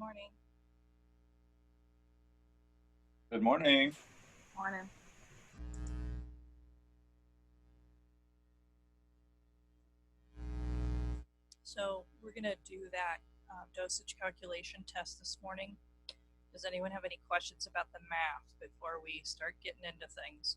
morning. Good morning. Morning. So we're gonna do that dosage calculation test this morning. Does anyone have any questions about the math before we start getting into things?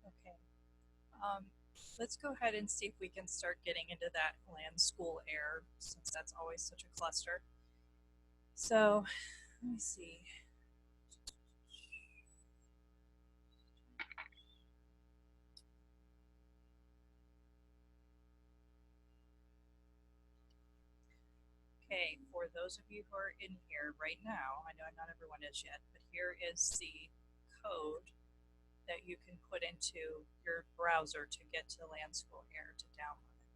Okay. Um, let's go ahead and see if we can start getting into that land school air since that's always such a cluster. So let me see. Okay, for those of you who are in here right now, I know not everyone is yet, but here is the code that you can put into your browser to get to Land School Air to download it.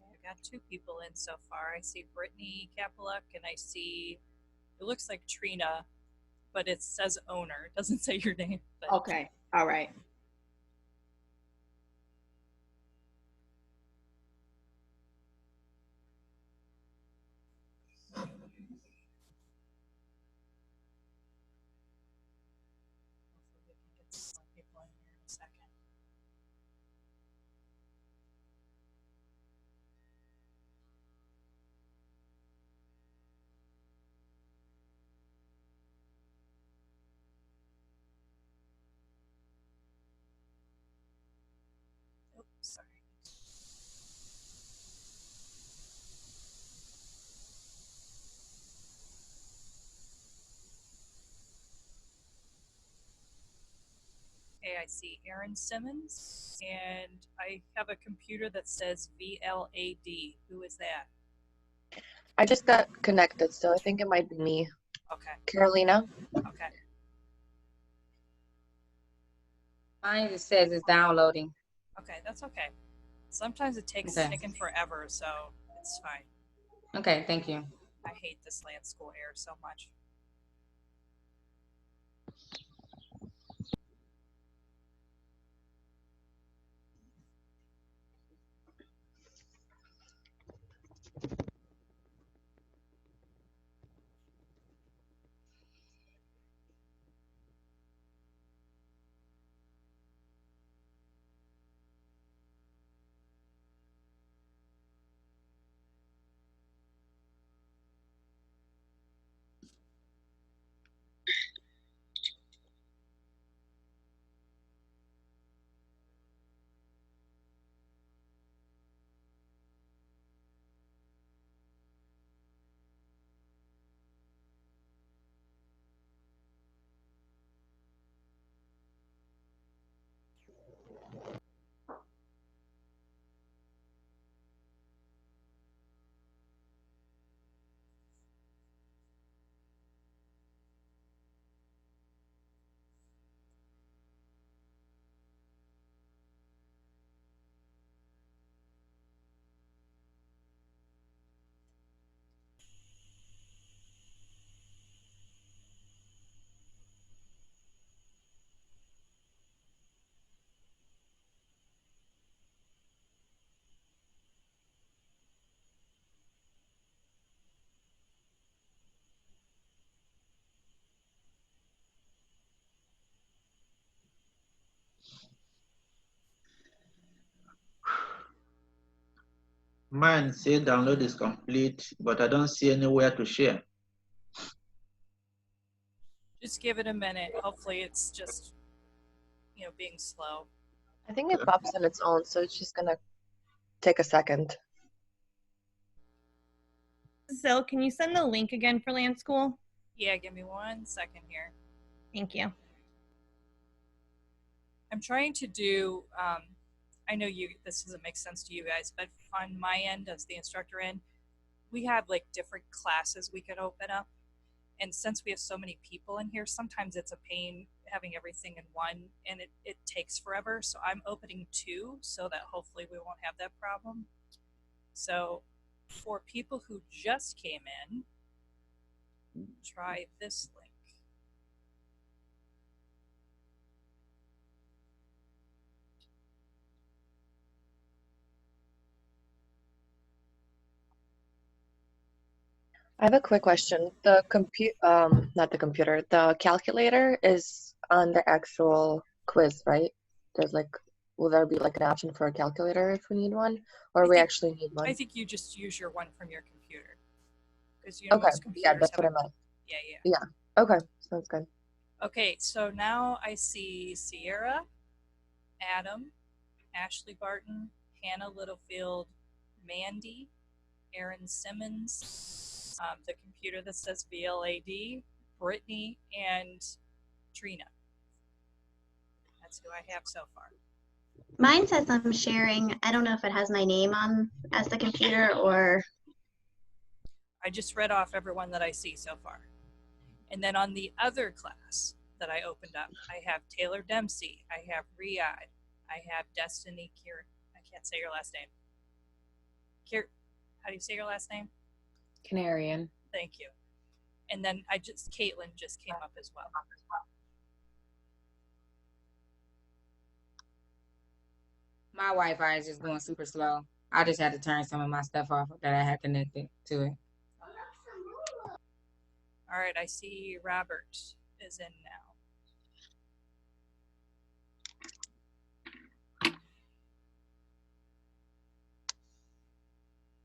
Okay, I've got two people in so far. I see Brittany Kapeluk and I see, it looks like Trina, but it says owner. It doesn't say your name. But Okay. All right. hopefully we can get some more people in here in a second. Oh, sorry. Okay, I see Aaron Simmons, and I have a computer that says VLAD. Who is that? I just got connected, so I think it might be me. Okay, Carolina? okay. Mine just says it's downloading. Okay, that's okay. Sometimes it takes Okay. taking forever, so it's fine. Okay, thank you. I hate this land school air so much. Mine say download is complete, but I don't see anywhere to share. Just give it a minute. Hopefully it's just, being slow. I think it pops on its own, so it's just gonna take a second. Sil, can you send the link again for Land School? Yeah, give me 1 second here. Thank you. I'm trying to do, I know this doesn't make sense to you guys, but on my end, as the instructor end, we have like different classes we could open up. And since we have so many people in here, sometimes it's a pain having everything in one, and it takes forever. So I'm opening 2 so that hopefully we won't have that problem. So for people who just came in, try this link. I have a quick question. The not the computer, the calculator is on the actual quiz, right? There's like, will there be like an option for a calculator if we need one, or we actually need one? I think you just use your one from your computer. Because Okay, most computers yeah, that's what I have meant. Yeah. Okay, sounds good. Okay, so now I see Sierra, Adam, Ashley Barton, Hannah Littlefield, Mandy, Aaron Simmons, the computer that says VLAD, Brittany, and Trina. That's who I have so far. Mine says I'm sharing. I don't know if it has my name on as the computer or. I just read off everyone that I see so far. And then on the other class that I opened up, I have Taylor Dempsey, I have Riyadh, I have Destiny Kier. I can't say your last name. How do you say your last name? Canarian. Thank you. And then Caitlin just came up as well. My Wi-Fi is just going super slow. I just had to turn some of my stuff off that I had connected to it. All right, I see Robert is in now.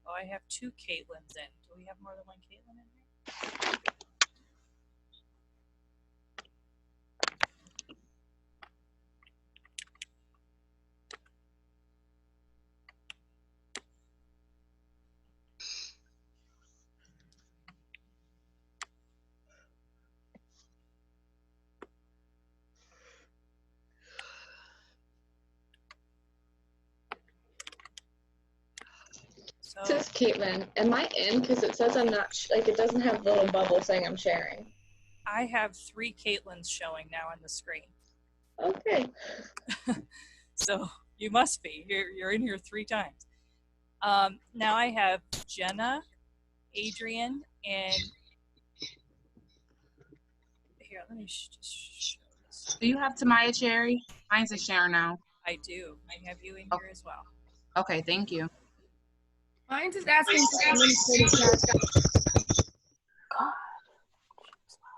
Oh, I have 2 Caitlins in. Do we have more than one Caitlin in here? This is Caitlin. Am I in? Because it says I'm not, it doesn't have the little bubble saying I'm sharing. I have 3 Caitlins showing now on the screen. Okay. So you must be. You're in here 3 times. Now I have Jenna, Adrian, and here, let me just show this. Do you have Tamaya Cherry? Mine's a share now. I do. I have you in here as well. Okay, thank you. Mine's just asking for administrative password.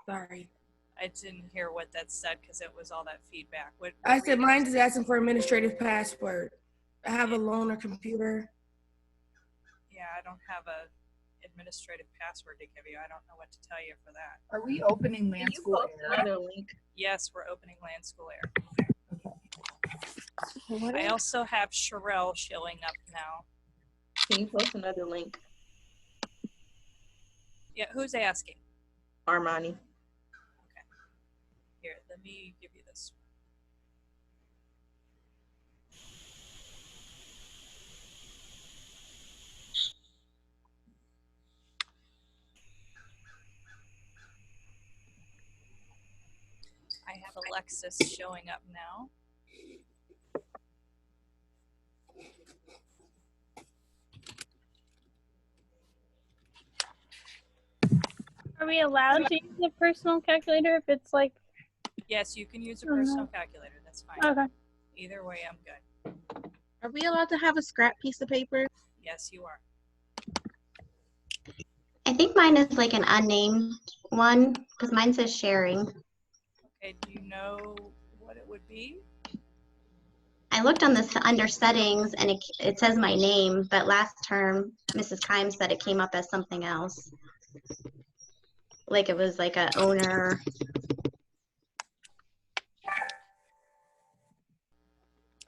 Sorry. I didn't hear what that said because it was all that feedback. What I said mine's just asking for administrative password. I have a loaner computer. Yeah, I don't have a administrative password to give you. I don't know what to tell you for that. Are we opening Land School Air? Another link. Yes, we're opening Land School Air. I also have Sherelle showing up now. Can you post another link? Yeah, who's asking? Armani. Here, let me give you this. I have Alexis showing up now. Are we allowed to use a personal calculator if it's like? Yes, you can use a personal calculator. That's fine. Okay. Either way, I'm good. Are we allowed to have a scrap piece of paper? Yes, you are. I think mine is like an unnamed one because mine says sharing. Okay, do you know what it would be? I looked on this under settings and it says my name, but last term Mrs. Kimes said it came up as something else. Like it was like a owner.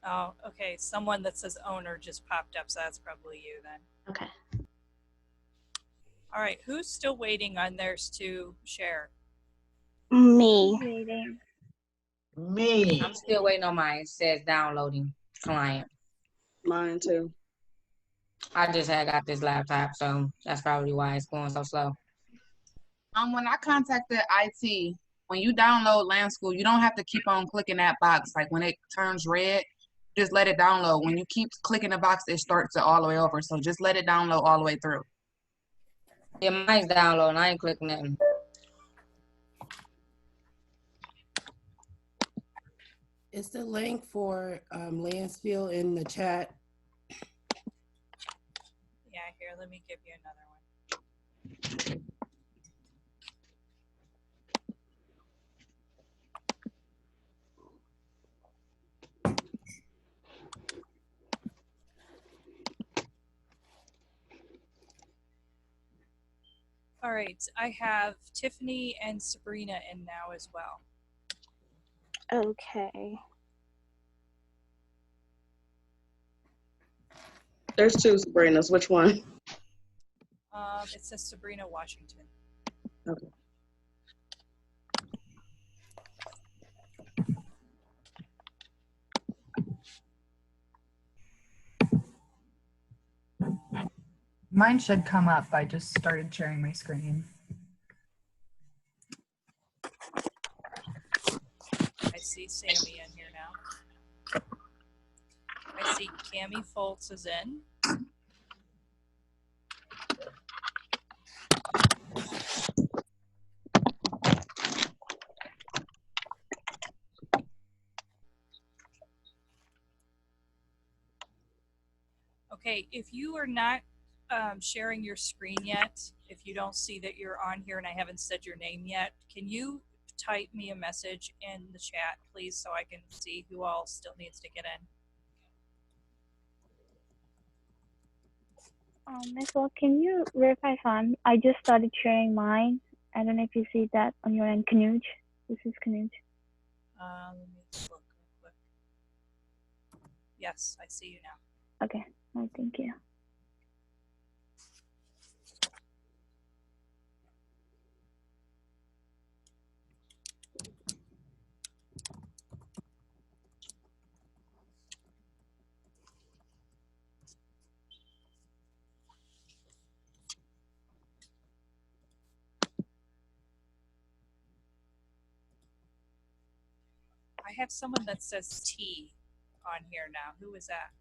Oh, okay. Someone that says owner just popped up, so that's probably you then. Okay. All right. Who's still waiting on theirs to share? Me. Me. I'm still waiting on mine. It says downloading client. Mine too. I just had got this laptop, so that's probably why it's going so slow. When I contacted IT, when you download Land School, you don't have to keep on clicking that box. Like when it turns red, just let it download. When you keep clicking the box, it starts it all the way over. So just let it download all the way through. Yeah, mine's downloading. I ain't clicking nothing. Is the link for Lansfield in the chat? Yeah, here, let me give you another one. All right, I have Tiffany and Sabrina in now as well. Okay. There's two Sabrinas. Which one? It says Sabrina Washington. Okay. Mine should come up. I just started sharing my screen. I see Sammy in here now. I see Cami Foltz is in. Okay, if you are not sharing your screen yet, if you don't see that you're on here and I haven't said your name yet, can you type me a message in the chat, please, so I can see who all still needs to get in? Miss Wall, can you verify if I just started sharing mine. I don't know if you see that on your end. Knuj. This is Knuj. Let me look real quick. Yes, I see you now. Okay. Oh, thank you. I have someone that says T on here now. Who is that?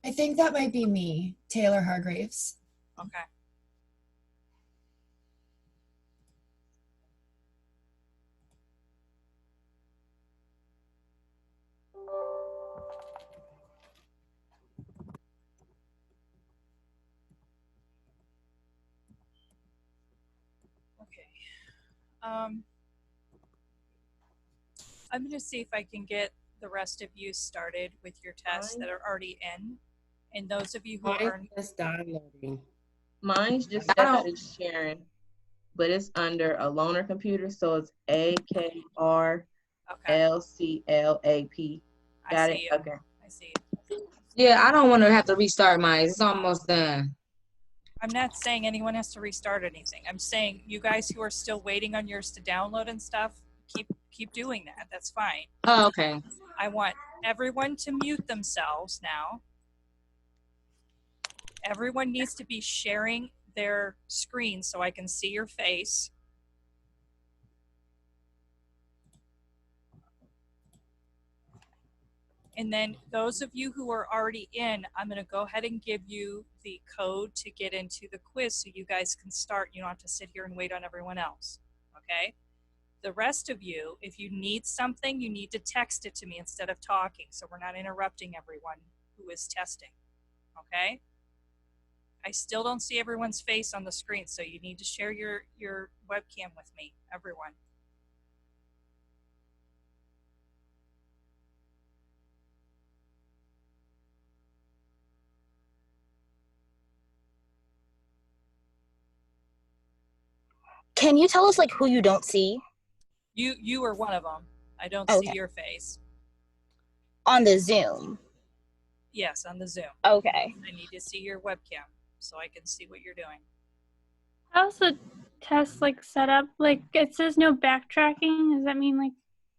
I think that might be me, Taylor Hargraves. Okay. Okay. I'm going to see if I can get the rest of you started with your tests that are already in. And those of you who are Just downloading. Mine's just set to sharing, but it's under a loaner computer, so it's AKRLCLAP. Got it? Okay. I see. Yeah, I don't want to have to restart mine. It's almost done. I'm not saying anyone has to restart anything. I'm saying you guys who are still waiting on yours to download and stuff, keep doing that. That's fine. Oh, okay. I want everyone to mute themselves now. Everyone needs to be sharing their screen so I can see your face. And then those of you who are already in, I'm going to go ahead and give you the code to get into the quiz so you guys can start. You don't have to sit here and wait on everyone else, okay? The rest of you, if you need something, you need to text it to me instead of talking so we're not interrupting everyone who is testing, okay? I still don't see everyone's face on the screen, so you need to share your webcam with me, everyone. Can you tell us like who you don't see You are one of them. I don't Okay. see your face. on the Zoom? Yes, on the Zoom. Okay. I need to see your webcam so I can see what you're doing. How's the test like set up? Like it says no backtracking. Does that mean like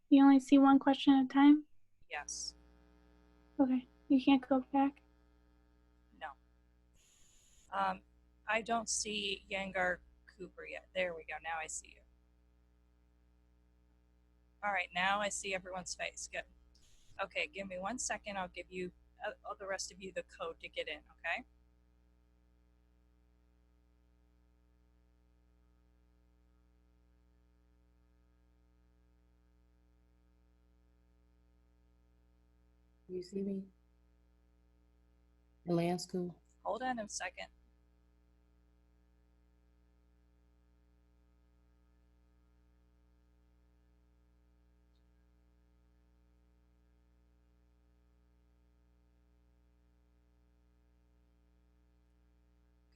you only see one question at a time? Yes. Okay. You can't go back. No. I don't see Yangar Cooper yet. There we go. Now I see you. All right, now I see everyone's face. Good. Okay, give me 1 second. I'll give you, the rest of you, the code to get in, okay? You see me? In land school. Hold on a second.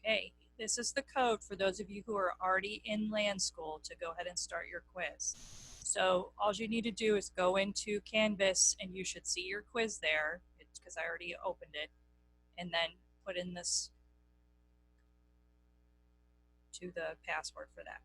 Okay, this is the code for those of you who are already in land school to go ahead and start your quiz. So all you need to do is go into Canvas and you should see your quiz there. It's because I already opened it. And then put in this to the password for that.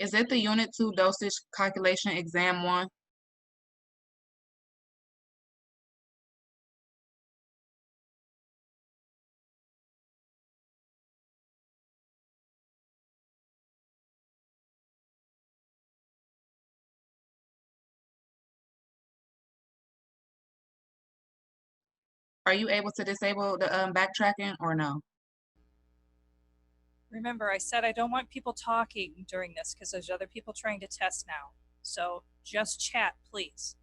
Is it the Unit 2 dosage calculation exam 1? Are you able to disable the backtracking or no? Remember, I said I don't want people talking during this because there's other people trying to test now. So just chat, please.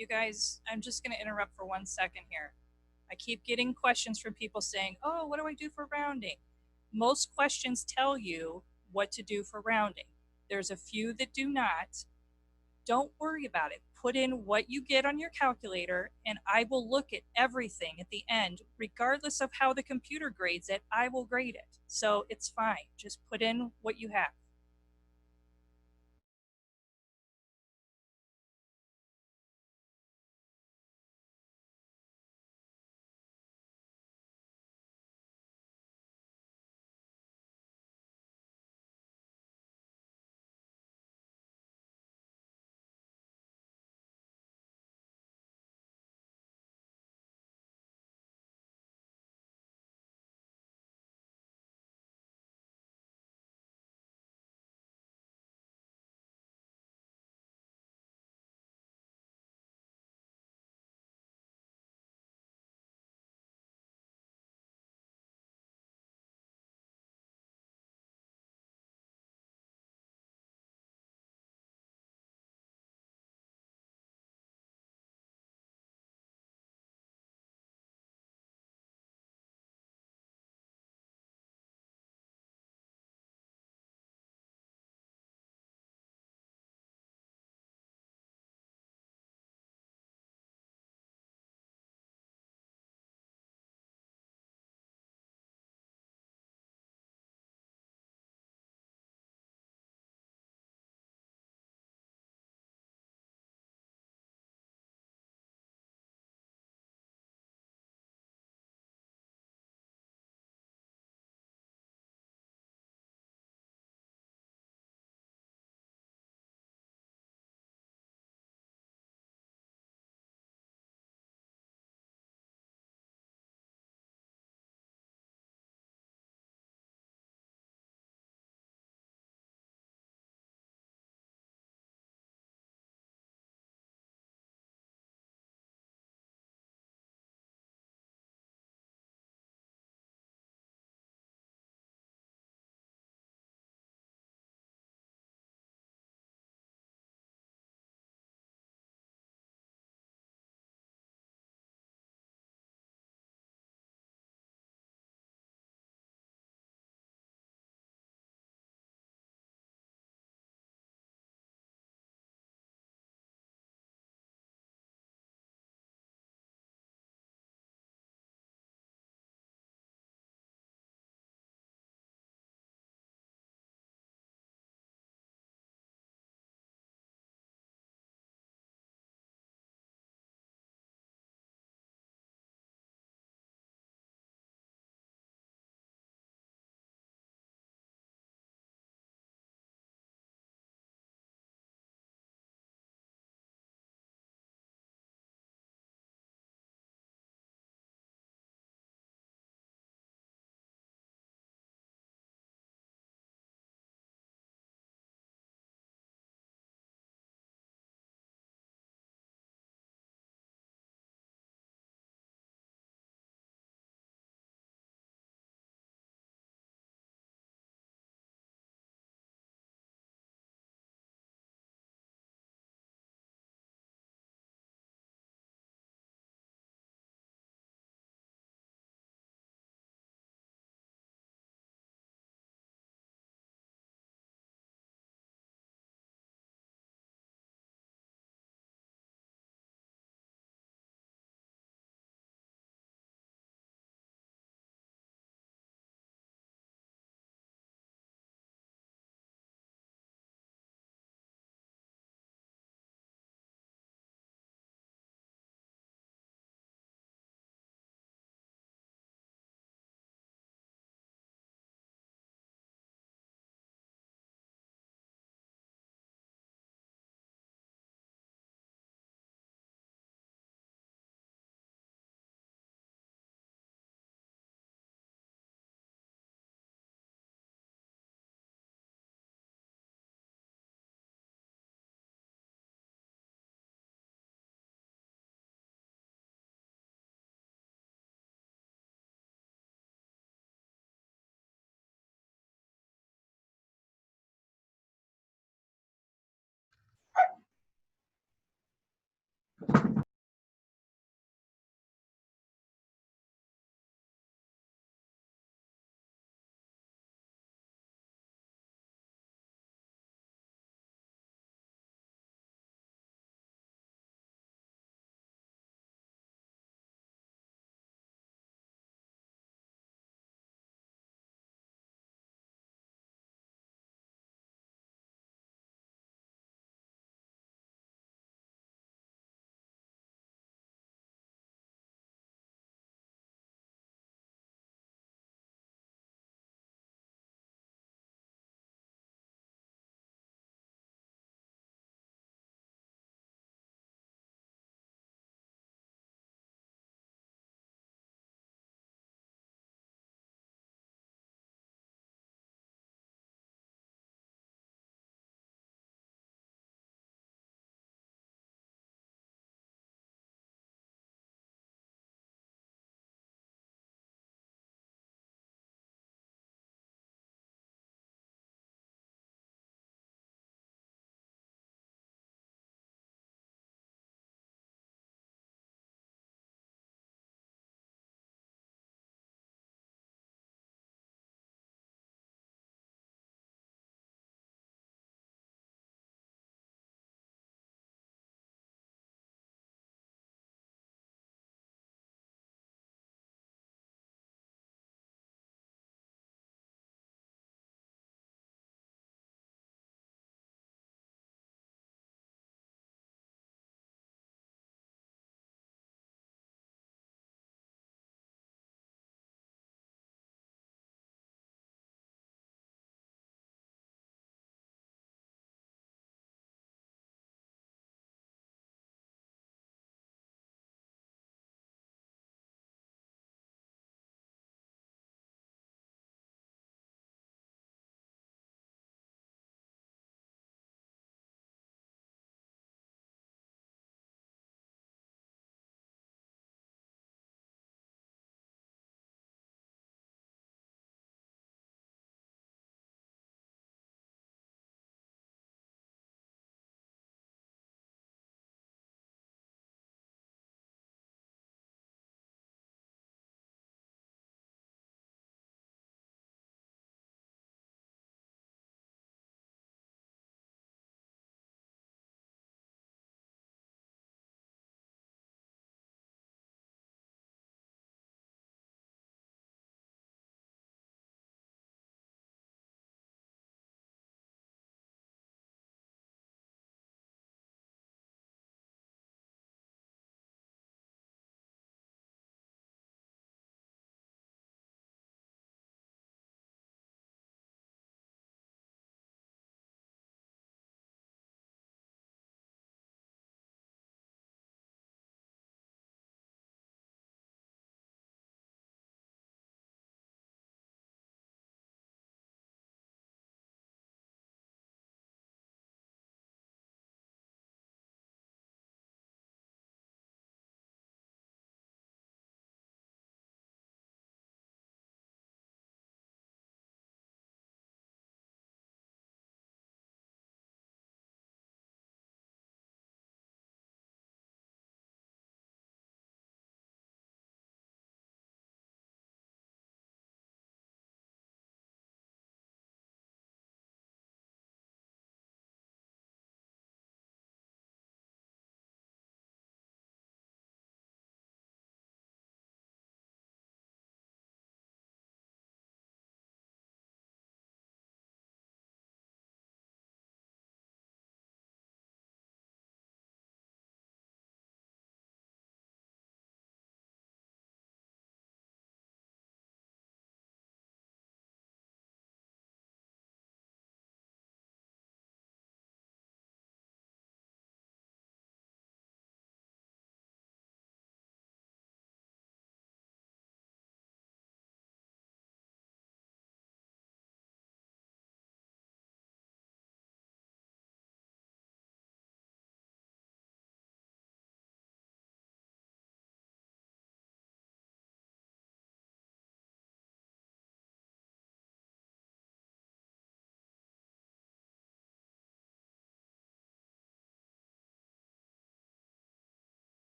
You guys, I'm just going to interrupt for 1 second here. I keep getting questions from people saying, oh, what do I do for rounding? Most questions tell you what to do for rounding. There's a few that do not. Don't worry about it. Put in what you get on your calculator, and I will look at everything at the end, regardless of how the computer grades it, I will grade it. So it's fine. Just put in what you have.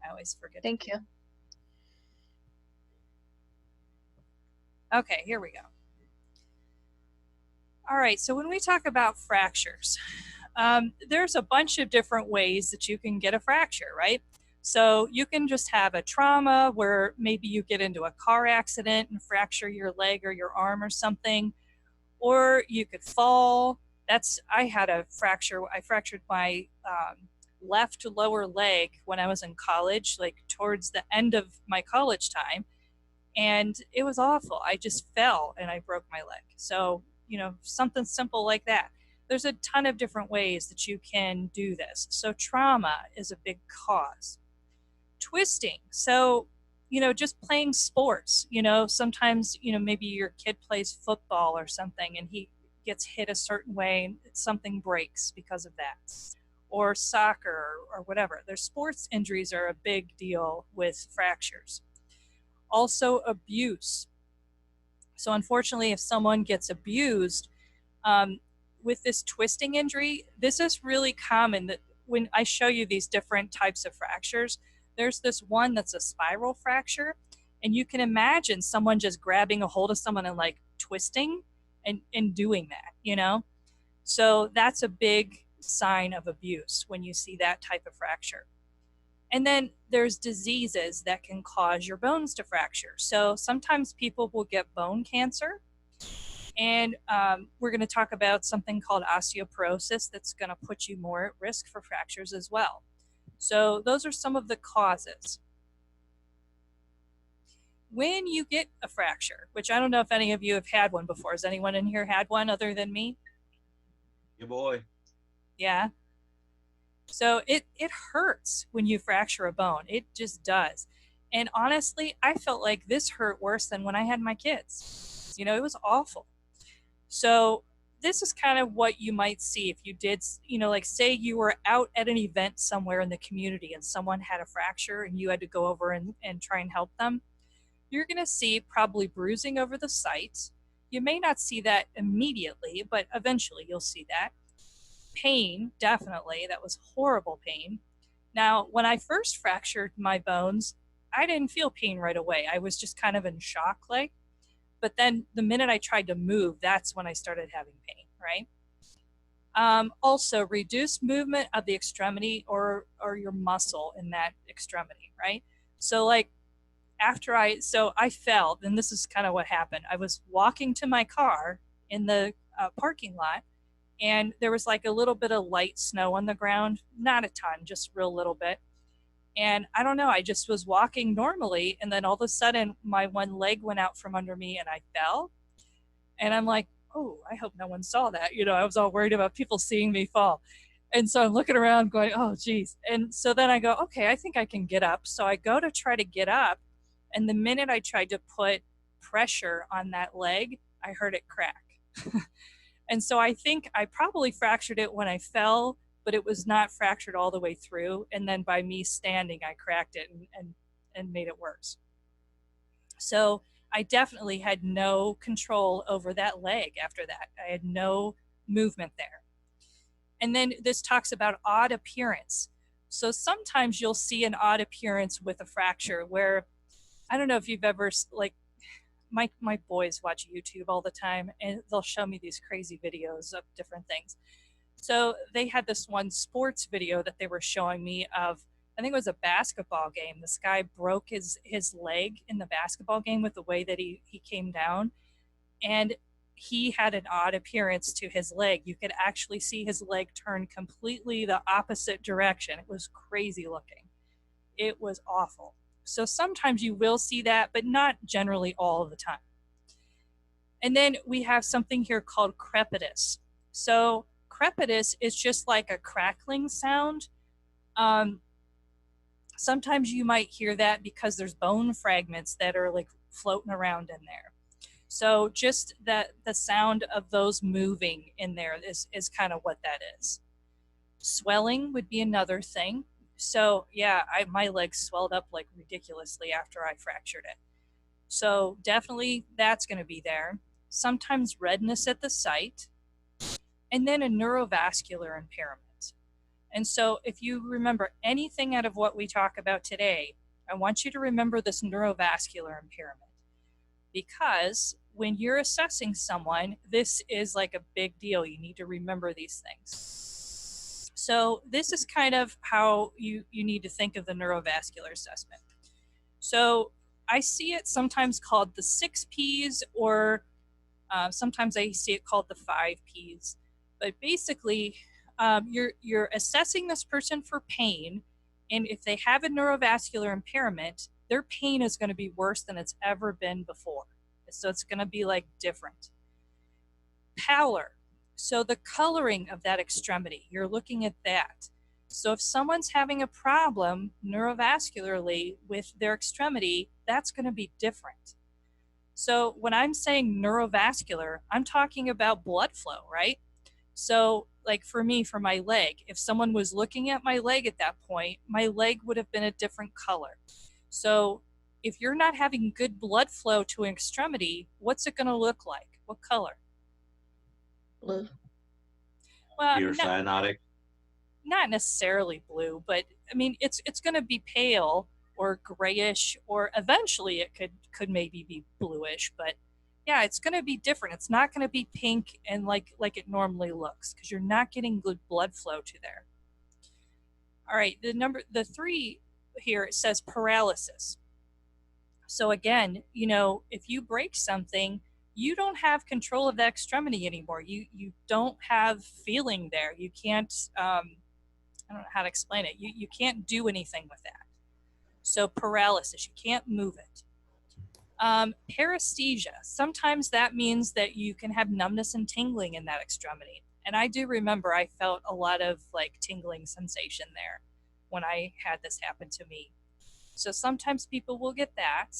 I always forget. Thank you. Okay, here we go. All right, so when we talk about fractures, there's a bunch of different ways that you can get a fracture, right? So you can just have a trauma where maybe you get into a car accident and fracture your leg or your arm or something, or you could fall. I had a fracture. I fractured my left lower leg when I was in college, like towards the end of my college time. And it was awful. I just fell and I broke my leg. So, you know, something simple like that. There's a ton of different ways that you can do this. So trauma is a big cause. Twisting. So, you know, just playing sports, you know, sometimes, you know, maybe your kid plays football or something and he gets hit a certain way and something breaks because of that. Or soccer or whatever. Their sports injuries are a big deal with fractures. Also abuse. So unfortunately, if someone gets abused with this twisting injury, this is really common. That when I show you these different types of fractures, there's this one that's a spiral fracture, and you can imagine someone just grabbing a hold of someone and like twisting and doing that, you know? So that's a big sign of abuse when you see that type of fracture. And then there's diseases that can cause your bones to fracture. So sometimes people will get bone cancer. And we're going to talk about something called osteoporosis that's going to put you more at risk for fractures as well. So those are some of the causes. When you get a fracture, which I don't know if any of you have had one before. Has anyone in here had one other than me? Your boy. Yeah. So it hurts when you fracture a bone. It just does. And honestly, I felt like this hurt worse than when I had my kids. You know, it was awful. So this is kind of what you might see if you did, you know, like say you were out at an event somewhere in the community and someone had a fracture and you had to go over and try and help them. You're going to see probably bruising over the site. You may not see that immediately, but eventually you'll see that. Pain, definitely. That was horrible pain. Now, when I first fractured my bones, I didn't feel pain right away. I was just kind of in shock like. But then the minute I tried to move, that's when I started having pain, right? Also, reduced movement of the extremity or your muscle in that extremity, right? So like after I fell, and this is kind of what happened. I was walking to my car in the parking lot, and there was like a little bit of light snow on the ground, not a ton, just real little bit. And I don't know, I just was walking normally, and then all of a sudden my one leg went out from under me and I fell. And I'm like, oh, I hope no one saw that. You know, I was all worried about people seeing me fall. And so I'm looking around going, oh, geez. And so then I go, okay, I think I can get up. So I go to try to get up. And the minute I tried to put pressure on that leg, I heard it crack. And so I think I probably fractured it when I fell, but it was not fractured all the way through. And then by me standing, I cracked it and made it worse. So I definitely had no control over that leg after that. I had no movement there. And then this talks about odd appearance. So sometimes you'll see an odd appearance with a fracture where, I don't know if you've ever, like, my boys watch YouTube all the time, and they'll show me these crazy videos of different things. So they had this one sports video that they were showing me of, I think it was a basketball game. This guy broke his leg in the basketball game with the way that he came down. And he had an odd appearance to his leg. You could actually see his leg turn completely the opposite direction. It was crazy looking. It was awful. So sometimes you will see that, but not generally all of the time. And then we have something here called crepitus. So crepitus is just like a crackling sound. Sometimes you might hear that because there's bone fragments that are like floating around in there. So just that the sound of those moving in there is kind of what that is. Swelling would be another thing. So yeah, my legs swelled up like ridiculously after I fractured it. So definitely that's going to be there. Sometimes redness at the site, and then a neurovascular impairment. And so if you remember anything out of what we talk about today, I want you to remember this neurovascular impairment, because when you're assessing someone, this is like a big deal. You need to remember these things. So this is kind of how you need to think of the neurovascular assessment. So I see it sometimes called the 6 Ps, or sometimes I see it called the 5 Ps. But basically, you're assessing this person for pain, and if they have a neurovascular impairment, their pain is going to be worse than it's ever been before. So it's going to be like different. Pallor. So the coloring of that extremity, you're looking at that. So if someone's having a problem neurovascularly with their extremity, that's going to be different. So when I'm saying neurovascular, I'm talking about blood flow, right? So like for me, for my leg, if someone was looking at my leg at that point, my leg would have been a different color. So if you're not having good blood flow to an extremity, what's it going to look like? What color? Blue. Well, Pure cyanotic. not necessarily blue, but I mean, it's going to be pale or grayish, or eventually it could maybe be bluish, but yeah, it's going to be different. It's not going to be pink and like it normally looks, because you're not getting good blood flow to there. All right, the 3 here, it says paralysis. So again, you know, if you break something, you don't have control of that extremity anymore. You don't have feeling there. You can't, I don't know how to explain it. You can't do anything with that. So paralysis, you can't move it. Paresthesia, sometimes that means that you can have numbness and tingling in that extremity. And I do remember I felt a lot of like tingling sensation there when I had this happen to me. So sometimes people will get that.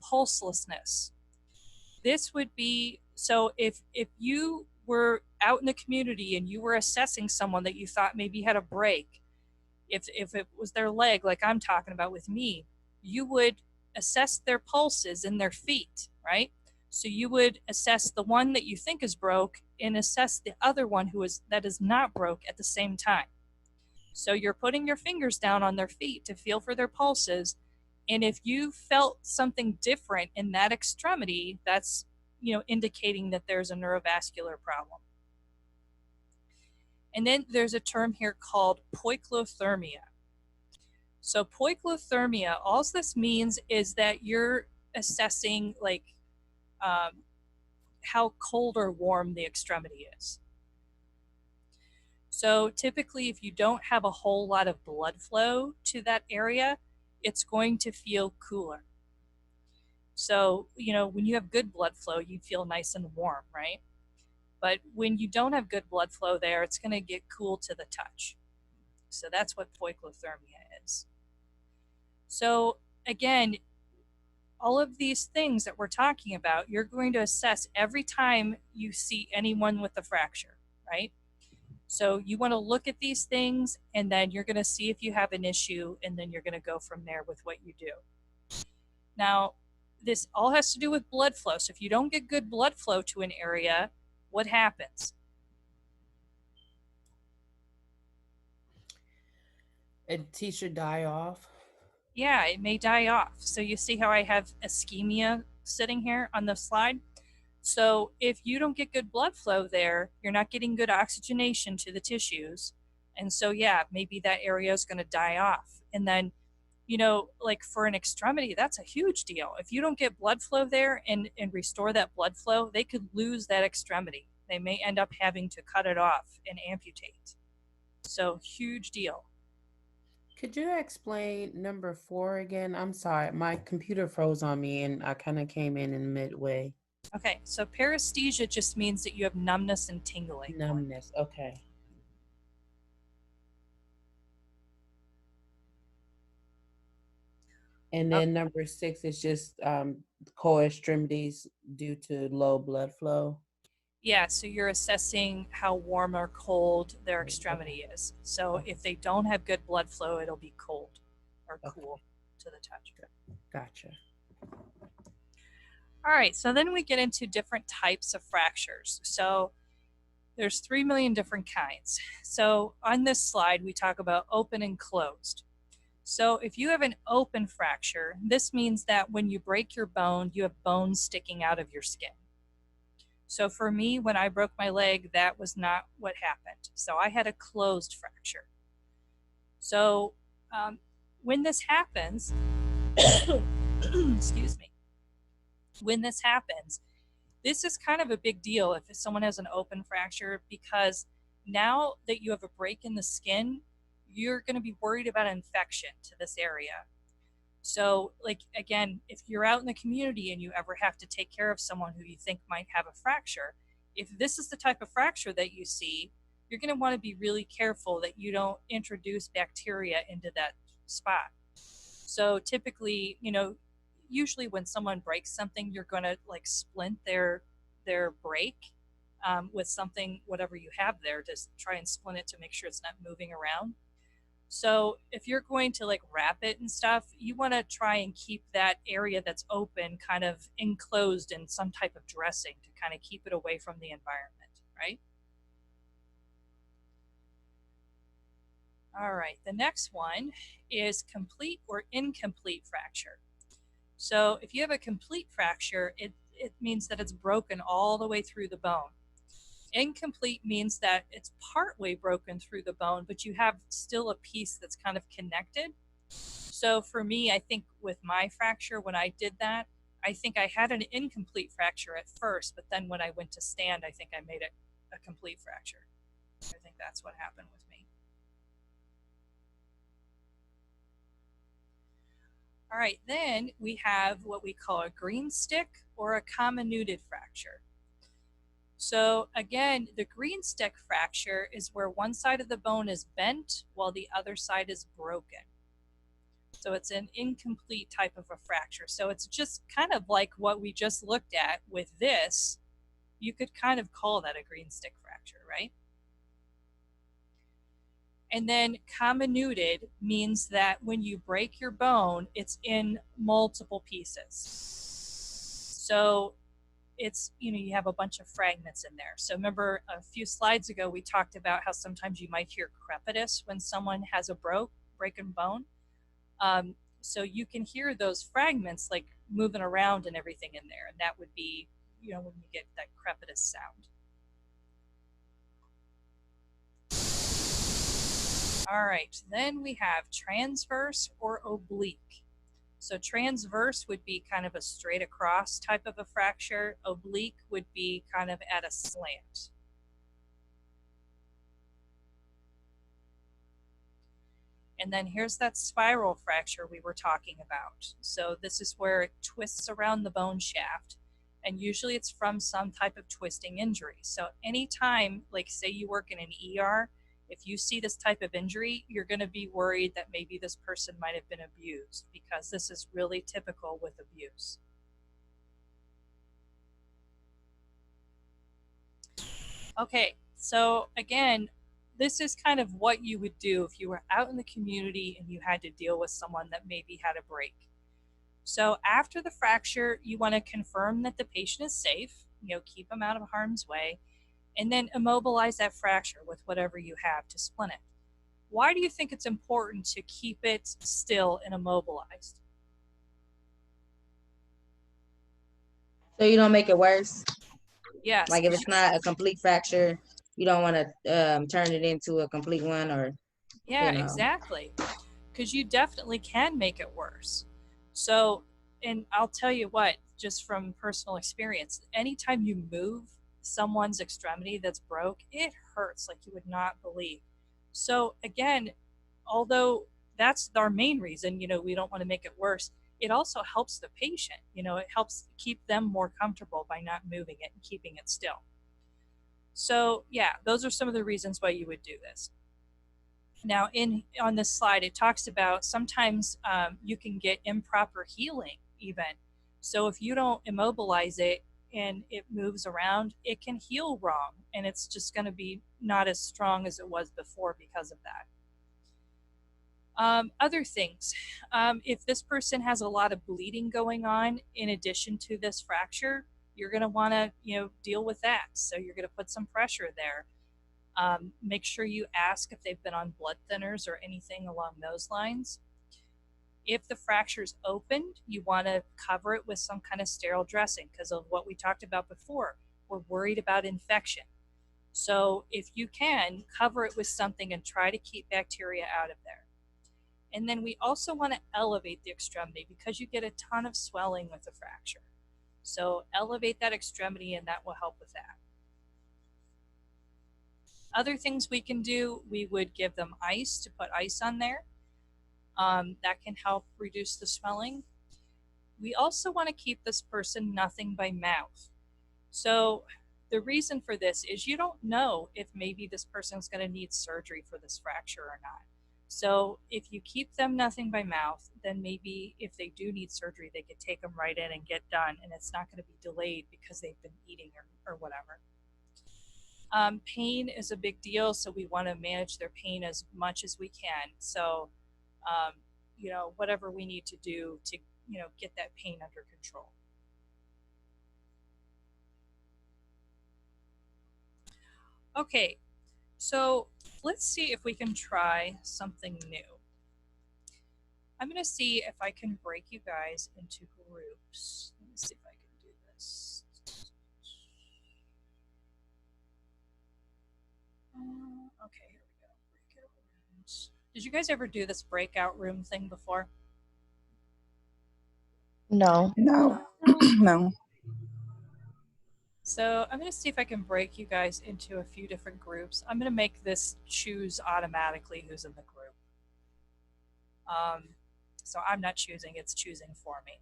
Pulselessness. This would be, so if you were out in the community and you were assessing someone that you thought maybe had a break, if it was their leg, like I'm talking about with me, you would assess their pulses in their feet, right? So you would assess the one that you think is broke and assess the other one that is not broke at the same time. So you're putting your fingers down on their feet to feel for their pulses. And if you felt something different in that extremity, that's, you know, indicating that there's a neurovascular problem. And then there's a term here called poikilothermia. So poikilothermia, all this means is that you're assessing like how cold or warm the extremity is. So typically, if you don't have a whole lot of blood flow to that area, it's going to feel cooler. So, you know, when you have good blood flow, you feel nice and warm, right? But when you don't have good blood flow there, it's going to get cool to the touch. So that's what poikilothermia is. So again, all of these things that we're talking about, you're going to assess every time you see anyone with a fracture, right? So you want to look at these things, and then you're going to see if you have an issue, and then you're going to go from there with what you do. Now, this all has to do with blood flow. So if you don't get good blood flow to an area, what happens? A teacher die off. Yeah, it may die off. So you see how I have ischemia sitting here on the slide? So if you don't get good blood flow there, you're not getting good oxygenation to the tissues. And so, yeah, maybe that area is going to die off. And then, you know, like for an extremity, that's a huge deal. If you don't get blood flow there and restore that blood flow, they could lose that extremity. They may end up having to cut it off and amputate. So huge deal. Could you explain number 4 again? I'm sorry, my computer froze on me and I kind of came in midway. Okay, so paresthesia just means that you have numbness and tingling. Numbness, okay. And then number 6 is just core extremities due to low blood flow. Yeah, so you're assessing how warm or cold their extremity is. So if they don't have good blood flow, it'll be cold or cool to the touch. Gotcha. All right, so then we get into different types of fractures. So there's 3 million different kinds. So on this slide, we talk about open and closed. So if you have an open fracture, this means that when you break your bone, you have bones sticking out of your skin. So for me, when I broke my leg, that was not what happened. So I had a closed fracture. So when this happens, excuse me, when this happens, this is kind of a big deal if someone has an open fracture, because now that you have a break in the skin, you're going to be worried about infection to this area. So, like, again, if you're out in the community and you ever have to take care of someone who you think might have a fracture, if this is the type of fracture that you see, you're going to want to be really careful that you don't introduce bacteria into that spot. So typically, you know, usually when someone breaks something, you're going to like splint their break with something, whatever you have there, just try and splint it to make sure it's not moving around. So if you're going to like wrap it and stuff, you want to try and keep that area that's open kind of enclosed in some type of dressing to kind of keep it away from the environment, right? All right, the next one is complete or incomplete fracture. So if you have a complete fracture, it means that it's broken all the way through the bone. Incomplete means that it's partway broken through the bone, but you have still a piece that's kind of connected. So for me, I think with my fracture, when I did that, I think I had an incomplete fracture at first, but then when I went to stand, I think I made it a complete fracture. I think that's what happened with me. All right, then we have what we call a green stick or a comminuted fracture. So again, the green stick fracture is where one side of the bone is bent while the other side is broken. So it's an incomplete type of a fracture. So it's just kind of like what we just looked at with this. You could kind of call that a green stick fracture, right? And then comminuted means that when you break your bone, it's in multiple pieces. So it's, you know, you have a bunch of fragments in there. So remember a few slides ago, we talked about how sometimes you might hear crepitus when someone has a broken bone. So you can hear those fragments like moving around and everything in there. And that would be, you know, when you get that crepitus sound. All right, then we have transverse or oblique. So transverse would be kind of a straight across type of a fracture. Oblique would be kind of at a slant. And then here's that spiral fracture we were talking about. So this is where it twists around the bone shaft, and usually it's from some type of twisting injury. So anytime, like say you work in an ER, if you see this type of injury, you're going to be worried that maybe this person might have been abused, because this is really typical with abuse. Okay, so again, this is kind of what you would do if you were out in the community and you had to deal with someone that maybe had a break. So after the fracture, you want to confirm that the patient is safe, you know, keep them out of harm's way, and then immobilize that fracture with whatever you have to splint it. Why do you think it's important to keep it still and immobilized? So you don't make it worse? Yes. Like if it's not a complete fracture, you don't want to turn it into a complete one, or yeah, you know. Exactly. Because you definitely can make it worse. So, and I'll tell you what, just from personal experience, anytime you move someone's extremity that's broke, it hurts like you would not believe. So again, although that's our main reason, you know, we don't want to make it worse, it also helps the patient. You know, it helps keep them more comfortable by not moving it and keeping it still. So yeah, those are some of the reasons why you would do this. Now on this slide, it talks about sometimes you can get improper healing even. So if you don't immobilize it and it moves around, it can heal wrong, and it's just going to be not as strong as it was before because of that. Other things, if this person has a lot of bleeding going on in addition to this fracture, you're going to want to, deal with that. So you're going to put some pressure there. Make sure you ask if they've been on blood thinners or anything along those lines. If the fracture's opened, you want to cover it with some kind of sterile dressing because of what we talked about before. We're worried about infection. So if you can, cover it with something and try to keep bacteria out of there. And then we also want to elevate the extremity because you get a ton of swelling with a fracture. So elevate that extremity and that will help with that. Other things we can do, we would give them ice, to put ice on there. That can help reduce the swelling. We also want to keep this person nothing by mouth. So the reason for this is you don't know if maybe this person's going to need surgery for this fracture or not. So if you keep them nothing by mouth, then maybe if they do need surgery, they could take them right in and get done, and it's not going to be delayed because they've been eating or whatever. Pain is a big deal, so we want to manage their pain as much as we can. So, whatever we need to do to, get that pain under control. Okay, so let's see if we can try something new. I'm going to see if I can break you guys into groups. Let me see if I can do this. Okay, here we go. Breakout rooms. Did you guys ever do this breakout room thing before? No. No. No. So I'm going to see if I can break you guys into a few different groups. I'm going to make this choose automatically who's in the group. So I'm not choosing, it's choosing for me.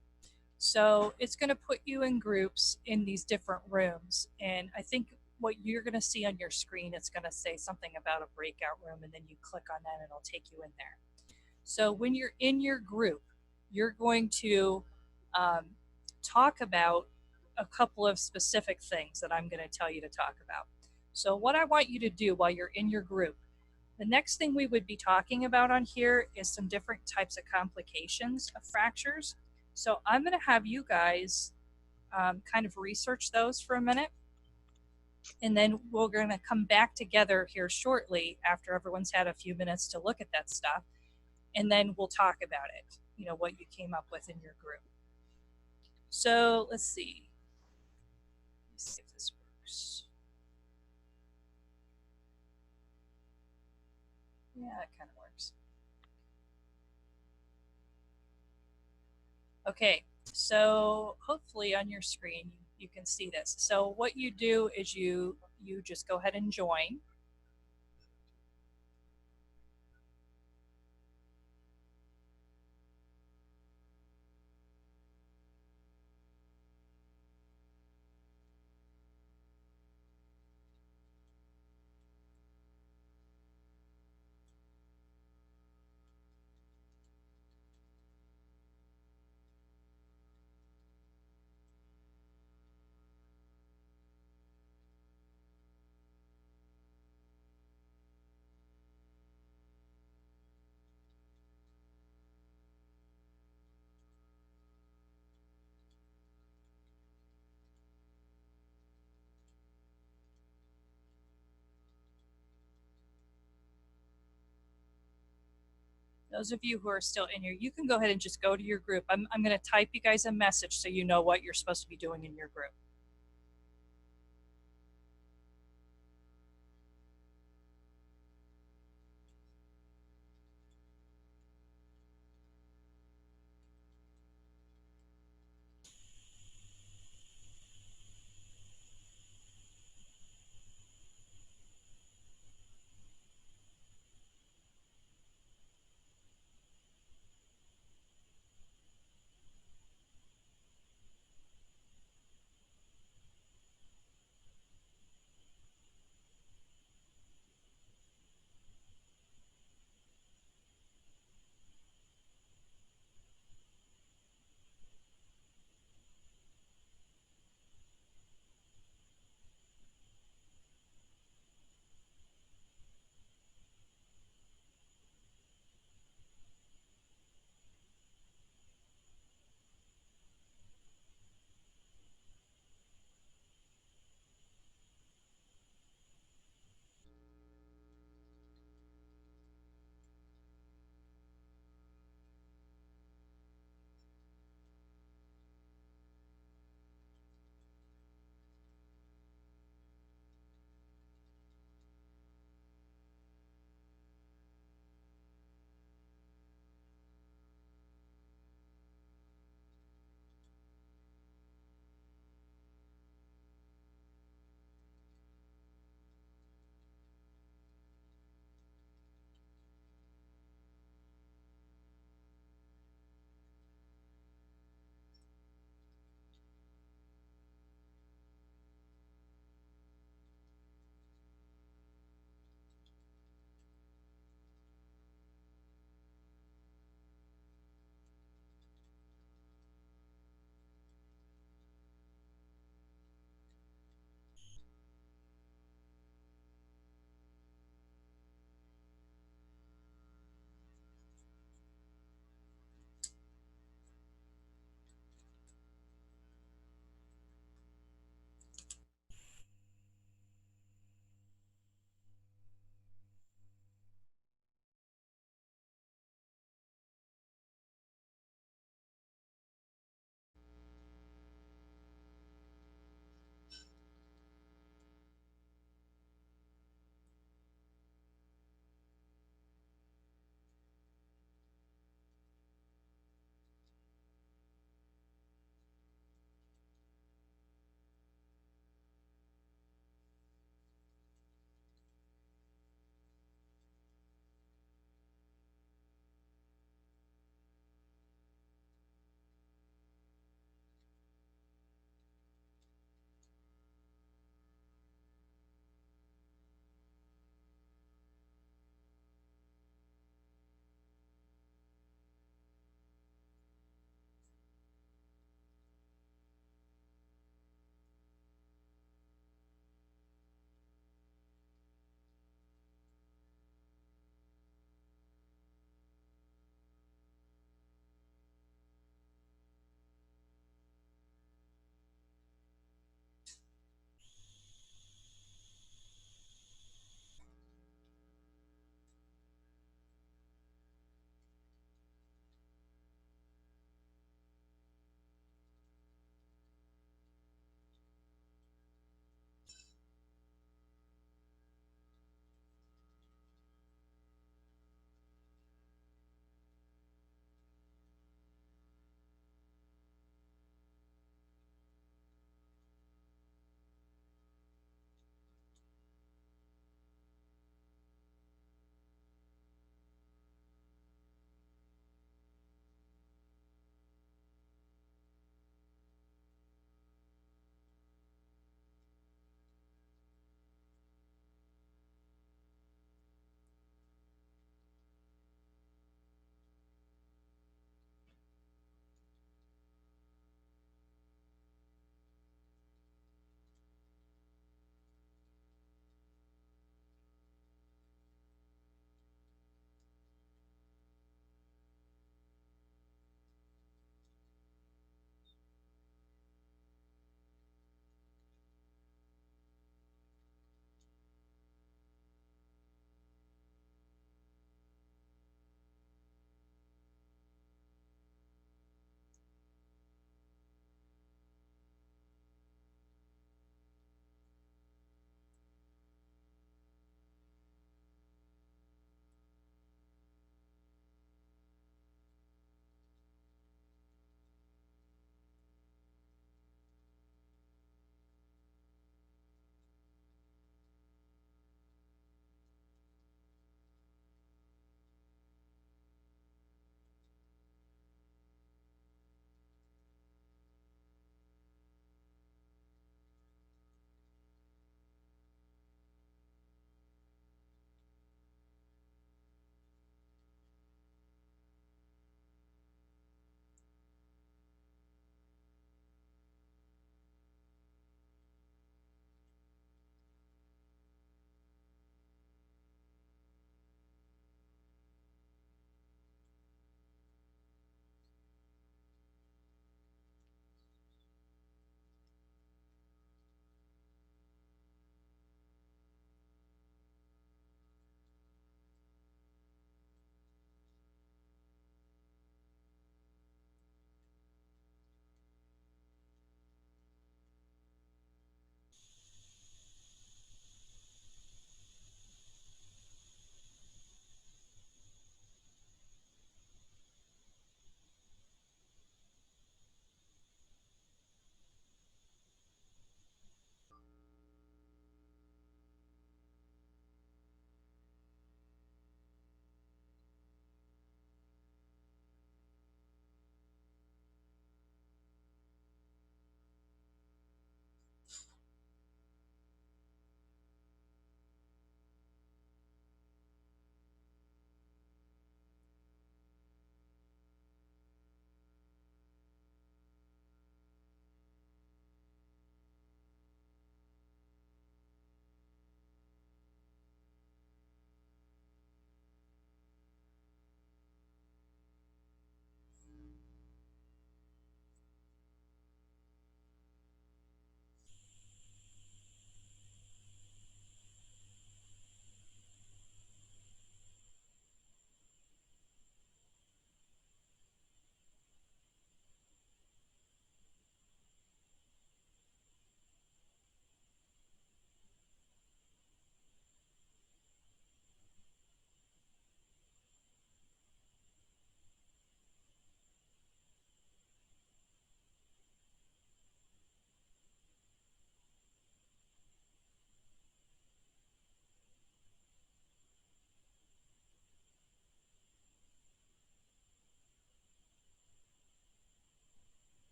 So it's going to put you in groups in these different rooms. And I think what you're going to see on your screen, it's going to say something about a breakout room, and then you click on that and it'll take you in there. So when you're in your group, you're going to talk about a couple of specific things that I'm going to tell you to talk about. So what I want you to do while you're in your group, the next thing we would be talking about on here is some different types of complications of fractures. So I'm going to have you guys kind of research those for a minute. And then we're going to come back together here shortly after everyone's had a few minutes to look at that stuff. And then we'll talk about it, what you came up with in your group. So let's see. Let's see if this works. Yeah, it kind of works. Okay, so hopefully on your screen you can see this. So what you do is you just go ahead and join. Those of you who are still in here, you can go ahead and just go to your group. I'm going to type you guys a message so you know what you're supposed to be doing in your group.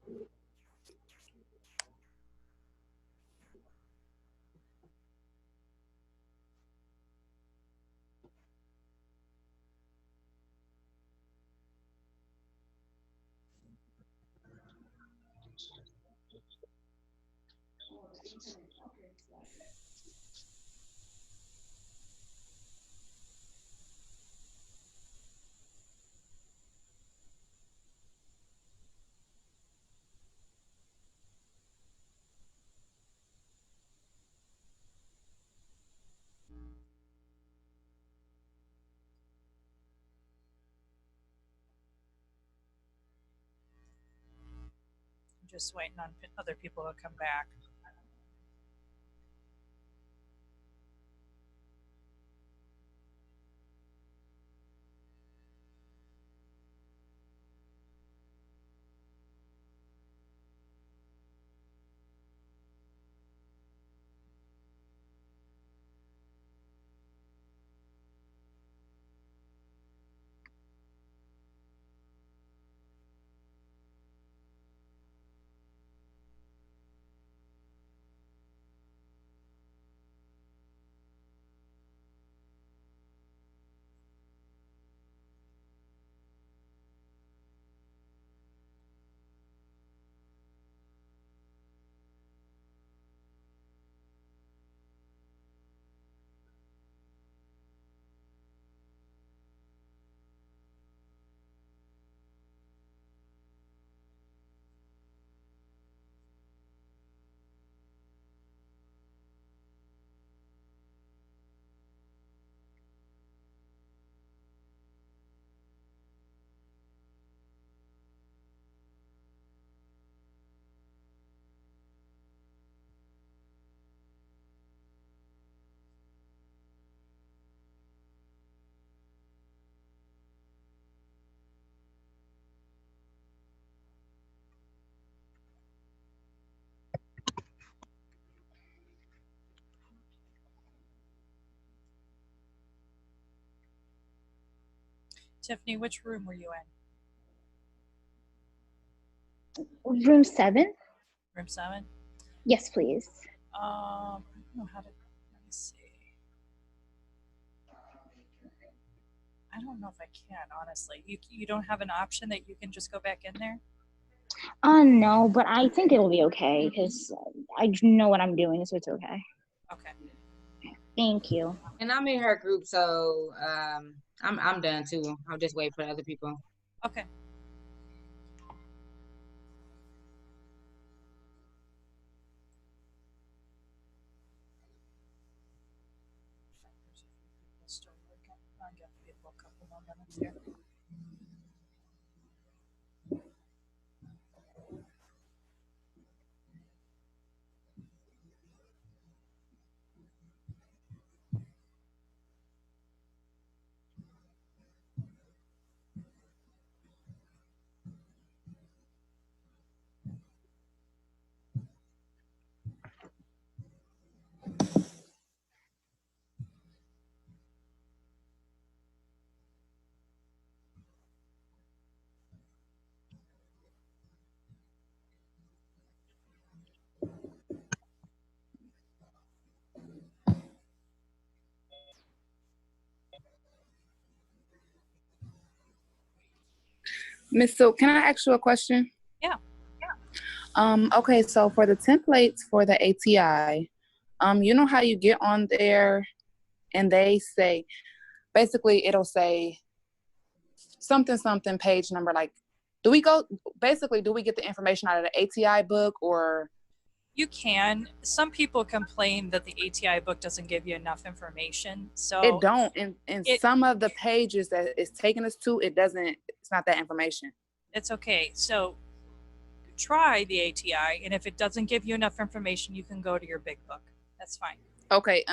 I'm just waiting on other people to come back. Tiffany, which room were you in? Room 7? Room 7? Yes, please. I don't know how to, let me see. I don't know if I can, honestly. You don't have an option that you can just go back in there? No, but I think it'll be okay because I know what I'm doing, so it's okay. Okay. Thank you. And I'm in her group, so I'm done too. I'll just wait for other people. Okay. There's a few people still working. I'll give people a couple more minutes here. Miss Silk, can I ask you a question? Yeah. Okay, so for the templates for the ATI, you know how you get on there and they say, basically it'll say something page number, like, do we get the information out of the ATI book, or? You can. Some people complain that the ATI book doesn't give you enough information. So It don't. In some of the pages that it's taking us to, it's not that information. It's okay. So try the ATI, and if it doesn't give you enough information, you can go to your big book. That's fine. Okay.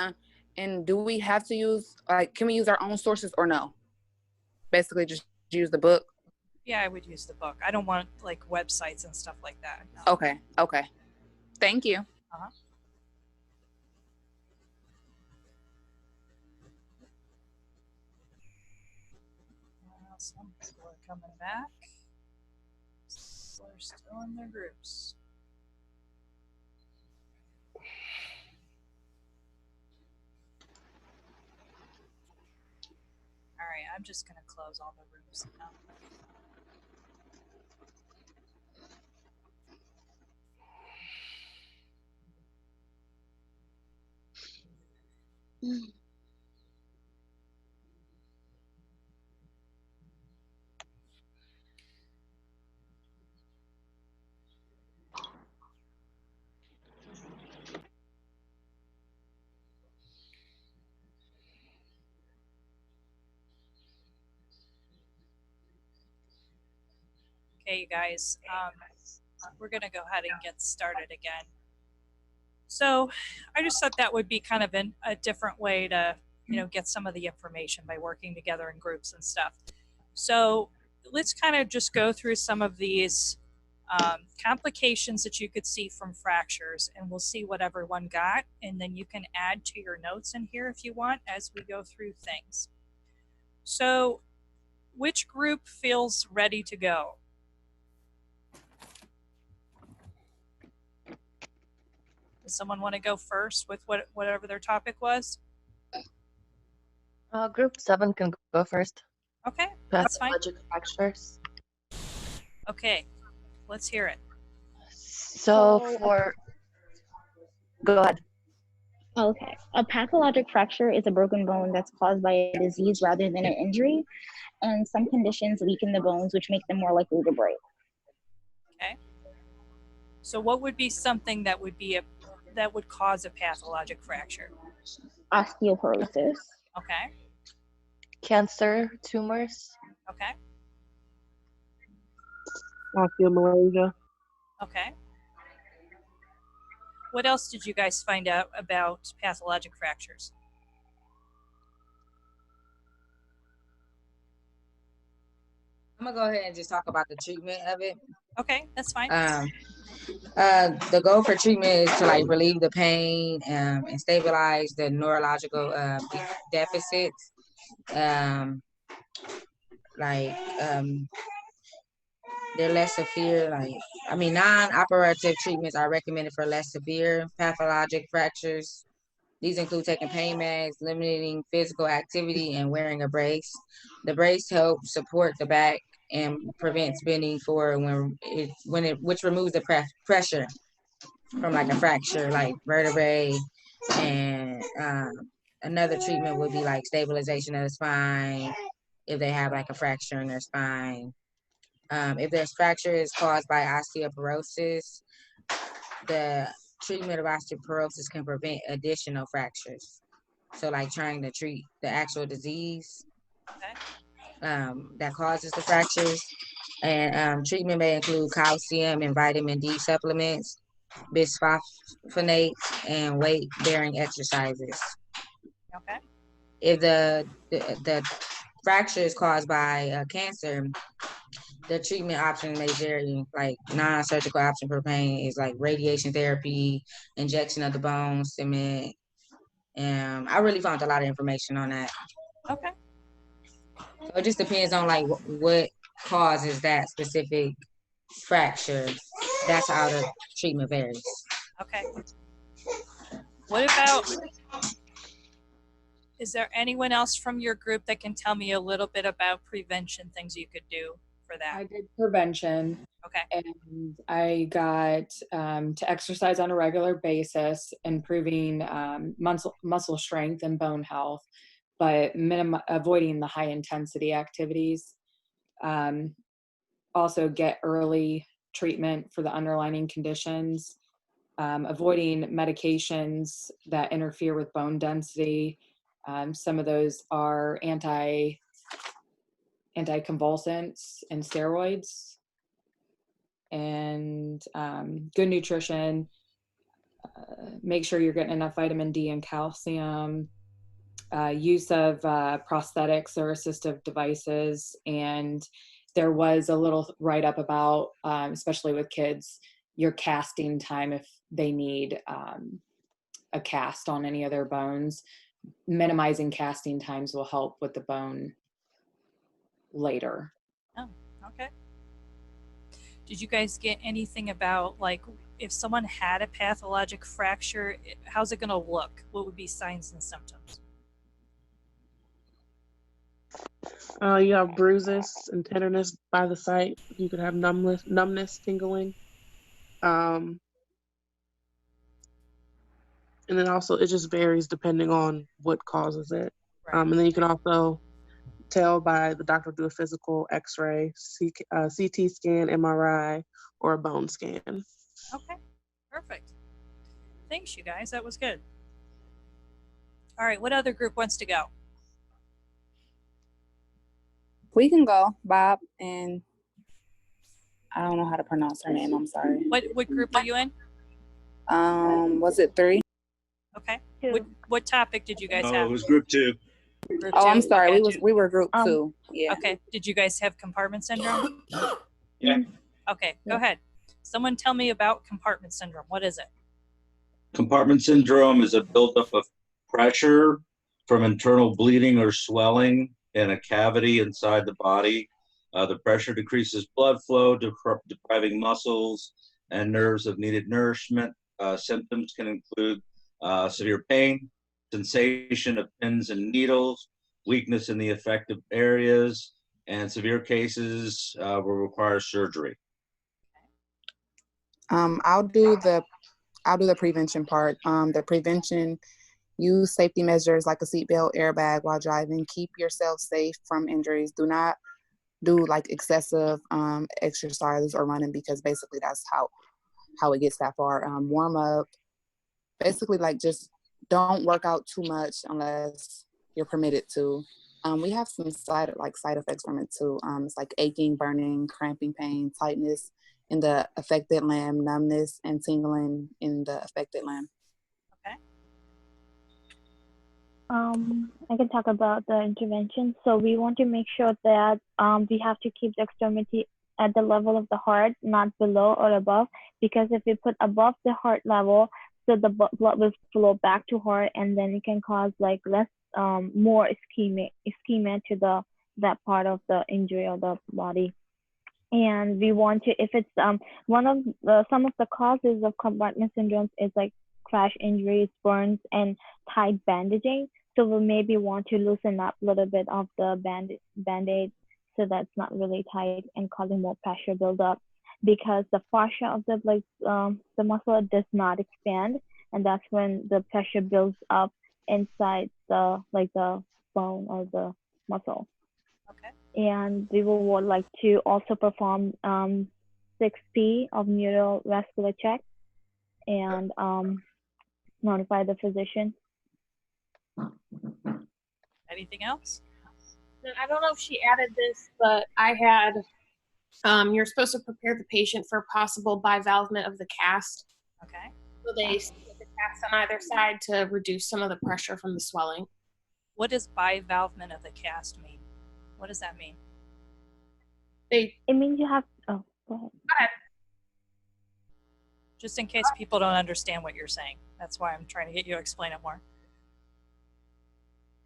And do we have to use, can we use our own sources or no? Basically just use the book? Yeah, I would use the book. I don't want like websites and stuff like that. No. Okay. Thank you. Uh-huh. Some people are coming back. People are still in their groups. All right, I'm just gonna close all the rooms now. Okay, you guys, we're gonna go ahead and get started again. So I just thought that would be kind of a different way to, get some of the information by working together in groups and stuff. So let's kind of just go through some of these complications that you could see from fractures, and we'll see what everyone got, and then you can add to your notes in here if you want as we go through things. So which group feels ready to go? Does someone want to go first with whatever their topic was? Group 7 can go first. Okay, that's fine. Pathologic fractures. Okay, let's hear it. So go ahead. Okay. A pathologic fracture is a broken bone that's caused by a disease rather than an injury, and some conditions weaken the bones, which make them more likely to break. Okay. So what would be something that would cause a pathologic fracture? Osteoporosis. Okay. Cancer, tumors. Okay. Osteomalacia. Okay. What else did you guys find out about pathologic fractures? I'm gonna go ahead and just talk about the treatment of it. Okay, that's fine. The goal for treatment is to like relieve the pain and stabilize the neurological deficits. They're less severe. Non-operative treatments are recommended for less severe pathologic fractures. These include taking pain meds, limiting physical activity, and wearing a brace. The brace helps support the back and prevents bending forward which removes the pressure from like a fracture, like vertebrae. And another treatment would be like stabilization of the spine if they have like a fracture in their spine. If their fracture is caused by osteoporosis, the treatment of osteoporosis can prevent additional fractures. So like trying to treat the actual disease that causes the fractures. And treatment may include calcium and vitamin D supplements, bisphosphonates, and weight-bearing exercises. Okay. If the fracture is caused by cancer, the treatment option may vary. Like non-surgical option for pain is like radiation therapy, injection of the bone, cement. And I really found a lot of information on that. Okay. So it just depends on like what causes that specific fracture. That's how the treatment varies. Okay. What about, is there anyone else from your group that can tell me a little bit about prevention, things you could do for that? I did prevention. Okay. And I got to exercise on a regular basis, improving muscle strength and bone health, but avoiding the high intensity activities. Also get early treatment for the underlying conditions, avoiding medications that interfere with bone density. Some of those are anticonvulsants and steroids, and good nutrition. Make sure you're getting enough vitamin D and calcium. Use of prosthetics or assistive devices. And there was a little write-up about, especially with kids, your casting time if they need a cast on any of their bones. Minimizing casting times will help with the bone later. Oh, okay. Did you guys get anything about, like, if someone had a pathologic fracture, how's it going to look? What would be signs and symptoms? You have bruises and tenderness by the site. You could have numbness, tingling. And then also it just varies depending on what causes it. Right. And then you can also tell by the doctor do a physical X-ray, CT scan, MRI, or a bone scan. Okay, perfect. Thanks, you guys. That was good. All right, what other group wants to go? We can go, Bob, and I don't know how to pronounce her name. I'm sorry. What group are you in? Was it 3? Okay. What topic did you guys Oh, have? it was group 2. Group Oh, I'm two? sorry. Okay. We were group 2. Yeah. Okay. Did you guys have compartment syndrome? Yeah. Okay, go ahead. Someone tell me about compartment syndrome. What is it? Compartment syndrome is a buildup of pressure from internal bleeding or swelling in a cavity inside the body. The pressure decreases blood flow, depriving muscles and nerves of needed nourishment. Symptoms can include severe pain, sensation of pins and needles, weakness in the affected areas, and severe cases will require surgery. I'll do the prevention part. The prevention, use safety measures like a seatbelt, airbag while driving. Keep yourself safe from injuries. Do not do like excessive exercises or running, because basically that's how it gets that far. Warm up. Basically, like, just don't work out too much unless you're permitted to. We have some side effects from it too. It's like aching, burning, cramping pain, tightness in the affected limb, numbness and tingling in the affected limb. Okay. I can talk about the intervention. So we want to make sure that we have to keep the extremity at the level of the heart, not below or above, because if we put above the heart level, so the blood will flow back to heart, and then it can cause like more ischemia to that part of the injury or the body. And we want to, if it's some of the causes of compartment syndromes is like crash injuries, burns, and tight bandaging. So we'll maybe want to loosen up a little bit of the band-aid so that's not really tight and causing more pressure buildup, because the fascia of the muscle does not expand, and that's when the pressure builds up inside the bone or the muscle. Okay. And we would like to also perform 6P of neurovascular check and notify the physician. Anything else? I don't know if she added this, but I had, you're supposed to prepare the patient for possible bivalvement of the cast. Okay. So they stick the cast on either side to reduce some of the pressure from the swelling. What does bivalvement of the cast mean? What does that mean? It means you have, oh, go ahead. Go ahead. Just in case people don't understand what you're saying. That's why I'm trying to get you to explain it more.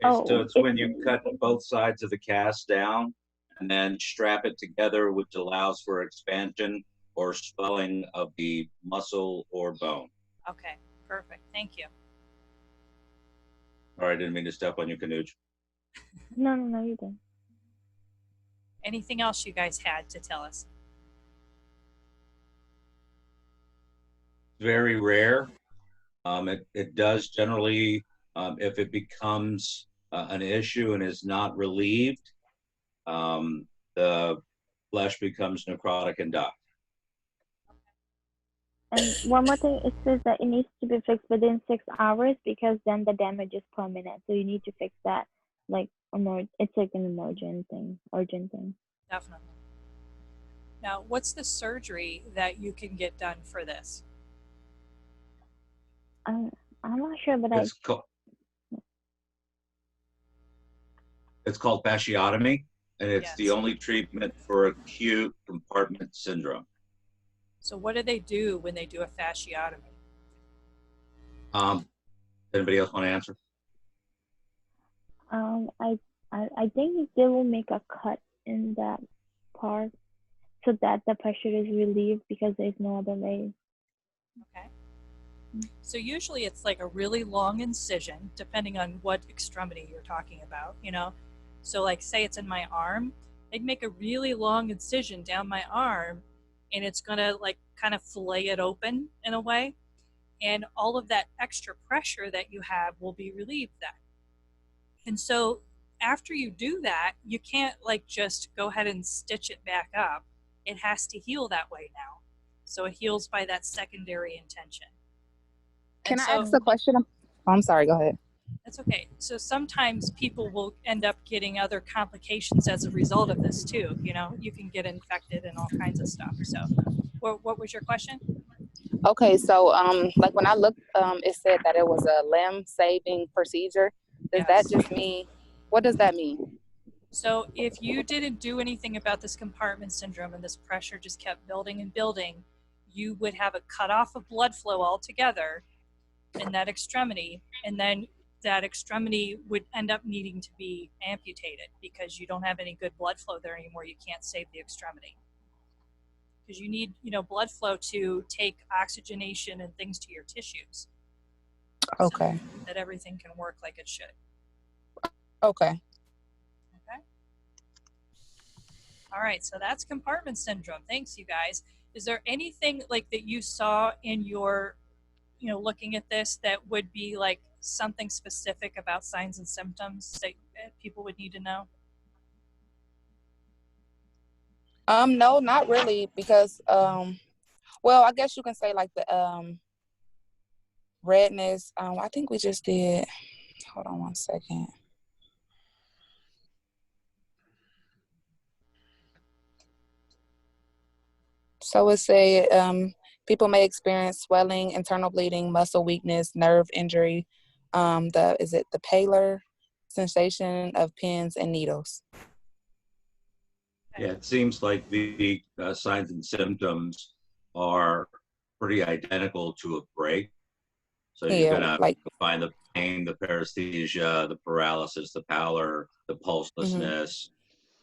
So it's when you cut both sides of the cast down and then strap it together, which allows for expansion or swelling of the muscle or bone. Okay, perfect. Thank you. All right, didn't mean to step on you, Kanuj. No, you didn't. Anything else you guys had to tell us? Very rare. It does generally, if it becomes an issue and is not relieved, the flesh becomes necrotic and dies. And one more thing, it says that it needs to be fixed within 6 hours, because then the damage is permanent. So you need to fix that, it's like an urgent thing. Definitely. Now, what's the surgery that you can get done for this? I'm not sure, but It's called fasciotomy, and it's the only treatment for acute compartment syndrome. So what do they do when they do a fasciotomy? Anybody else want to answer? I think they will make a cut in that part, so that the pressure is relieved because there's no other way. Okay. So usually it's like a really long incision, depending on what extremity you're talking about, you know. So like say it's in my arm, they'd make a really long incision down my arm, and it's gonna like kind of fillet it open in a way, and all of that extra pressure that you have will be relieved then. And so after you do that, you can't like just go ahead and stitch it back up. It has to heal that way now. So it heals by that secondary intention. Can And I ask a question? I'm sorry, go ahead. That's okay. So sometimes people will end up getting other complications as a result of this too. You know, you can get infected and all kinds of stuff. So what was your question? Okay, so like when I looked, it said that it was a limb saving procedure. Does that just mean, what does that mean? So if you didn't do anything about this compartment syndrome and this pressure just kept building and building, you would have a cutoff of blood flow altogether in that extremity, and then that extremity would end up needing to be amputated because you don't have any good blood flow there anymore. You can't save the extremity because you need, you know, blood flow to take oxygenation and things to your tissues. Okay. So that everything can work like it should. Okay. Okay. All right. So that's compartment syndrome. Thanks, you guys. Is there anything like that you saw in your, you know, looking at this that would be like something specific about signs and symptoms that people would need to know? No, not really, because well, I guess you can say like the redness. I think we just did. Hold on one second. So it said people may experience swelling, internal bleeding, muscle weakness, nerve injury. Is it the paler sensation of pins and needles? Yeah, it seems like the signs and symptoms are pretty identical to a break. So you're gonna find the pain, the paresthesia, the paralysis, the pallor, the pulselessness.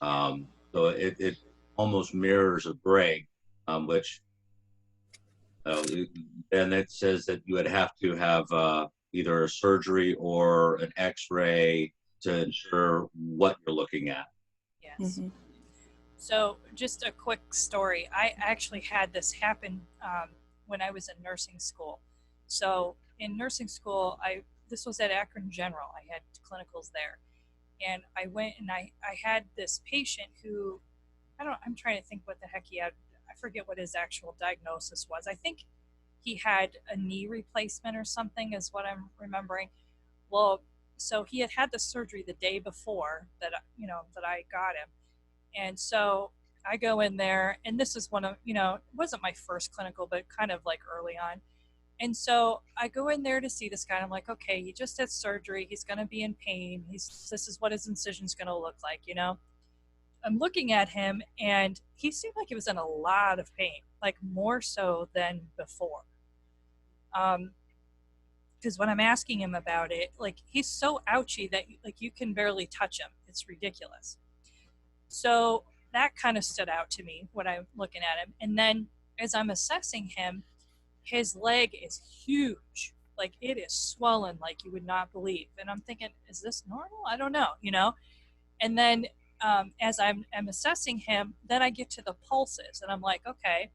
So it almost mirrors a break, which then it says that you would have to have either a surgery or an X-ray to ensure what you're looking at. Yes. So just a quick story. I actually had this happen when I was in nursing school. So in nursing school, this was at Akron General. I had clinicals there. And I went and I had this patient who, I'm trying to think what the heck he had. I forget what his actual diagnosis was. I think he had a knee replacement or something is what I'm remembering. Well, so he had the surgery the day before that I got him. And so I go in there, and this is one of, it wasn't my first clinical, but kind of like early on. And so I go in there to see this guy, and I'm like, okay, he just had surgery. He's going to be in pain. This is what his incision's going to look like, I'm looking at him, and he seemed like he was in a lot of pain, like more so than before. Because when I'm asking him about it, like he's so ouchy that like you can barely touch him. It's ridiculous. So that kind of stood out to me when I'm looking at him. And then as I'm assessing him, his leg is huge. Like it is swollen like you would not believe. And I'm thinking, is this normal? I don't know, And then as I'm assessing him, then I get to the pulses. And I'm like, okay,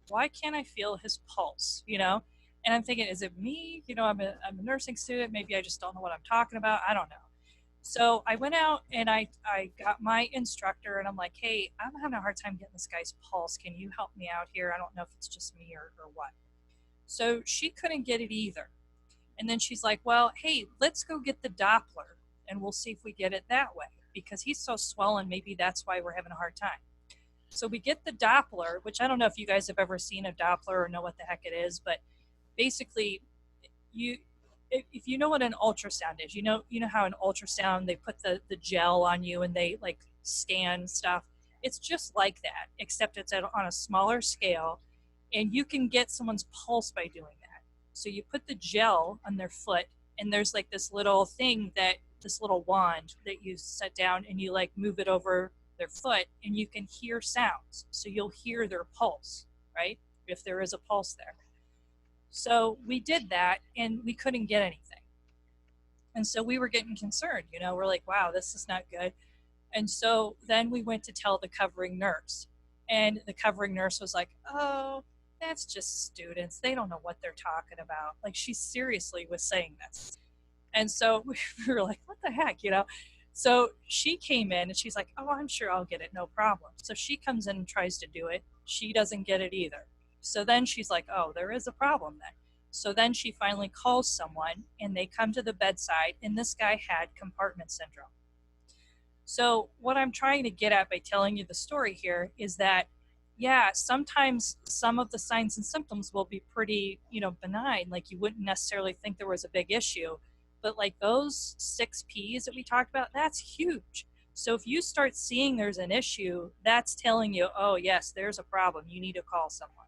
why can't I feel his pulse, And I'm thinking, is it me? I'm a nursing student. Maybe I just don't know what I'm talking about. I don't know. So I went out and I got my instructor, and I'm like, hey, I'm having a hard time getting this guy's pulse. Can you help me out here? I don't know if it's just me or what. So she couldn't get it either. And then she's like, well, hey, let's go get the Doppler and we'll see if we get it that way because he's so swollen. Maybe that's why we're having a hard time. So we get the Doppler, which I don't know if you guys have ever seen a Doppler or know what the heck it is, but basically if you know what an ultrasound is, you know how an ultrasound, they put the gel on you and they like scan stuff. It's just like that, except it's on a smaller scale, and you can get someone's pulse by doing that. So you put the gel on their foot, and there's like this little thing this little wand that you set down, and you like move it over their foot, and you can hear sounds. So you'll hear their pulse, right? If there is a pulse there. So we did that, and we couldn't get anything. And so we were getting concerned, you know, we're like, wow, this is not good. And so then we went to tell the covering nurse, and the covering nurse was like, oh, that's just students. They don't know what they're talking about. Like, she seriously was saying this. And so we were like, what the heck, you know? So she came in and she's like, oh, I'm sure I'll get it, no problem. So she comes in and tries to do it. She doesn't get it either. So then she's like, oh, there is a problem then. So then she finally calls someone, and they come to the bedside, and this guy had compartment syndrome. So what I'm trying to get at by telling you the story here is that, yeah, sometimes some of the signs and symptoms will be pretty, you know, benign. Like, you wouldn't necessarily think there was a big issue, but like those 6 Ps that we talked about, that's huge. So if you start seeing there's an issue, that's telling you, oh yes, there's a problem. You need to call someone.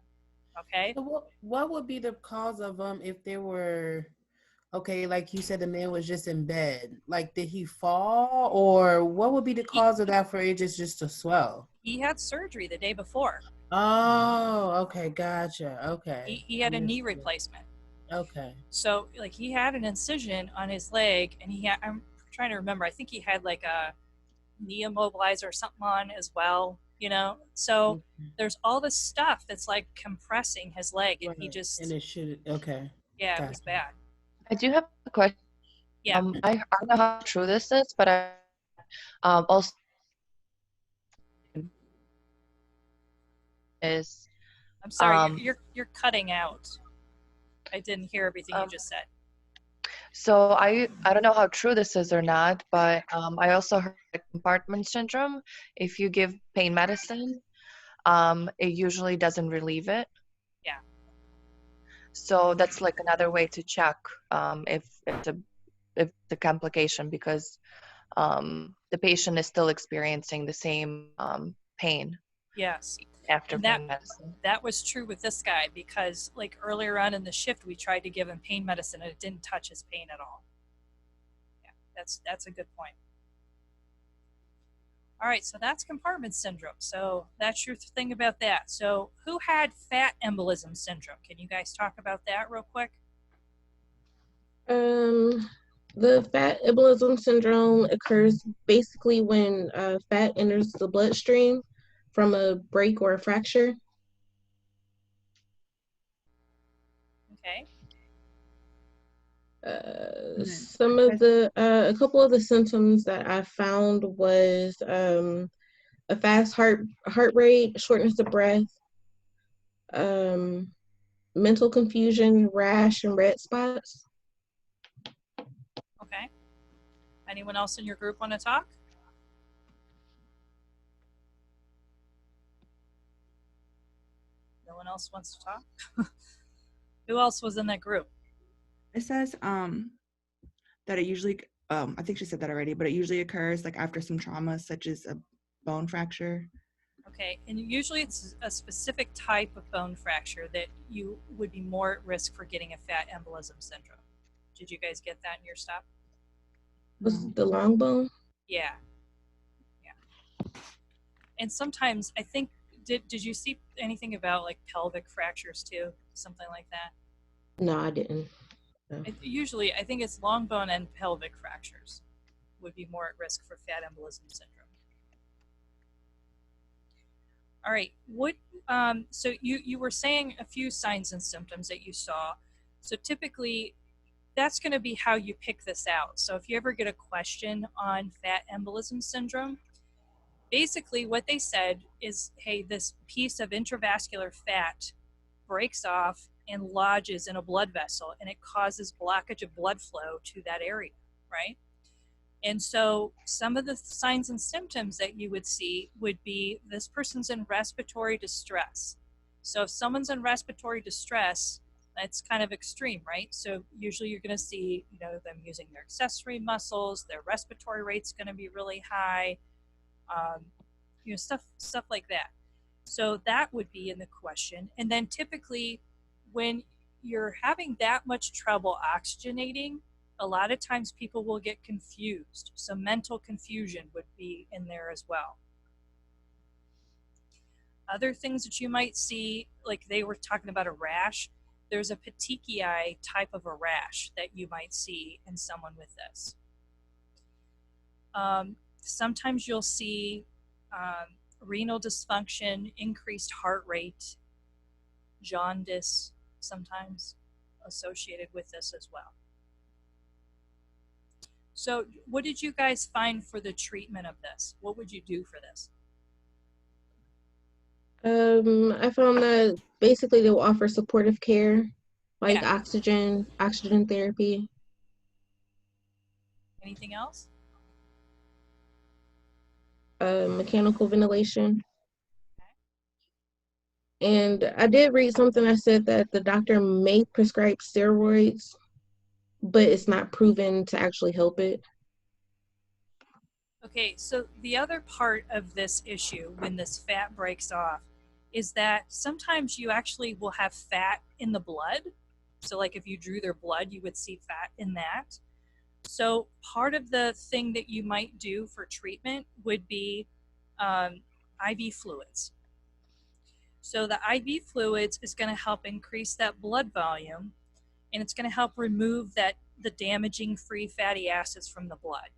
Okay. So what would be the cause of if they were, okay, like you said, the man was just in bed. Like, did he fall, or what would be the cause of that for it just to swell? He had surgery the day before. Oh, okay, gotcha. Okay. He had a knee replacement. Okay. So like he had an incision on his leg, and he had, I'm trying to remember, I think he had like a knee immobilizer or something on as well, you know? So there's all this stuff that's like compressing his leg, and he just, And it should, okay. yeah, it was bad. I do have a question. Yeah. I don't know how true this is, but I also is. I'm sorry, you're cutting out. I didn't hear everything you just said. So I don't know how true this is or not, but I also heard compartment syndrome. If you give pain medicine, it usually doesn't relieve it. Yeah. So that's like another way to check if the complication, because the patient is still experiencing the same pain. Yes. After and pain medicine. That was true with this guy, because like earlier on in the shift, we tried to give him pain medicine and it didn't touch his pain at all. Yeah, that's a good point. All right, so that's compartment syndrome. So that's your thing about that. So who had fat embolism syndrome? Can you guys talk about that real quick? The fat embolism syndrome occurs basically when fat enters the bloodstream from a break or a fracture. Okay. Some of the a couple of the symptoms that I found was a fast heart rate, shortness of breath, mental confusion, rash, and red spots. Okay. Anyone else in your group want to talk? No one else wants to talk? Who else was in that group? It says that it usually, I think she said that already, but it usually occurs like after some trauma, such as a bone fracture. Okay, and usually it's a specific type of bone fracture that you would be more at risk for getting a fat embolism syndrome. Did you guys get that in your stop? Was it the long bone? Yeah. Yeah. And sometimes I think, did you see anything about like pelvic fractures too? Something like that? No, I didn't. No. Usually, I think it's long bone and pelvic fractures would be more at risk for fat embolism syndrome. All right, so you were saying a few signs and symptoms that you saw. So typically, that's going to be how you pick this out. So if you ever get a question on fat embolism syndrome, basically what they said is, hey, this piece of intravascular fat breaks off and lodges in a blood vessel, and it causes blockage of blood flow to that area, right? And so some of the signs and symptoms that you would see would be this person's in respiratory distress. So if someone's in respiratory distress, that's kind of extreme, right? So usually you're going to see, you know, them using their accessory muscles, their respiratory rate's going to be really high, you know, stuff like that. So that would be in the question. And then typically when you're having that much trouble oxygenating, a lot of times people will get confused. So mental confusion would be in there as well. Other things that you might see, like they were talking about a rash, there's a petechiae type of a rash that you might see in someone with this. Sometimes you'll see renal dysfunction, increased heart rate, jaundice sometimes associated with this as well. So what did you guys find for the treatment of this? What would you do for this? I found that basically they will offer supportive care, like Yeah. oxygen therapy. Anything else? Mechanical ventilation. And I did read something that said that the doctor may prescribe steroids, but it's not proven to actually help it. Okay, so the other part of this issue when this fat breaks off is that sometimes you actually will have fat in the blood. So like if you drew their blood, you would see fat in that. So part of the thing that you might do for treatment would be IV fluids. So the IV fluids is going to help increase that blood volume, and it's going to help remove the damaging free fatty acids from the blood.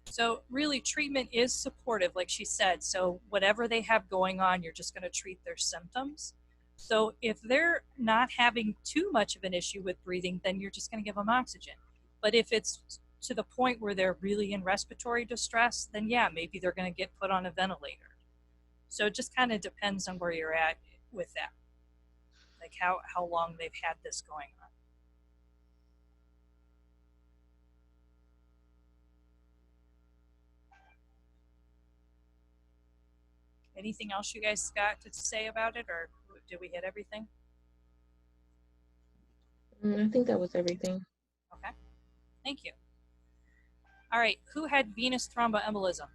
So really treatment is supportive, like she said. So whatever they have going on, you're just going to treat their symptoms. So if they're not having too much of an issue with breathing, then you're just going to give them oxygen. But if it's to the point where they're really in respiratory distress, then yeah, maybe they're going to get put on a ventilator. So it just kind of depends on where you're at with that, like how long they've had this going on. Anything else you guys got to say about it, or did we hit everything? I think that was everything. Okay, thank you. All right, who had venous thromboembolism?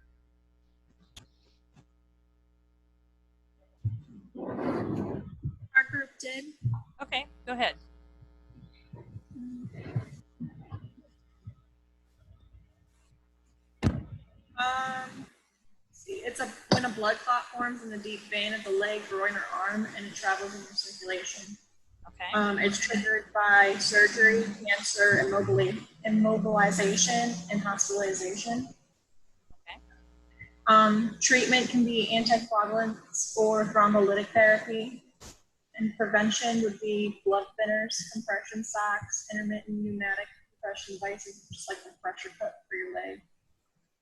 Our group did. Okay, go ahead. See, it's when a blood clot forms in the deep vein of the leg, groin, or arm, and it travels in your circulation. Okay. It's triggered by surgery, cancer, immobilization, and hospitalization. Okay. Treatment can be anticoagulants or thrombolytic therapy. And prevention would be blood thinners, compression socks, intermittent pneumatic compression devices, just like the pressure cup for your leg,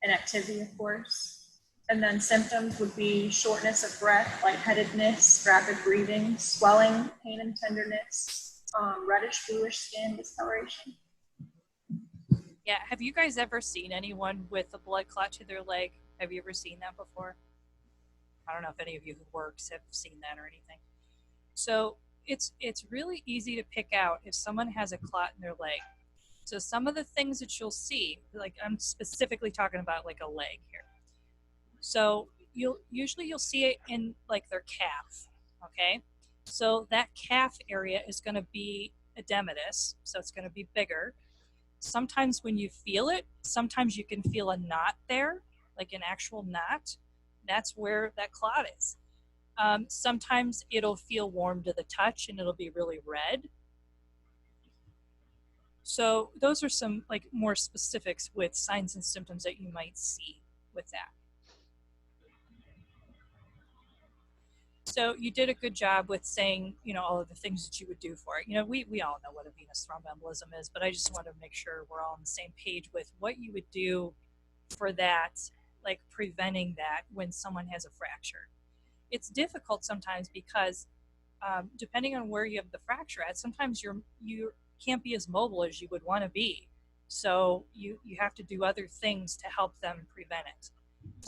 and activity, of course. And then symptoms would be shortness of breath, lightheadedness, rapid breathing, swelling, pain and tenderness, reddish, bluish skin discoloration. Yeah, have you guys ever seen anyone with a blood clot to their leg? Have you ever seen that before? I don't know if any of you who works have seen that or anything. So it's really easy to pick out if someone has a clot in their leg. So some of the things that you'll see, like I'm specifically talking about like a leg here. So you'll see it in like their calf, okay? So that calf area is going to be edematous, so it's going to be bigger. Sometimes when you feel it, sometimes you can feel a knot there, like an actual knot. That's where that clot is. Sometimes it'll feel warm to the touch and it'll be really red. So those are some like more specifics with signs and symptoms that you might see with that. So you did a good job with saying, you know, all of the things that you would do for it. You know, we all know what a venous thromboembolism is, but I just want to make sure we're all on the same page with what you would do for that, like preventing that when someone has a fracture. It's difficult sometimes because depending on where you have the fracture at, sometimes you can't be as mobile as you would want to be. So you have to do other things to help them prevent it.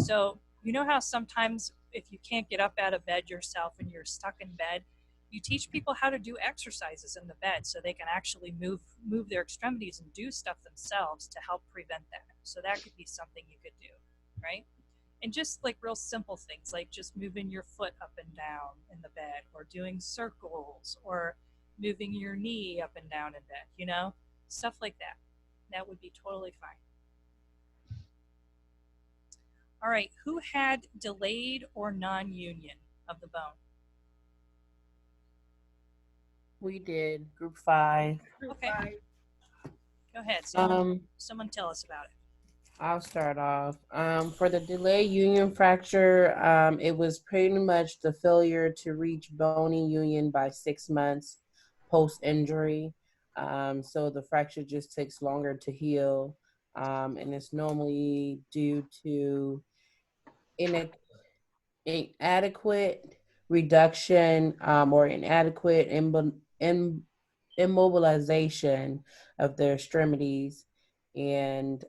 So you know how sometimes if you can't get up out of bed yourself and you're stuck in bed, you teach people how to do exercises in the bed so they can actually move their extremities and do stuff themselves to help prevent that. So that could be something you could do, right? And just like real simple things like just moving your foot up and down in the bed, or doing circles, or moving your knee up and down in bed, you know, stuff like that. That would be totally fine. All right, who had delayed or non-union of the bone? We did group 5. Okay. Go ahead. Someone tell us about it. I'll start off. For the delayed union fracture, it was pretty much the failure to reach bony union by 6 months post-injury. So the fracture just takes longer to heal, and it's normally due to inadequate reduction or inadequate immobilization of the extremities and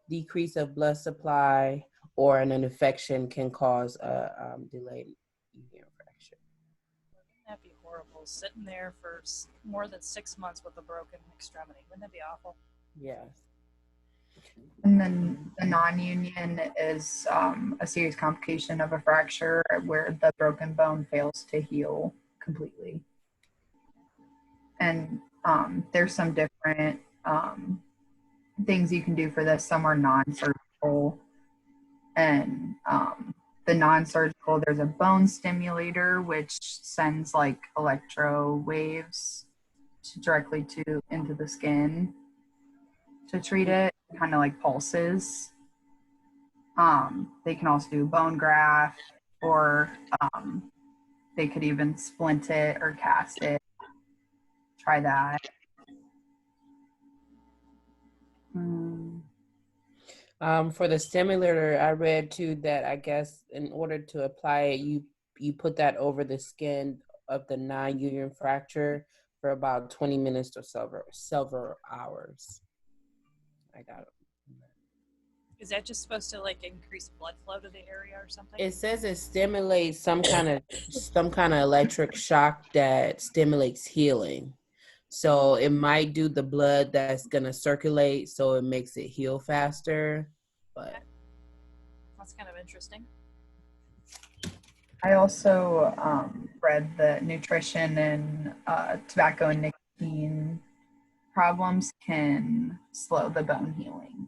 decrease of blood supply or an infection can cause a delayed union fracture. Wouldn't that be horrible? Sitting there for more than 6 months with a broken extremity. Wouldn't that be awful? Yes. And then the non-union is a serious complication of a fracture where the broken bone fails to heal completely. And there's some different things you can do for this. Some are non-surgical. And the non-surgical, there's a bone stimulator, which sends like electro waves directly into the skin to treat it, kind of like pulses. They can also do bone graft, or they could even splint it or cast it. Try that. For the stimulator, I read too that I guess in order to apply it, you put that over the skin of the non-union fracture for about 20 minutes or several hours. I got it. Is that just supposed to like increase blood flow to the area or something? It says it stimulates some kind of electric shock that stimulates healing. So it might do the blood that's gonna circulate, so it makes it heal faster. But that's kind of interesting. I also read that nutrition and tobacco and nicotine problems can slow the bone healing.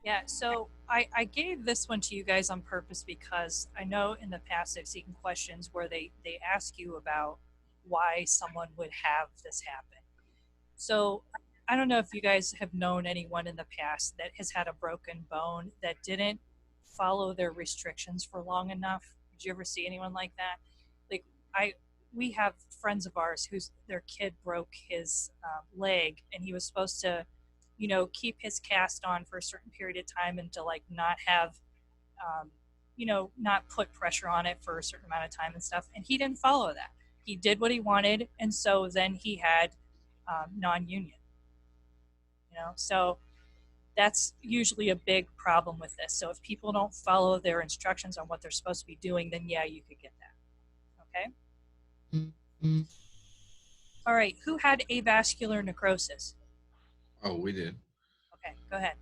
Yeah, so I gave this one to you guys on purpose because I know in the past I've seen questions where they ask you about why someone would have this happen. So I don't know if you guys have known anyone in the past that has had a broken bone that didn't follow their restrictions for long enough. Did you ever see anyone like that? Like we have friends of ours whose their kid broke his leg, and he was supposed to, you know, keep his cast on for a certain period of time and to like not have, you know, not put pressure on it for a certain amount of time and stuff. And he didn't follow that. He did what he wanted, and so then he had non-union. You know, so that's usually a big problem with this. So if people don't follow their instructions on what they're supposed to be doing, then yeah, you could get that. Okay. Mm-hmm. All right. Who had avascular necrosis? Oh, we did. Okay, go ahead.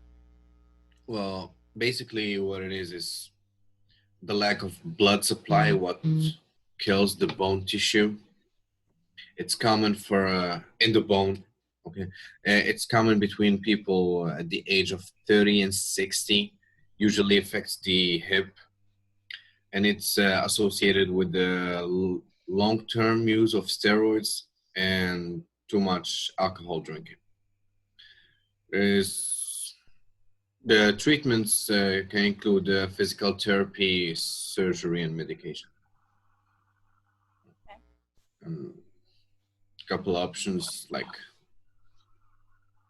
Well, basically what it is the lack of blood supply, what kills the bone tissue. It's common for in the bone. Okay, it's common between people at the age of 30 and 60. Usually affects the hip, and it's associated with the long-term use of steroids and too much alcohol drinking. The treatments can include physical therapy, surgery, and medication. A couple options like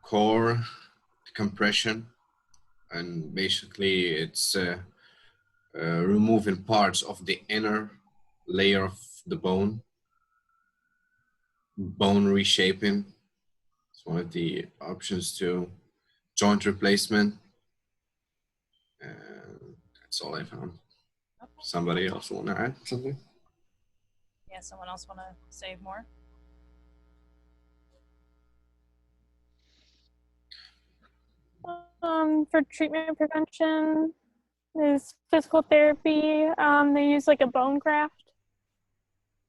core compression, and basically it's removing parts of the inner layer of the bone reshaping. It's one of the options too. Joint replacement. That's all I found. Okay. Somebody else want to add something? Yeah, someone else want to say more? For treatment prevention is physical therapy. They use like a bone graft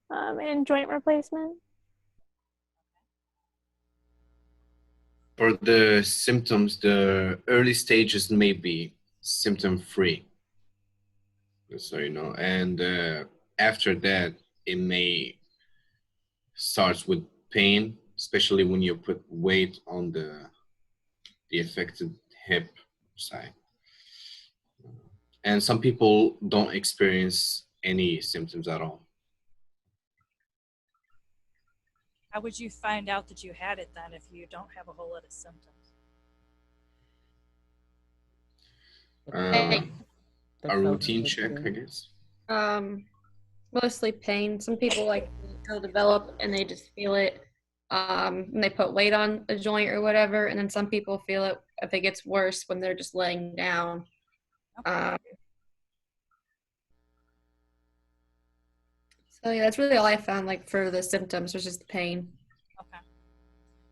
and joint replacement. For the symptoms, the early stages may be symptom-free, so you know, and after that, it may start with pain, especially when you put weight on the affected hip side. And some people don't experience any symptoms at all. How would you find out that you had it then if you don't have a whole lot of symptoms? A routine check, I guess. Mostly pain. Some people like they'll develop and they just feel it. And they put weight on a joint or whatever, and then some people feel it if it gets worse when they're just laying down. So yeah, that's really all I found, like for the symptoms, was just the pain. Okay.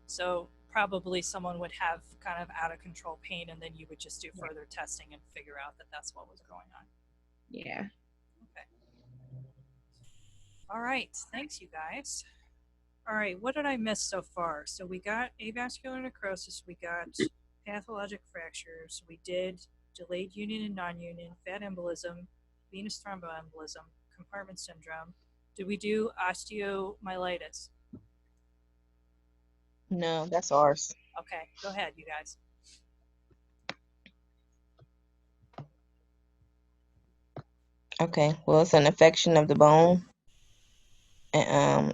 So probably someone would have kind of out of control pain, and then you would just do further testing and figure out that that's what was going on. Yeah. Okay. All right. Thanks, you guys. All right. What did I miss so far? So we got avascular necrosis. We got pathologic fractures. We did delayed union and non-union, fat embolism, venous thromboembolism, compartment syndrome. Did we do osteomyelitis? No, that's ours. Okay, go ahead, you guys. Okay, well, it's an infection of the bone. And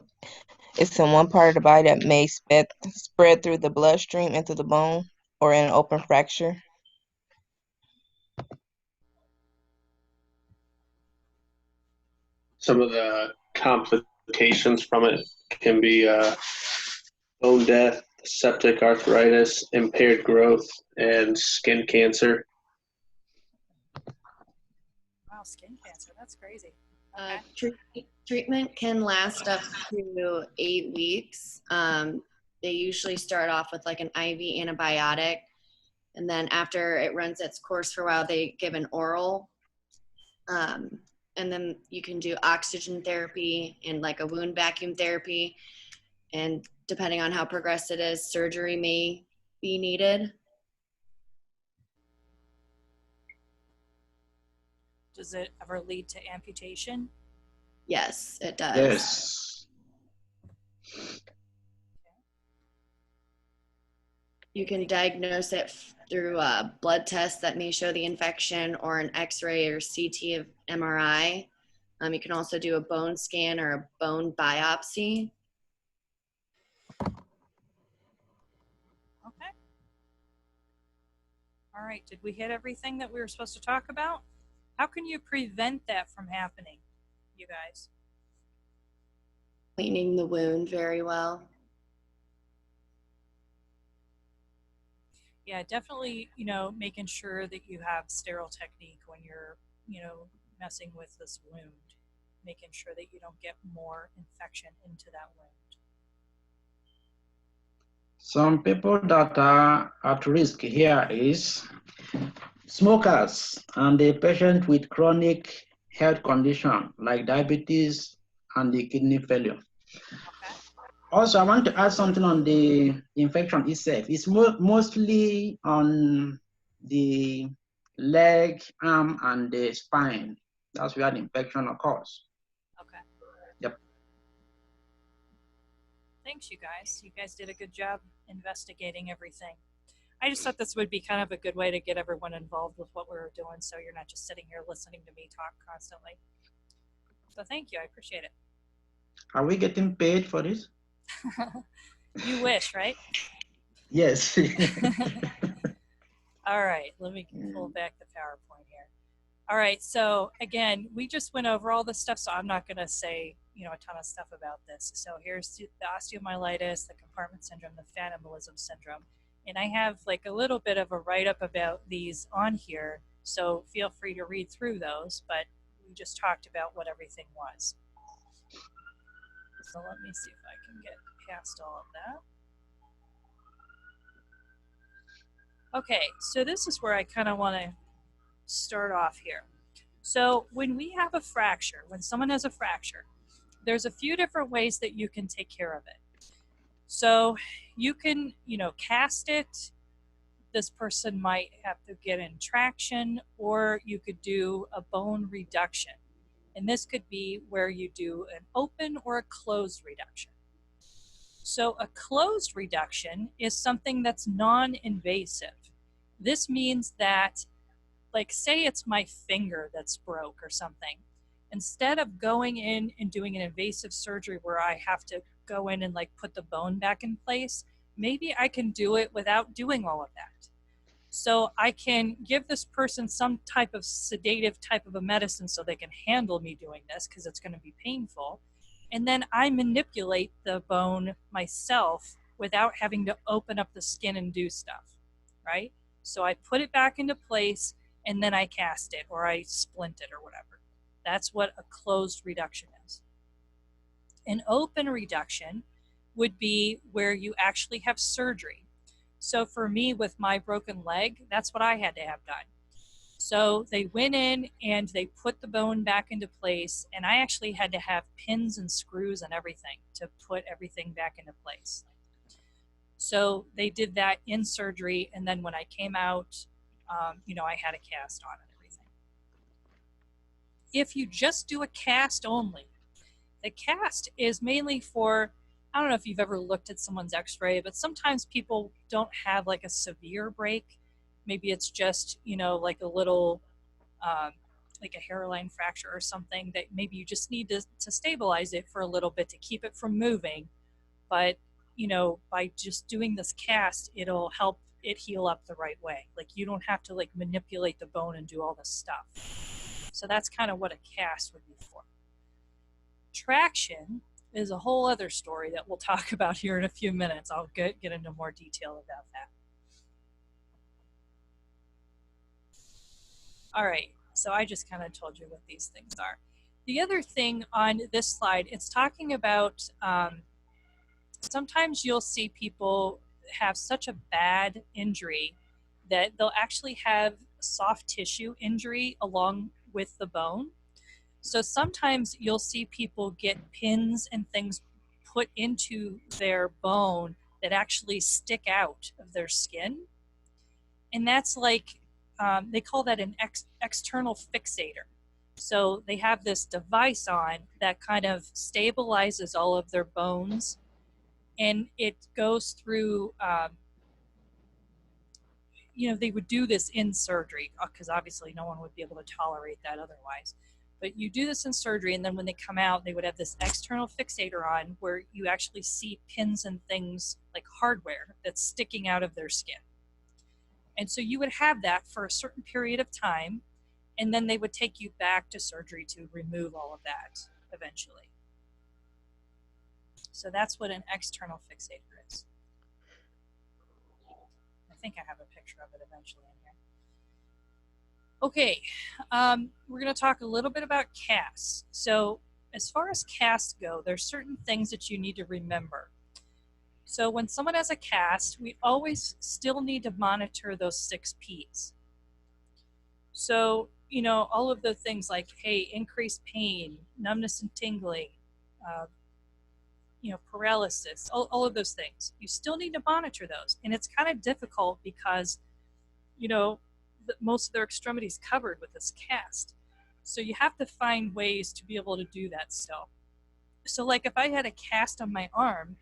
it's in one part of the body that may spread through the bloodstream into the bone or in an open fracture. Some of the complications from it can be bone death, septic arthritis, impaired growth, and skin cancer. Wow, skin cancer, that's crazy. Treatment can last up to 8 weeks. They usually start off with like an IV antibiotic, and then after it runs its course for a while, they give an oral. And then you can do oxygen therapy and like a wound vacuum therapy. And depending on how progressed it is, surgery may be needed. Does it ever lead to amputation? Yes, it does. Yes. You can diagnose it through a blood test that may show the infection, or an x-ray or CT of MRI. You can also do a bone scan or a bone biopsy. Okay. All right, did we hit everything that we were supposed to talk about? How can you prevent that from happening, you guys? Cleaning the wound very well. Yeah, definitely, you know, making sure that you have sterile technique when you're, you know, messing with this wound, making sure that you don't get more infection into that wound. Some people that are at risk here is smokers and the patient with chronic health condition like diabetes and the kidney failure. Also, I want to add something on the infection itself. It's mostly on the leg, arm, and the spine. That's where the infection occurs. Okay. Yep. Thanks, you guys. You guys did a good job investigating everything. I just thought this would be kind of a good way to get everyone involved with what we were doing, so you're not just sitting here listening to me talk constantly. So thank you. I appreciate it. Are we getting paid for this? You wish, right? Yes. All right, let me pull back the PowerPoint here. All right, so again, we just went over all this stuff, so I'm not going to say, you know, a ton of stuff about this. So here's the osteomyelitis, the compartment syndrome, the fat embolism syndrome. And I have like a little bit of a write-up about these on here, so feel free to read through those, but we just talked about what everything was. So let me see if I can get past all of that. Okay, so this is where I kind of want to start off here. So when we have a fracture, when someone has a fracture, there's a few different ways that you can take care of it. So you can, you know, cast it. This person might have to get in traction, or you could do a bone reduction. And this could be where you do an open or a closed reduction. So a closed reduction is something that's non-invasive. This means that, like, say it's my finger that's broke or something. Instead of going in and doing an invasive surgery where I have to go in and like put the bone back in place, maybe I can do it without doing all of that. So I can give this person some type of sedative type of a medicine so they can handle me doing this because it's going to be painful. And then I manipulate the bone myself without having to open up the skin and do stuff, right? So I put it back into place and then I cast it or I splint it or whatever. That's what a closed reduction is. An open reduction would be where you actually have surgery. So for me, with my broken leg, that's what I had to have done. So they went in and they put the bone back into place, and I actually had to have pins and screws and everything to put everything back into place. So they did that in surgery, and then when I came out, you know, I had a cast on and everything. If you just do a cast only, the cast is mainly for, I don't know if you've ever looked at someone's x-ray, but sometimes people don't have like a severe break. Maybe it's just, you know, like a little, like a hairline fracture or something that maybe you just need to stabilize it for a little bit to keep it from moving. But, you know, by just doing this cast, it'll help it heal up the right way. Like you don't have to like manipulate the bone and do all this stuff. So that's kind of what a cast would be for. Traction is a whole other story that we'll talk about here in a few minutes. I'll get into more detail about that. All right, so I just kind of told you what these things are. The other thing on this slide, it's talking about sometimes you'll see people have such a bad injury that they'll actually have soft tissue injury along with the bone. So sometimes you'll see people get pins and things put into their bone that actually stick out of their skin. And that's like, they call that an external fixator. So they have this device on that kind of stabilizes all of their bones, and it goes through, you know, they would do this in surgery because obviously no one would be able to tolerate that otherwise. But you do this in surgery, and then when they come out, they would have this external fixator on where you actually see pins and things like hardware that's sticking out of their skin. And so you would have that for a certain period of time, and then they would take you back to surgery to remove all of that eventually. So that's what an external fixator is. I think I have a picture of it eventually in here. Okay, we're going to talk a little bit about casts. So as far as casts go, there's certain things that you need to remember. So when someone has a cast, we always still need to monitor those 6 P's. So, you know, all of the things like, hey, increased pain, numbness and tingling, you know, paralysis, all of those things. You still need to monitor those. And it's kind of difficult because, you know, most of their extremities covered with this cast. So you have to find ways to be able to do that still. So like if I had a cast on my arm,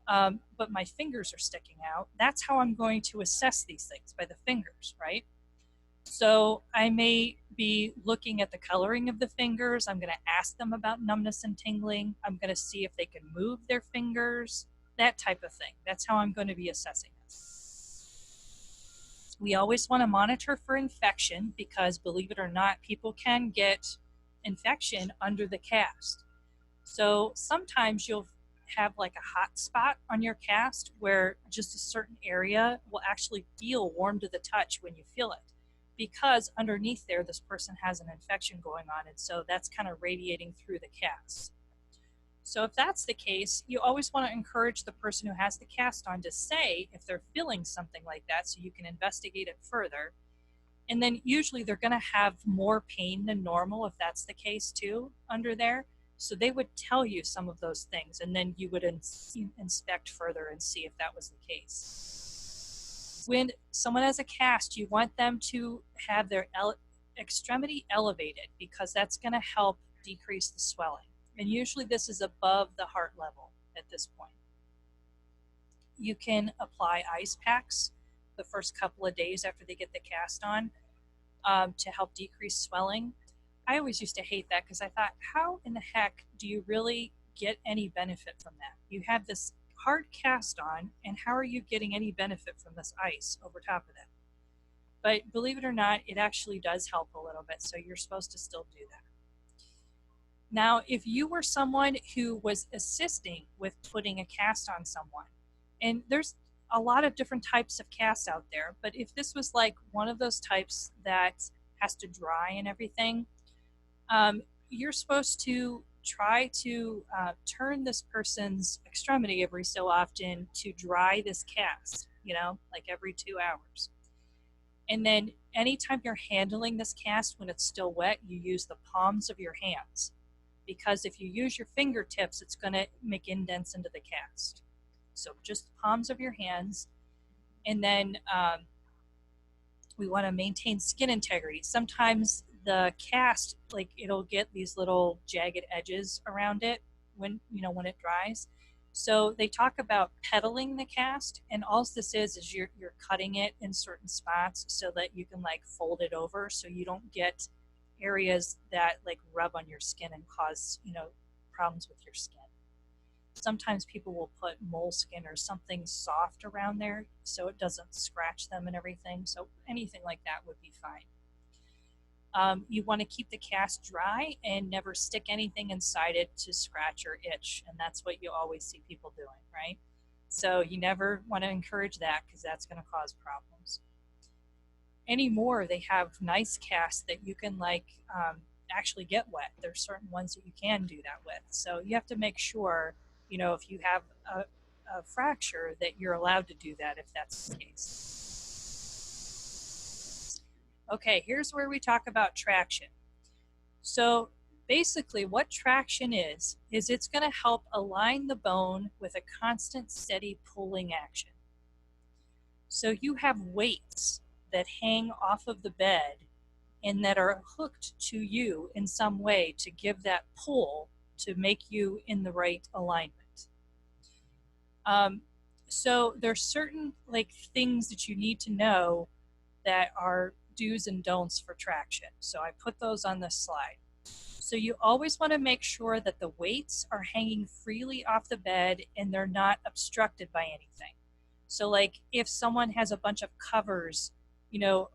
but my fingers are sticking out, that's how I'm going to assess these things, by the fingers, right? So I may be looking at the coloring of the fingers. I'm going to ask them about numbness and tingling. I'm going to see if they can move their fingers, that type of thing. That's how I'm going to be assessing this. We always want to monitor for infection because, believe it or not, people can get infection under the cast. So sometimes you'll have like a hot spot on your cast where just a certain area will actually feel warm to the touch when you feel it, because underneath there this person has an infection going on, and so that's kind of radiating through the cast. So if that's the case, you always want to encourage the person who has the cast on to say if they're feeling something like that so you can investigate it further. And then usually they're going to have more pain than normal if that's the case too under there. So they would tell you some of those things, and then you would inspect further and see if that was the case. When someone has a cast, you want them to have their extremity elevated, because that's going to help decrease the swelling. And usually this is above the heart level at this point. You can apply ice packs the first couple of days after they get the cast on to help decrease swelling. I always used to hate that, because I thought, how in the heck do you really get any benefit from that? You have this hard cast on, and how are you getting any benefit from this ice over top of that? But believe it or not, it actually does help a little bit, so you're supposed to still do that. Now, if you were someone who was assisting with putting a cast on someone, and there's a lot of different types of casts out there, but if this was like one of those types that has to dry and everything, you're supposed to try to turn this person's extremity every so often to dry this cast, you know, like every 2 hours. And then anytime you're handling this cast when it's still wet, you use the palms of your hands, because if you use your fingertips, it's going to make indents into the cast. So just palms of your hands. And then we want to maintain skin integrity. Sometimes the cast, like, it'll get these little jagged edges around it when, you know, when it dries. So they talk about pedaling the cast, and all this is you're cutting it in certain spots so that you can like fold it over, so you don't get areas that like rub on your skin and cause, you know, problems with your skin. Sometimes people will put moleskin or something soft around there so it doesn't scratch them and everything. So anything like that would be fine. You want to keep the cast dry and never stick anything inside it to scratch or itch. And that's what you always see people doing, right? So you never want to encourage that, because that's going to cause problems. Anymore, they have nice casts that you can like actually get wet. There's certain ones that you can do that with. So you have to make sure, you know, if you have a fracture, that you're allowed to do that if that's the case. Okay, here's where we talk about traction. So basically what traction is it's going to help align the bone with a constant, steady pulling action. So you have weights that hang off of the bed and that are hooked to you in some way to give that pull to make you in the right alignment. So there's certain like things that you need to know that are do's and don'ts for traction. So I put those on this slide. So you always want to make sure that the weights are hanging freely off the bed and they're not obstructed by anything. So like if someone has a bunch of covers, you know,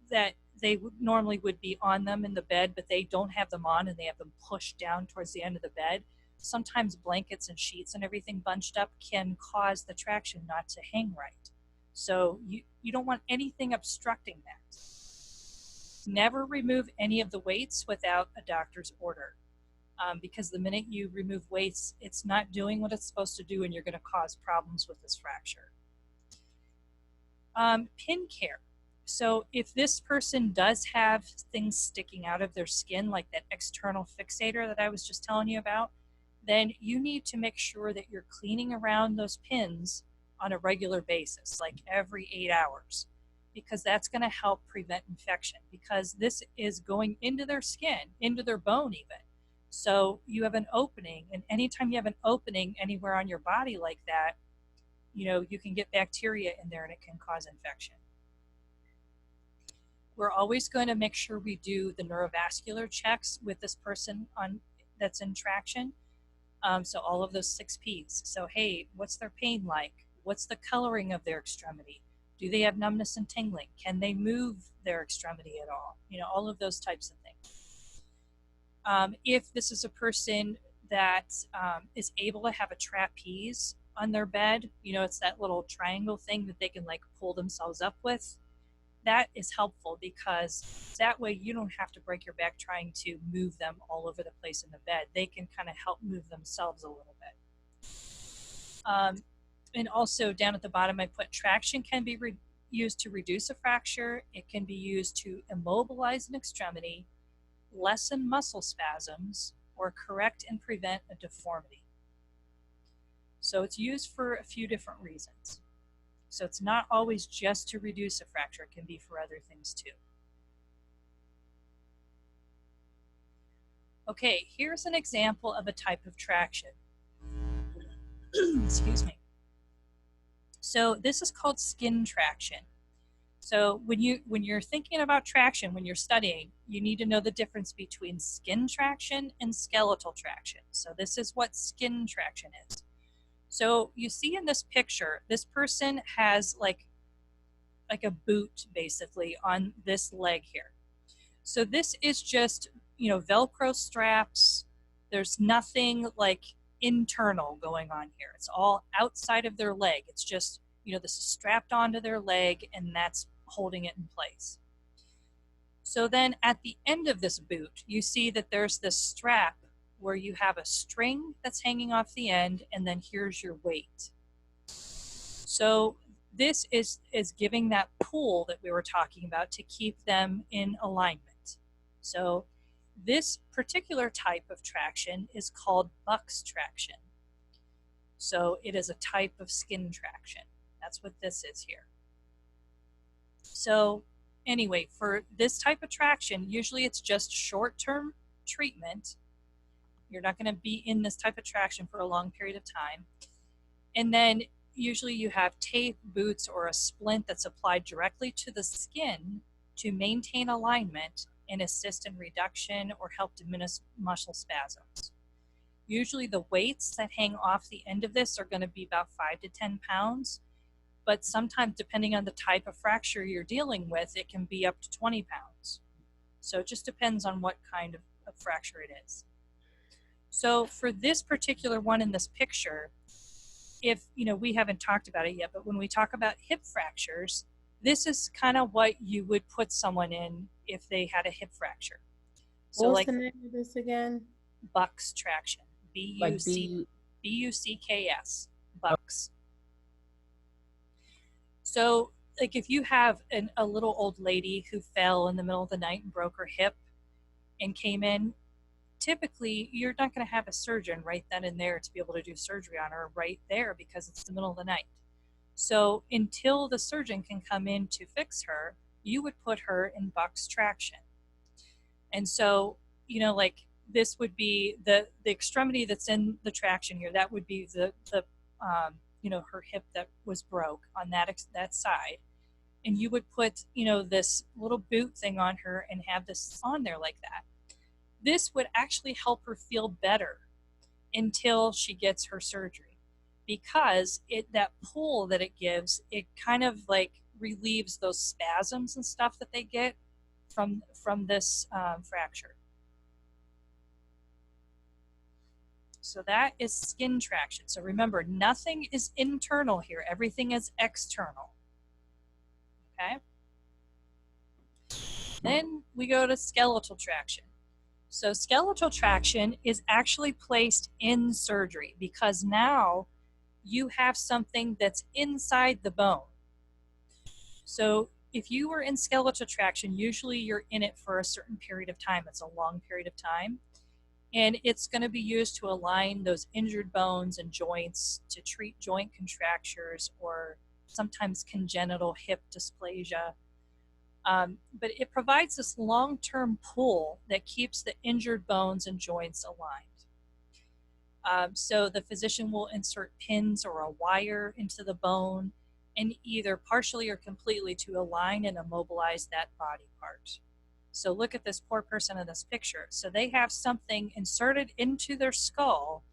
that they normally would be on them in the bed, but they don't have them on and they have them pushed down towards the end of the bed. Sometimes blankets and sheets and everything bunched up can cause the traction not to hang right. So you don't want anything obstructing that. Never remove any of the weights without a doctor's order, because the minute you remove weights, it's not doing what it's supposed to do and you're going to cause problems with this fracture. Pin care. So if this person does have things sticking out of their skin, like that external fixator that I was just telling you about, then you need to make sure that you're cleaning around those pins on a regular basis, like every 8 hours, because that's going to help prevent infection, because this is going into their skin, into their bone even. So you have an opening, and anytime you have an opening anywhere on your body like that, you know, you can get bacteria in there and it can cause infection. We're always going to make sure we do the neurovascular checks with this person that's in traction. So all of those 6 Ps. So hey, what's their pain like? What's the coloring of their extremity? Do they have numbness and tingling? Can they move their extremity at all? You know, all of those types of things. If this is a person that is able to have a trapeze on their bed, you know, it's that little triangle thing that they can like pull themselves up with. That is helpful, because that way you don't have to break your back trying to move them all over the place in the bed. They can kind of help move themselves a little bit. And also down at the bottom, I put traction can be used to reduce a fracture. It can be used to immobilize an extremity, lessen muscle spasms, or correct and prevent a deformity. So it's used for a few different reasons. So it's not always just to reduce a fracture, it can be for other things too. Okay, here's an example of a type of traction. Excuse me. So this is called skin traction. So when you're thinking about traction, when you're studying, you need to know the difference between skin traction and skeletal traction. So this is what skin traction is. So you see in this picture, this person has like a boot basically on this leg here. So this is just, you know, Velcro straps. There's nothing like internal going on here. It's all outside of their leg. It's just, you know, this is strapped onto their leg and that's holding it in place. So then at the end of this boot, you see that there's this strap where you have a string that's hanging off the end, and then here's your weight. So this is giving that pull that we were talking about to keep them in alignment. So this particular type of traction is called Buck's traction. So it is a type of skin traction. That's what this is here. So anyway, for this type of traction, usually it's just short-term treatment. You're not going to be in this type of traction for a long period of time. And then usually you have tape, boots, or a splint that's applied directly to the skin to maintain alignment and assist in reduction or help diminish muscle spasms. Usually the weights that hang off the end of this are going to be about 5 to 10 pounds. But sometimes, depending on the type of fracture you're dealing with, it can be up to 20 pounds. So it just depends on what kind of fracture it is. So for this particular one in this picture, if, you know, we haven't talked about it yet, but when we talk about hip fractures, this is kind of what you would put someone in if they had a hip fracture. So What's like the name of this again? Buck's traction, B-U-C-K-S, Buck's. So like if you have a little old lady who fell in the middle of the night and broke her hip and came in, typically you're not going to have a surgeon right then and there to be able to do surgery on her right there because it's the middle of the night. So until the surgeon can come in to fix her, you would put her in Buck's traction. And so, you know, like this would be the extremity that's in the traction here. That would be the you know, her hip that was broke on that side. And you would put, you know, this little boot thing on her and have this on there like that. This would actually help her feel better until she gets her surgery, because that pull that it gives, it kind of like relieves those spasms and stuff that they get from this fracture. So that is skin traction. So remember, nothing is internal here. Everything is external. Okay? Then we go to skeletal traction. So skeletal traction is actually placed in surgery because now you have something that's inside the bone. So if you were in skeletal traction, usually you're in it for a certain period of time. It's a long period of time. And it's going to be used to align those injured bones and joints, to treat joint contractures or sometimes congenital hip dysplasia. But it provides this long-term pull that keeps the injured bones and joints aligned. So the physician will insert pins or a wire into the bone, and either partially or completely to align and immobilize that body part. So look at this poor person in this picture. So they have something inserted into their skull,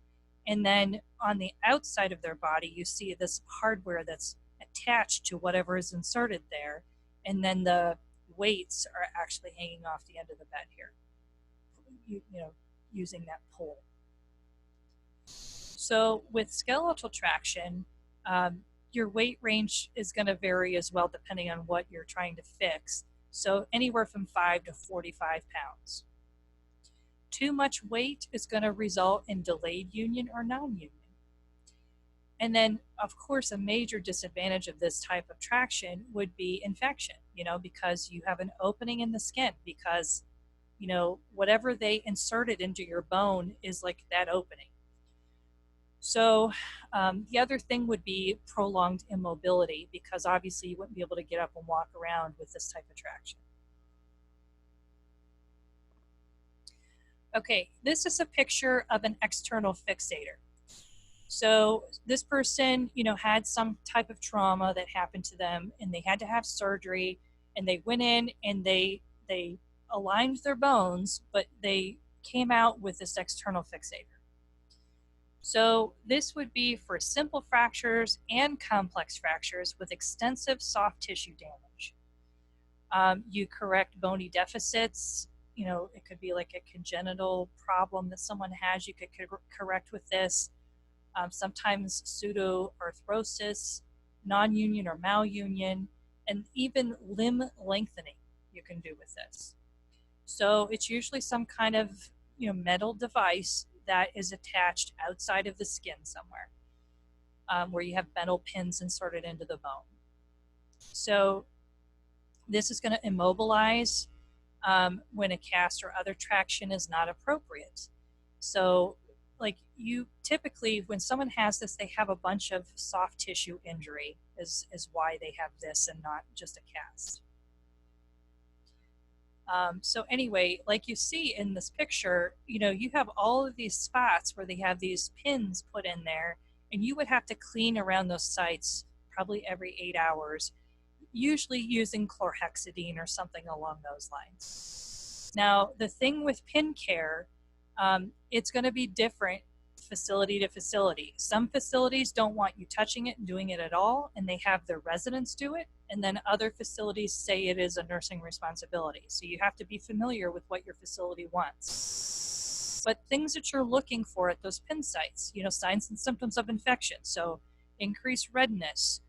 and then on the outside of their body, you see this hardware that's attached to whatever is inserted there, and then the weights are actually hanging off the end of the bed here, you know, using that pull. So with skeletal traction, your weight range is going to vary as well depending on what you're trying to fix. So anywhere from 5 to 45 pounds. Too much weight is going to result in delayed union or non-union. And then, of course, a major disadvantage of this type of traction would be infection, you know, because you have an opening in the skin, because you know, whatever they inserted into your bone is like that opening. So the other thing would be prolonged immobility, because obviously you wouldn't be able to get up and walk around with this type of traction. Okay, this is a picture of an external fixator. So this person, you know, had some type of trauma that happened to them, and they had to have surgery, and they went in and they aligned their bones, but they came out with this external fixator. So this would be for simple fractures and complex fractures with extensive soft tissue damage. You correct bony deficits. You know, it could be like a congenital problem that someone has, you could correct with this. Sometimes pseudoarthrosis, non-union or malunion, and even limb lengthening you can do with this. So it's usually some kind of, you know, metal device that is attached outside of the skin somewhere, where you have metal pins inserted into the bone. So this is going to immobilize when a cast or other traction is not appropriate. So like you typically, when someone has this, they have a bunch of soft tissue injury is why they have this and not just a cast. So anyway, like you see in this picture, you know, you have all of these spots where they have these pins put in there, and you would have to clean around those sites probably every 8 hours, usually using chlorhexidine or something along those lines. Now, the thing with pin care, it's going to be different facility to facility. Some facilities don't want you touching it and doing it at all, and they have their residents do it. And then other facilities say it is a nursing responsibility. So you have to be familiar with what your facility wants. But things that you're looking for at those pin sites, you know, signs and symptoms of infection. So increased redness.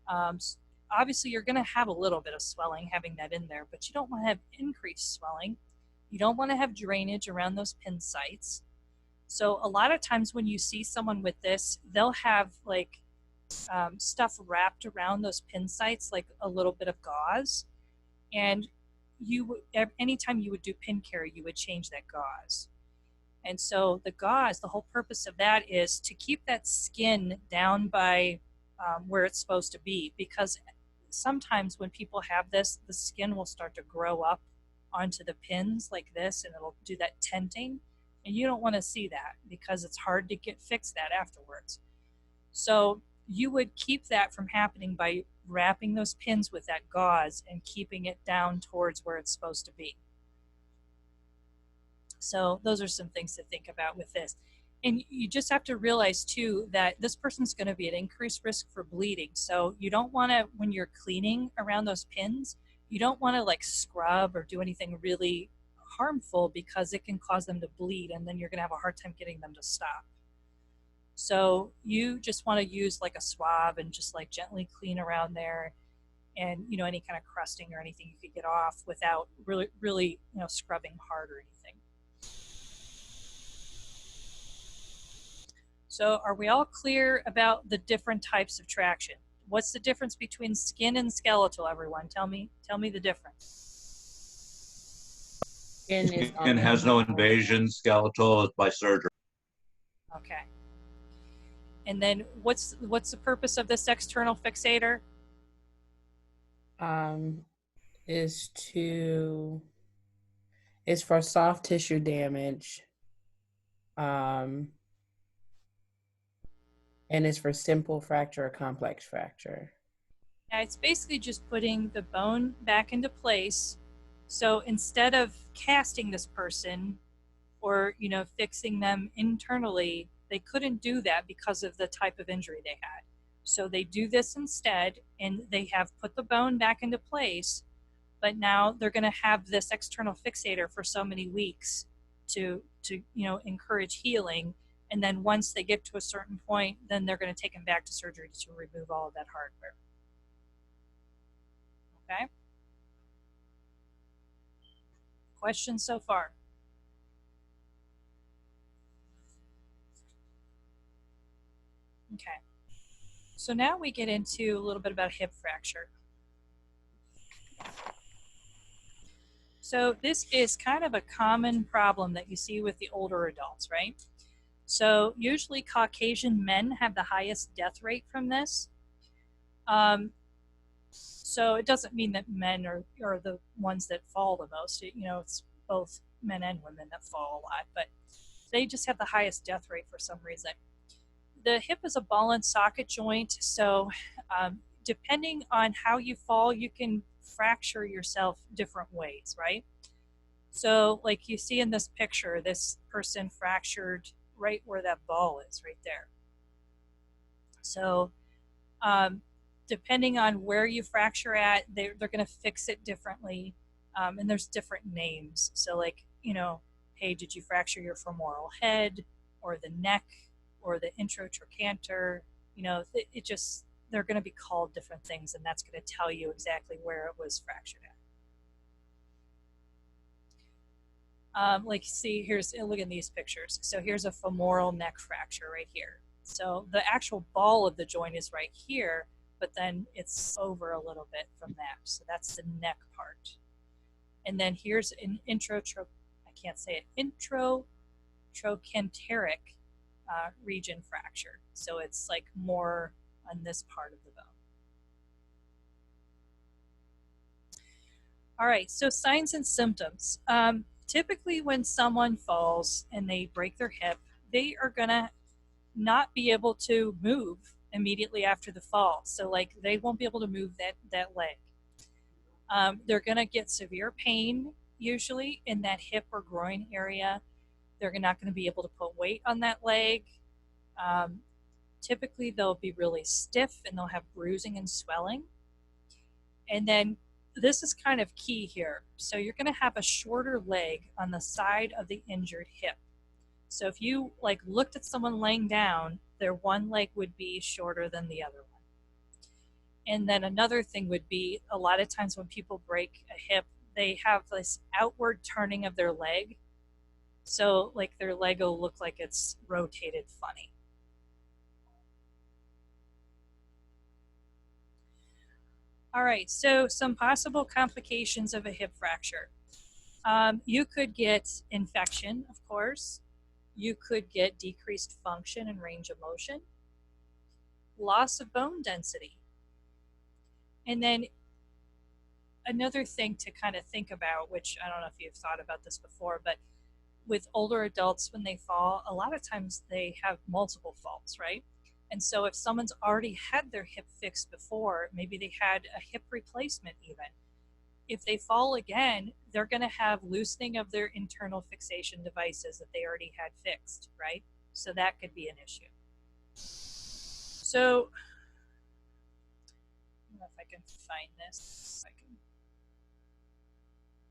Obviously, you're going to have a little bit of swelling having that in there, but you don't want to have increased swelling. You don't want to have drainage around those pin sites. So a lot of times when you see someone with this, they'll have like stuff wrapped around those pin sites, like a little bit of gauze. And you, anytime you would do pin care, you would change that gauze. And so the gauze, the whole purpose of that is to keep that skin down by where it's supposed to be, because sometimes when people have this, the skin will start to grow up onto the pins like this, and it'll do that tenting. And you don't want to see that because it's hard to get fixed that afterwards. So you would keep that from happening by wrapping those pins with that gauze and keeping it down towards where it's supposed to be. So those are some things to think about with this. And you just have to realize too that this person's going to be at increased risk for bleeding. So you don't want to, when you're cleaning around those pins, you don't want to like scrub or do anything really harmful, because it can cause them to bleed, and then you're going to have a hard time getting them to stop. So you just want to use like a swab and just like gently clean around there, and you know, any kind of crusting or anything you could get off without really you know, scrubbing hard or anything. So are we all clear about the different types of traction? What's the difference between skin and skeletal, everyone? Tell me the difference. Skin has no invasion, skeletal is by surgery. Okay. And then what's the purpose of this external fixator? Is for soft tissue damage. And it's for simple fracture or complex fracture. Yeah, it's basically just putting the bone back into place. So instead of casting this person or, you know, fixing them internally, they couldn't do that because of the type of injury they had. So they do this instead, and they have put the bone back into place, but now they're going to have this external fixator for so many weeks to you know, encourage healing. And then once they get to a certain point, then they're going to take them back to surgery to remove all of that hardware. Okay? Questions so far? Okay. So now we get into a little bit about hip fracture. So this is kind of a common problem that you see with the older adults, right? So usually Caucasian men have the highest death rate from this. So it doesn't mean that men are the ones that fall the most. It's both men and women that fall a lot, but they just have the highest death rate for some reason. The hip is a ball and socket joint, so depending on how you fall, you can fracture yourself different ways, right? So like you see in this picture, this person fractured right where that ball is, right there. So depending on where you fracture at, they're going to fix it differently. And there's different names. So like, hey, did you fracture your femoral head or the neck or the introtrochanter? They're going to be called different things, and that's going to tell you exactly where it was fractured at. Like see, look at these pictures. So here's a femoral neck fracture right here. So the actual ball of the joint is right here, but then it's over a little bit from that. So that's the neck part. And then here's an introtrochanteric region fracture. So it's like more on this part of the bone. All right, so signs and symptoms. Typically when someone falls and they break their hip, they are gonna not be able to move immediately after the fall. So like they won't be able to move that leg. They're gonna get severe pain usually in that hip or groin area. They're not gonna be able to put weight on that leg. Typically they'll be really stiff and they'll have bruising and swelling. And then this is kind of key here. So you're gonna have a shorter leg on the side of the injured hip. So if you like looked at someone laying down, their one leg would be shorter than the other one. And then another thing would be a lot of times when people break a hip, they have this outward turning of their leg. So like their leg will look like it's rotated funny. All right, so some possible complications of a hip fracture. You could get infection, of course. You could get decreased function and range of motion, loss of bone density. And then another thing to kind of think about, which I don't know if you've thought about this before, but with older adults, when they fall, a lot of times they have multiple falls, right? And so if someone's already had their hip fixed before, maybe they had a hip replacement even, if they fall again, they're going to have loosening of their internal fixation devices that they already had fixed, right? So that could be an issue. So, I don't know if I can find this.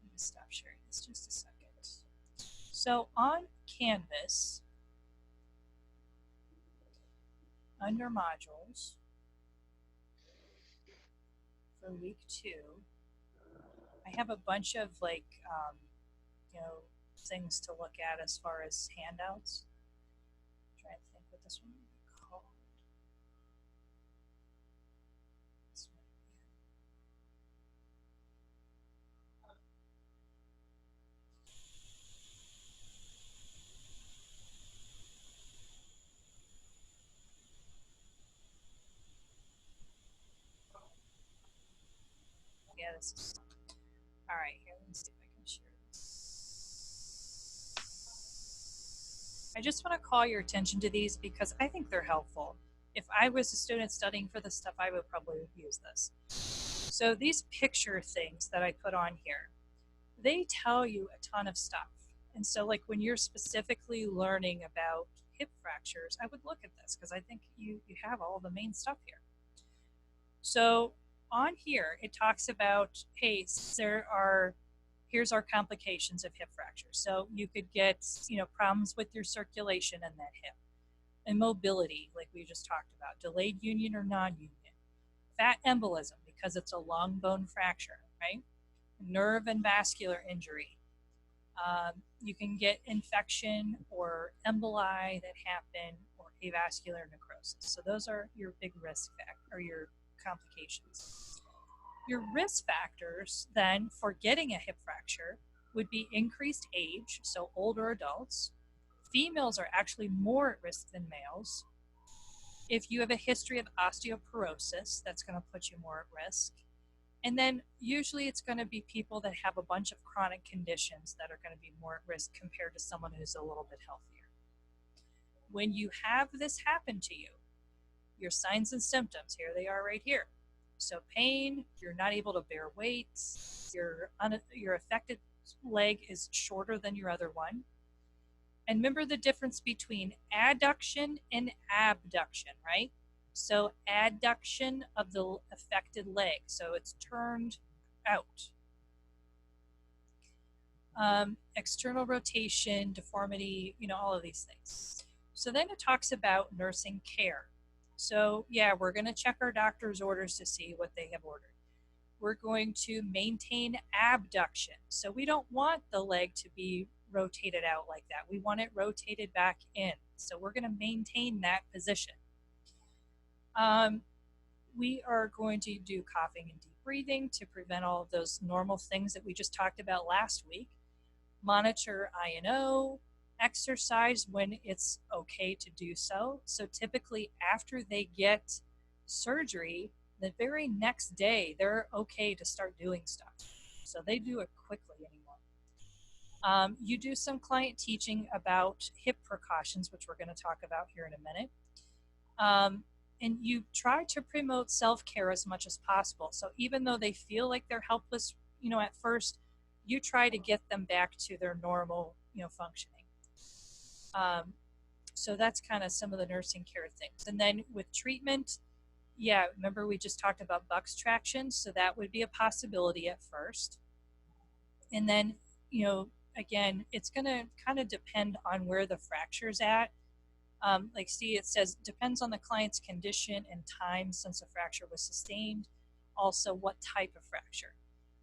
Let me stop sharing this just a second. So on Canvas, under modules, for week 2, I have a bunch of things to look at as far as handouts. I'm trying to think what this one would be called. This one, yeah, this is. All right, here, let me see if I can share this. I just want to call your attention to these because I think they're helpful. If I was a student studying for this stuff, I would probably use this. So these picture things that I put on here, they tell you a ton of stuff. And so like when you're specifically learning about hip fractures, I would look at this because I think you have all the main stuff here. So on here, it talks about, hey, here's our complications of hip fracture. So you could get, problems with your circulation in that hip, immobility, like we just talked about, delayed union or non-union, fat embolism because it's a long bone fracture, right? Nerve and vascular injury. You can get infection or emboli that happen or avascular necrosis. So those are your big risk factors or your complications. Your risk factors then for getting a hip fracture would be increased age, so older adults. Females are actually more at risk than males. If you have a history of osteoporosis, that's going to put you more at risk. And then usually it's going to be people that have a bunch of chronic conditions that are going to be more at risk compared to someone who's a little bit healthier. When you have this happen to you, your signs and symptoms, here they are right here. So pain, you're not able to bear weight, your affected leg is shorter than your other one. And remember the difference between adduction and abduction, right? So adduction of the affected leg, so it's turned out. External rotation, deformity, all of these things. So then it talks about nursing care. So yeah, we're going to check our doctor's orders to see what they have ordered. We're going to maintain abduction. So we don't want the leg to be rotated out like that. We want it rotated back in. So we're going to maintain that position. We are going to do coughing and deep breathing to prevent all of those normal things that we just talked about last week. Monitor I&O, exercise when it's okay to do so. So typically after they get surgery, the very next day, they're okay to start doing stuff. So they do it quickly anymore. You do some client teaching about hip precautions, which we're going to talk about here in a minute. And you try to promote self-care as much as possible. So even though they feel like they're helpless, at first, you try to get them back to their normal, functioning. So that's kind of some of the nursing care things. And then with treatment, yeah, remember we just talked about Buck's traction, so that would be a possibility at first. And then, again, it's going to kind of depend on where the fracture's at. Like see, it says depends on the client's condition and time since the fracture was sustained. Also, what type of fracture.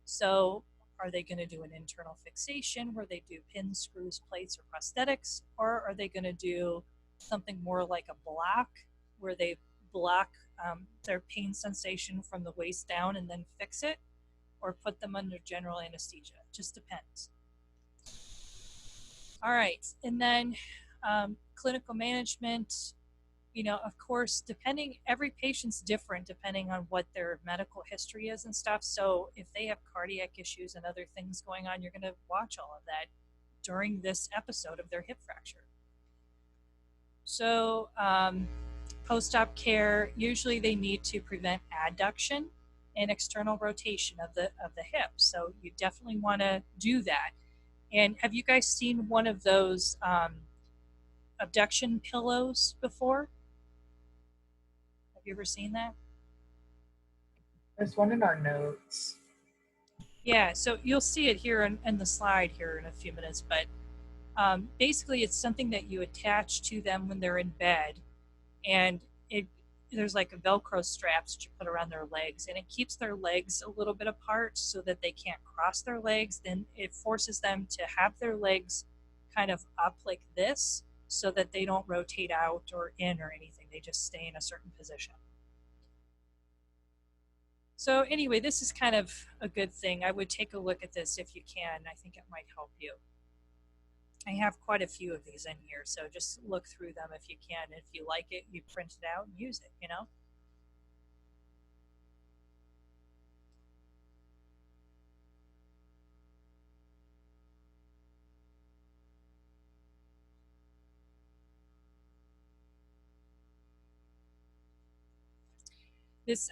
So are they going to do an internal fixation where they do pins, screws, plates, or prosthetics? Or are they going to do something more like a block where they block their pain sensation from the waist down and then fix it? Or put them under general anesthesia? It just depends. All right, and then clinical management, of course, every patient's different depending on what their medical history is and stuff. So if they have cardiac issues and other things going on, you're going to watch all of that during this episode of their hip fracture. So post-op care, usually they need to prevent adduction and external rotation of the hip. So you definitely want to do that. And have you guys seen one of those abduction pillows before? Have you ever seen that? There's one in our notes. Yeah, so you'll see it here in the slide here in a few minutes, but basically it's something that you attach to them when they're in bed, and there's like a Velcro straps that you put around their legs, and it keeps their legs a little bit apart so that they can't cross their legs. Then it forces them to have their legs kind of up like this so that they don't rotate out or in or anything. They just stay in a certain position. So anyway, this is kind of a good thing. I would take a look at this if you can. I think it might help you. I have quite a few of these in here, so just look through them if you can. If you like it, you print it out and use it,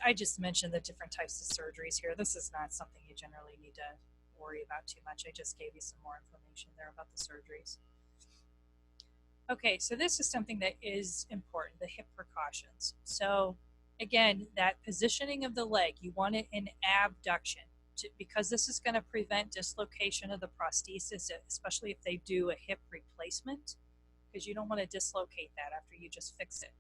I just mentioned the different types of surgeries here. This is not something you generally need to worry about too much. I just gave you some more information there about the surgeries. Okay, so this is something that is important, the hip precautions. So again, that positioning of the leg, you want it in abduction because this is going to prevent dislocation of the prosthesis, especially if they do a hip replacement, because you don't want to dislocate that after you just fix it.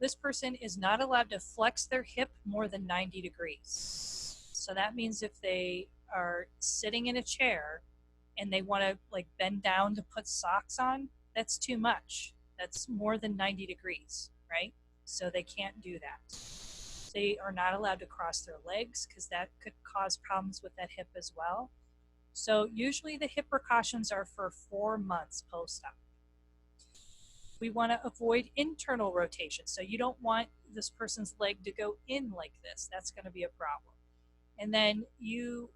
This person is not allowed to flex their hip more than 90 degrees. So that means if they are sitting in a chair and they want to like bend down to put socks on, that's too much. That's more than 90 degrees, right? So they can't do that. They are not allowed to cross their legs because that could cause problems with that hip as well. So usually the hip precautions are for 4 months post-op. We want to avoid internal rotation. So you don't want this person's leg to go in like this. That's going to be a problem. And then you,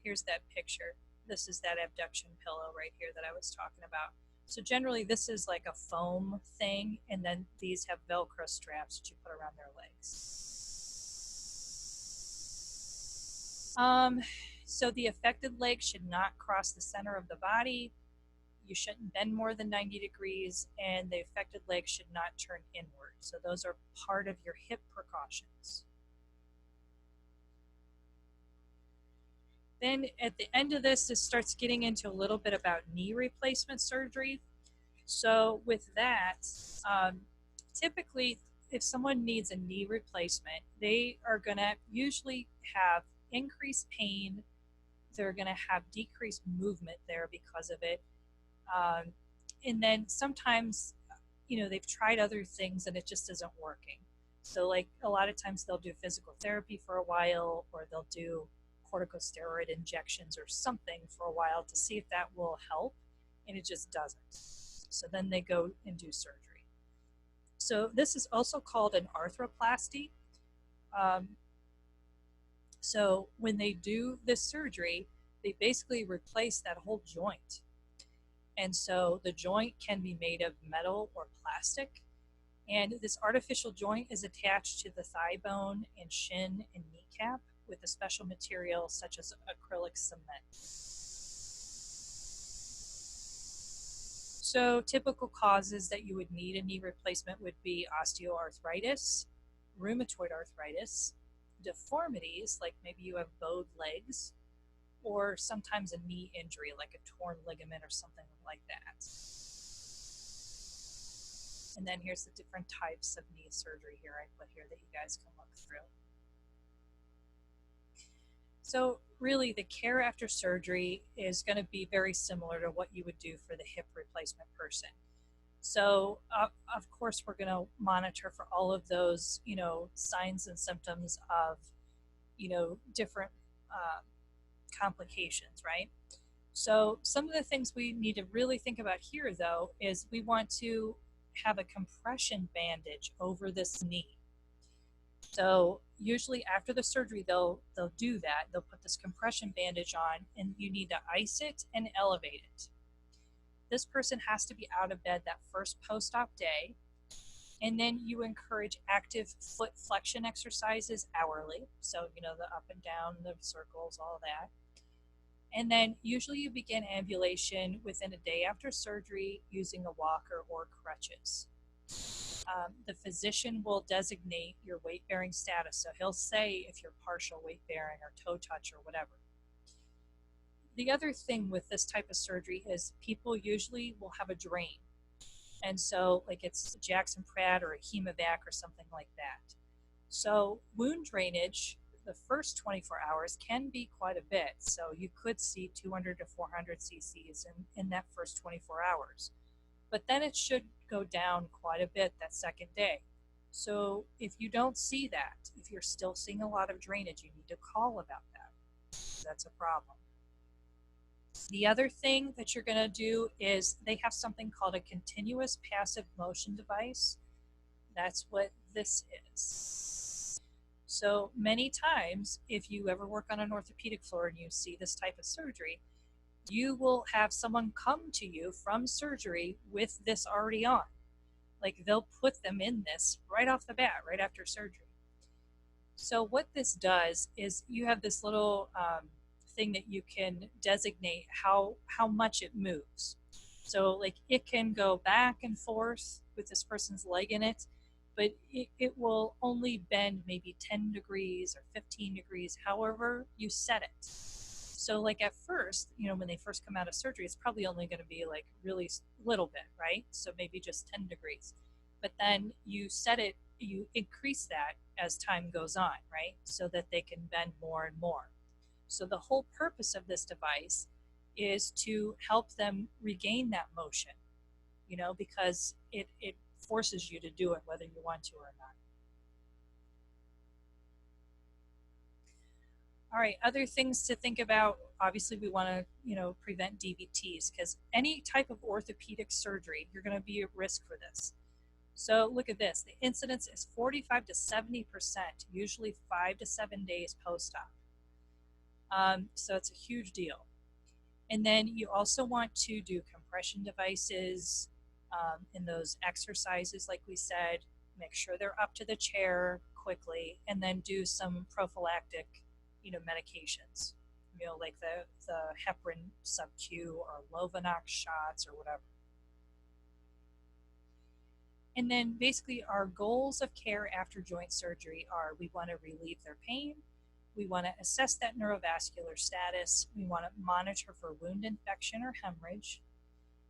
here's that picture. This is that abduction pillow right here that I was talking about. So generally this is like a foam thing, and then these have Velcro straps that you put around their legs. So the affected leg should not cross the center of the body. You shouldn't bend more than 90 degrees, and the affected leg should not turn inward. So those are part of your hip precautions. Then at the end of this, it starts getting into a little bit about knee replacement surgery. So with that, typically if someone needs a knee replacement, they are going to usually have increased pain. They're going to have decreased movement there because of it. And then sometimes, you know, they've tried other things and it just isn't working. So like a lot of times they'll do physical therapy for a while, or they'll do corticosteroid injections or something for a while to see if that will help, and it just doesn't. So then they go and do surgery. So this is also called an arthroplasty. So when they do this surgery, they basically replace that whole joint. And so the joint can be made of metal or plastic. And this artificial joint is attached to the thigh bone and shin and kneecap with a special material such as acrylic cement. So typical causes that you would need a knee replacement would be osteoarthritis, rheumatoid arthritis, deformities, like maybe you have bowed legs, or sometimes a knee injury like a torn ligament or something like that. And then here's the different types of knee surgery here I put here that you guys can look through. So really the care after surgery is going to be very similar to what you would do for the hip replacement person. So of course we're going to monitor for all of those, you know, signs and symptoms of, you know, different complications, right? So some of the things we need to really think about here though is we want to have a compression bandage over this knee. So usually after the surgery, they'll do that. They'll put this compression bandage on, and you need to ice it and elevate it. This person has to be out of bed that first post-op day, and then you encourage active foot flexion exercises hourly. So, you know, the up and down, the circles, all that. And then usually you begin ambulation within a day after surgery using a walker or crutches. The physician will designate your weight-bearing status. So he'll say if you're partial weight-bearing or toe touch or whatever. The other thing with this type of surgery is people usually will have a drain. And so like it's Jackson Pratt or a Hemovac or something like that. So wound drainage, the first 24 hours can be quite a bit. So you could see 200 to 400 cc's in that first 24 hours. But then it should go down quite a bit that second day. So if you don't see that, if you're still seeing a lot of drainage, you need to call about that. That's a problem. The other thing that you're going to do is they have something called a continuous passive motion device. That's what this is. So many times, if you ever work on an orthopedic floor and you see this type of surgery, you will have someone come to you from surgery with this already on. Like they'll put them in this right off the bat, right after surgery. So what this does is you have this little thing that you can designate how much it moves. So like it can go back and forth with this person's leg in it, but it will only bend maybe 10 degrees or 15 degrees, however you set it. So like at first, you know, when they first come out of surgery, it's probably only going to be like really little bit, right? So maybe just 10 degrees. But then you set it, you increase that as time goes on, right? So that they can bend more and more. So the whole purpose of this device is to help them regain that motion, you know, because it forces you to do it whether you want to or not. All right, other things to think about. Obviously, we want to, prevent DVTs, because any type of orthopedic surgery, you're going to be at risk for this. So look at this. The incidence is 45 to 70%, usually 5 to 7 days post-op. So it's a huge deal. And then you also want to do compression devices in those exercises, like we said. Make sure they're up to the chair quickly, and then do some prophylactic medications, like the heparin sub-Q or Lovenox shots or whatever. And then basically our goals of care after joint surgery are: we want to relieve their pain, we want to assess that neurovascular status, we want to monitor for wound infection or hemorrhage,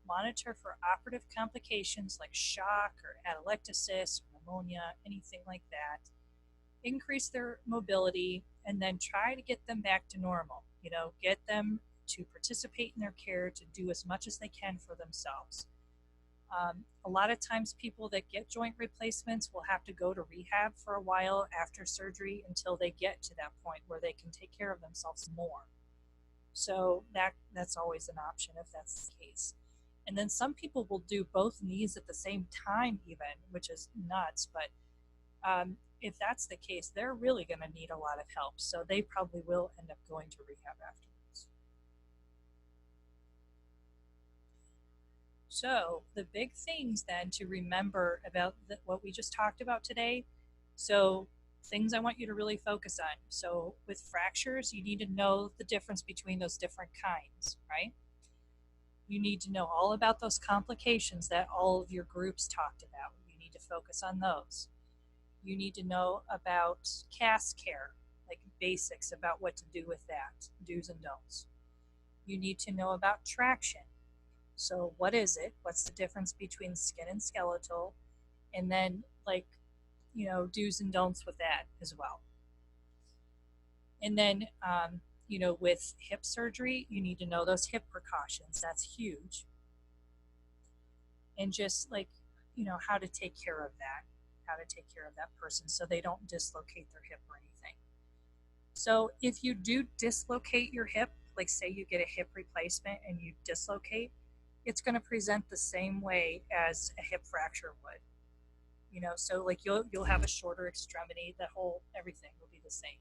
monitor for operative complications like shock or atelectasis or pneumonia, anything like that, increase their mobility, and then try to get them back to normal. Get them to participate in their care, to do as much as they can for themselves. A lot of times people that get joint replacements will have to go to rehab for a while after surgery until they get to that point where they can take care of themselves more. So that's always an option if that's the case. And then some people will do both knees at the same time even, which is nuts, but if that's the case, they're really going to need a lot of help. So they probably will end up going to rehab afterwards. So the big things then to remember about what we just talked about today. So things I want you to really focus on. So with fractures, you need to know the difference between those different kinds, right? You need to know all about those complications that all of your groups talked about. You need to focus on those. You need to know about cast care, like basics about what to do with that, do's and don'ts. You need to know about traction. So what is it? What's the difference between skin and skeletal? And then do's and don'ts with that as well. And then, with hip surgery, you need to know those hip precautions. That's huge. And just how to take care of that. How to take care of that person so they don't dislocate their hip or anything. So if you do dislocate your hip, like say you get a hip replacement and you dislocate, it's going to present the same way as a hip fracture would. So you'll have a shorter extremity, the whole everything will be the same.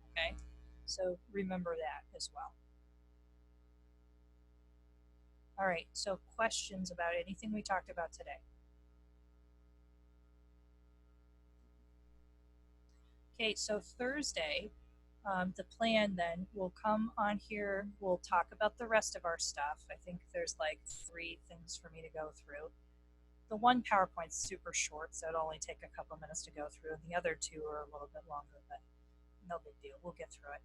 Okay, so remember that as well. All right, so questions about anything we talked about today? Okay, so Thursday, the plan then, will come on here. We'll talk about the rest of our stuff. I think there's 3 things for me to go through. The one PowerPoint's super short, so it'll only take a couple minutes to go through, and the other 2 are a little bit longer, but no big deal. We'll get through it.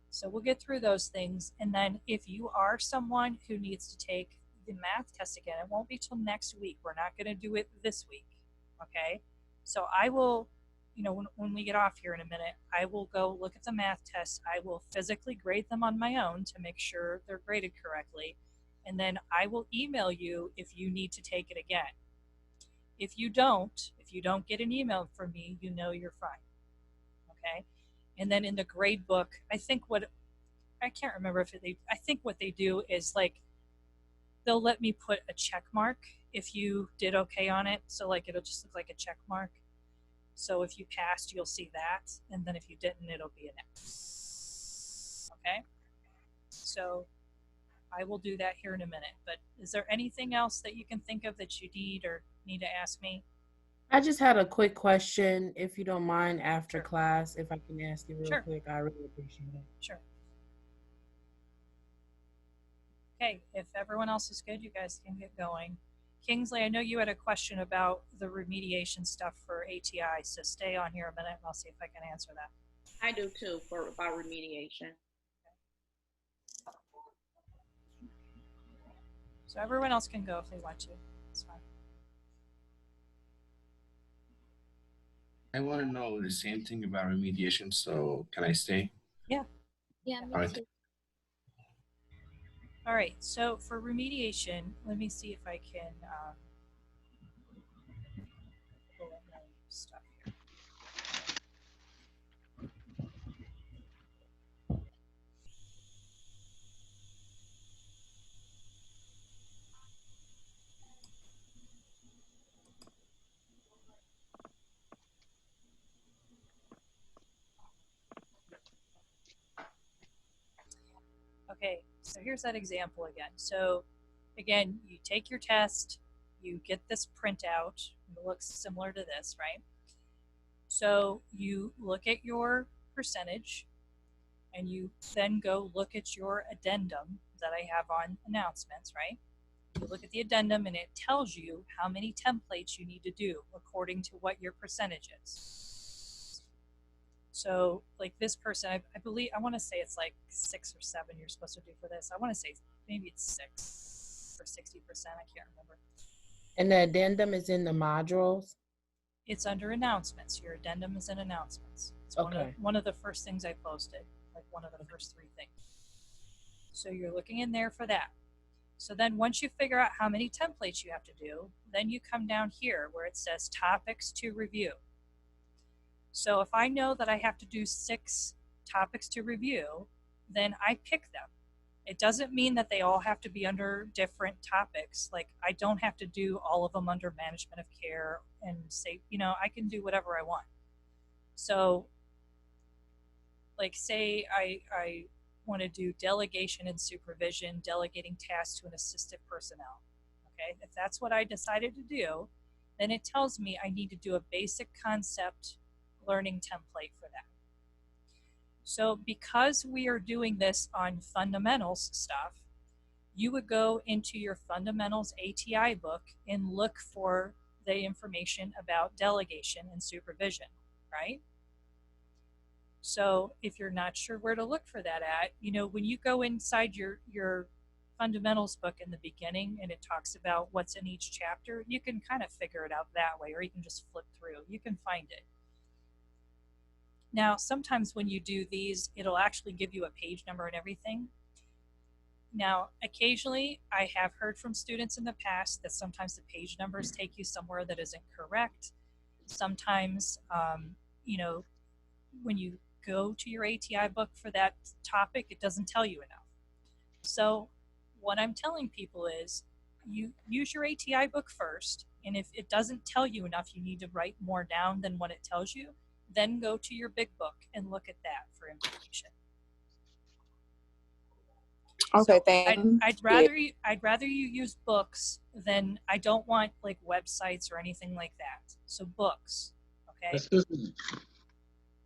So we'll get through those things, and then if you are someone who needs to take the math test again, it won't be till next week. We're not going to do it this week, okay? So I will, when we get off here in a minute, I will go look at the math tests. I will physically grade them on my own to make sure they're graded correctly, and then I will email you if you need to take it again. If you don't get an email from me, you're fine, okay? And then in the grade book, I think what they do is they'll let me put a check mark if you did okay on it. So it'll just look like a check mark. So if you passed, you'll see that. And then if you didn't, it'll be an X. Okay? So I will do that here in a minute. But is there anything else that you can think of that you need to ask me? I just had a quick question, if you don't mind, after class, if I can ask you real quick. I really appreciate it. Sure. Okay, if everyone else is good, you guys can get going. Kingsley, I know you had a question about the remediation stuff for ATI, so stay on here a minute and I'll see if I can answer that. I do too, about remediation. So everyone else can go if they want to. It's fine. I want to know the same thing about remediation, so can I stay? Yeah. Yeah, All right. All right, so for remediation, let me see if I can Okay, so here's that example again. So again, you take your test, you get this printout, it looks similar to this, right? So you look at your percentage, and you then go look at your addendum that I have on announcements, right? You look at the addendum and it tells you how many templates you need to do according to what your percentage is. So like this person, I believe, I want to say it's like 6 or 7 you're supposed to do for this. I want to say maybe it's 6 or 60%, I can't remember. And the addendum is in the modules? It's under announcements. Your addendum is in announcements. It's Okay. one of the first things I posted, like one of the first 3 things. So you're looking in there for that. So then once you figure out how many templates you have to do, then you come down here where it says topics to review. So if I know that I have to do 6 topics to review, then I pick them. It doesn't mean that they all have to be under different topics. Like I don't have to do all of them under management of care and say, you know, I can do whatever I want. So like say I want to do delegation and supervision, delegating tasks to an assistive personnel. Okay, if that's what I decided to do, then it tells me I need to do a basic concept learning template for that. So because we are doing this on fundamentals stuff, you would go into your fundamentals ATI book and look for the information about delegation and supervision, right? So if you're not sure where to look for that at, you know, when you go inside your fundamentals book in the beginning and it talks about what's in each chapter, you can kind of figure it out that way, or you can just flip through. You can find it. Now, sometimes when you do these, it'll actually give you a page number and everything. Now, occasionally, I have heard from students in the past that sometimes the page numbers take you somewhere that isn't correct. Sometimes, you know, when you go to your ATI book for that topic, it doesn't tell you enough. So what I'm telling people is you use your ATI book first, and if it doesn't tell you enough, you need to write more down than what it tells you, then go to your big book and look at that for information. Okay, So thanks. I'd rather you use books than, I don't want like websites or anything like that. So books, okay? Excuse me.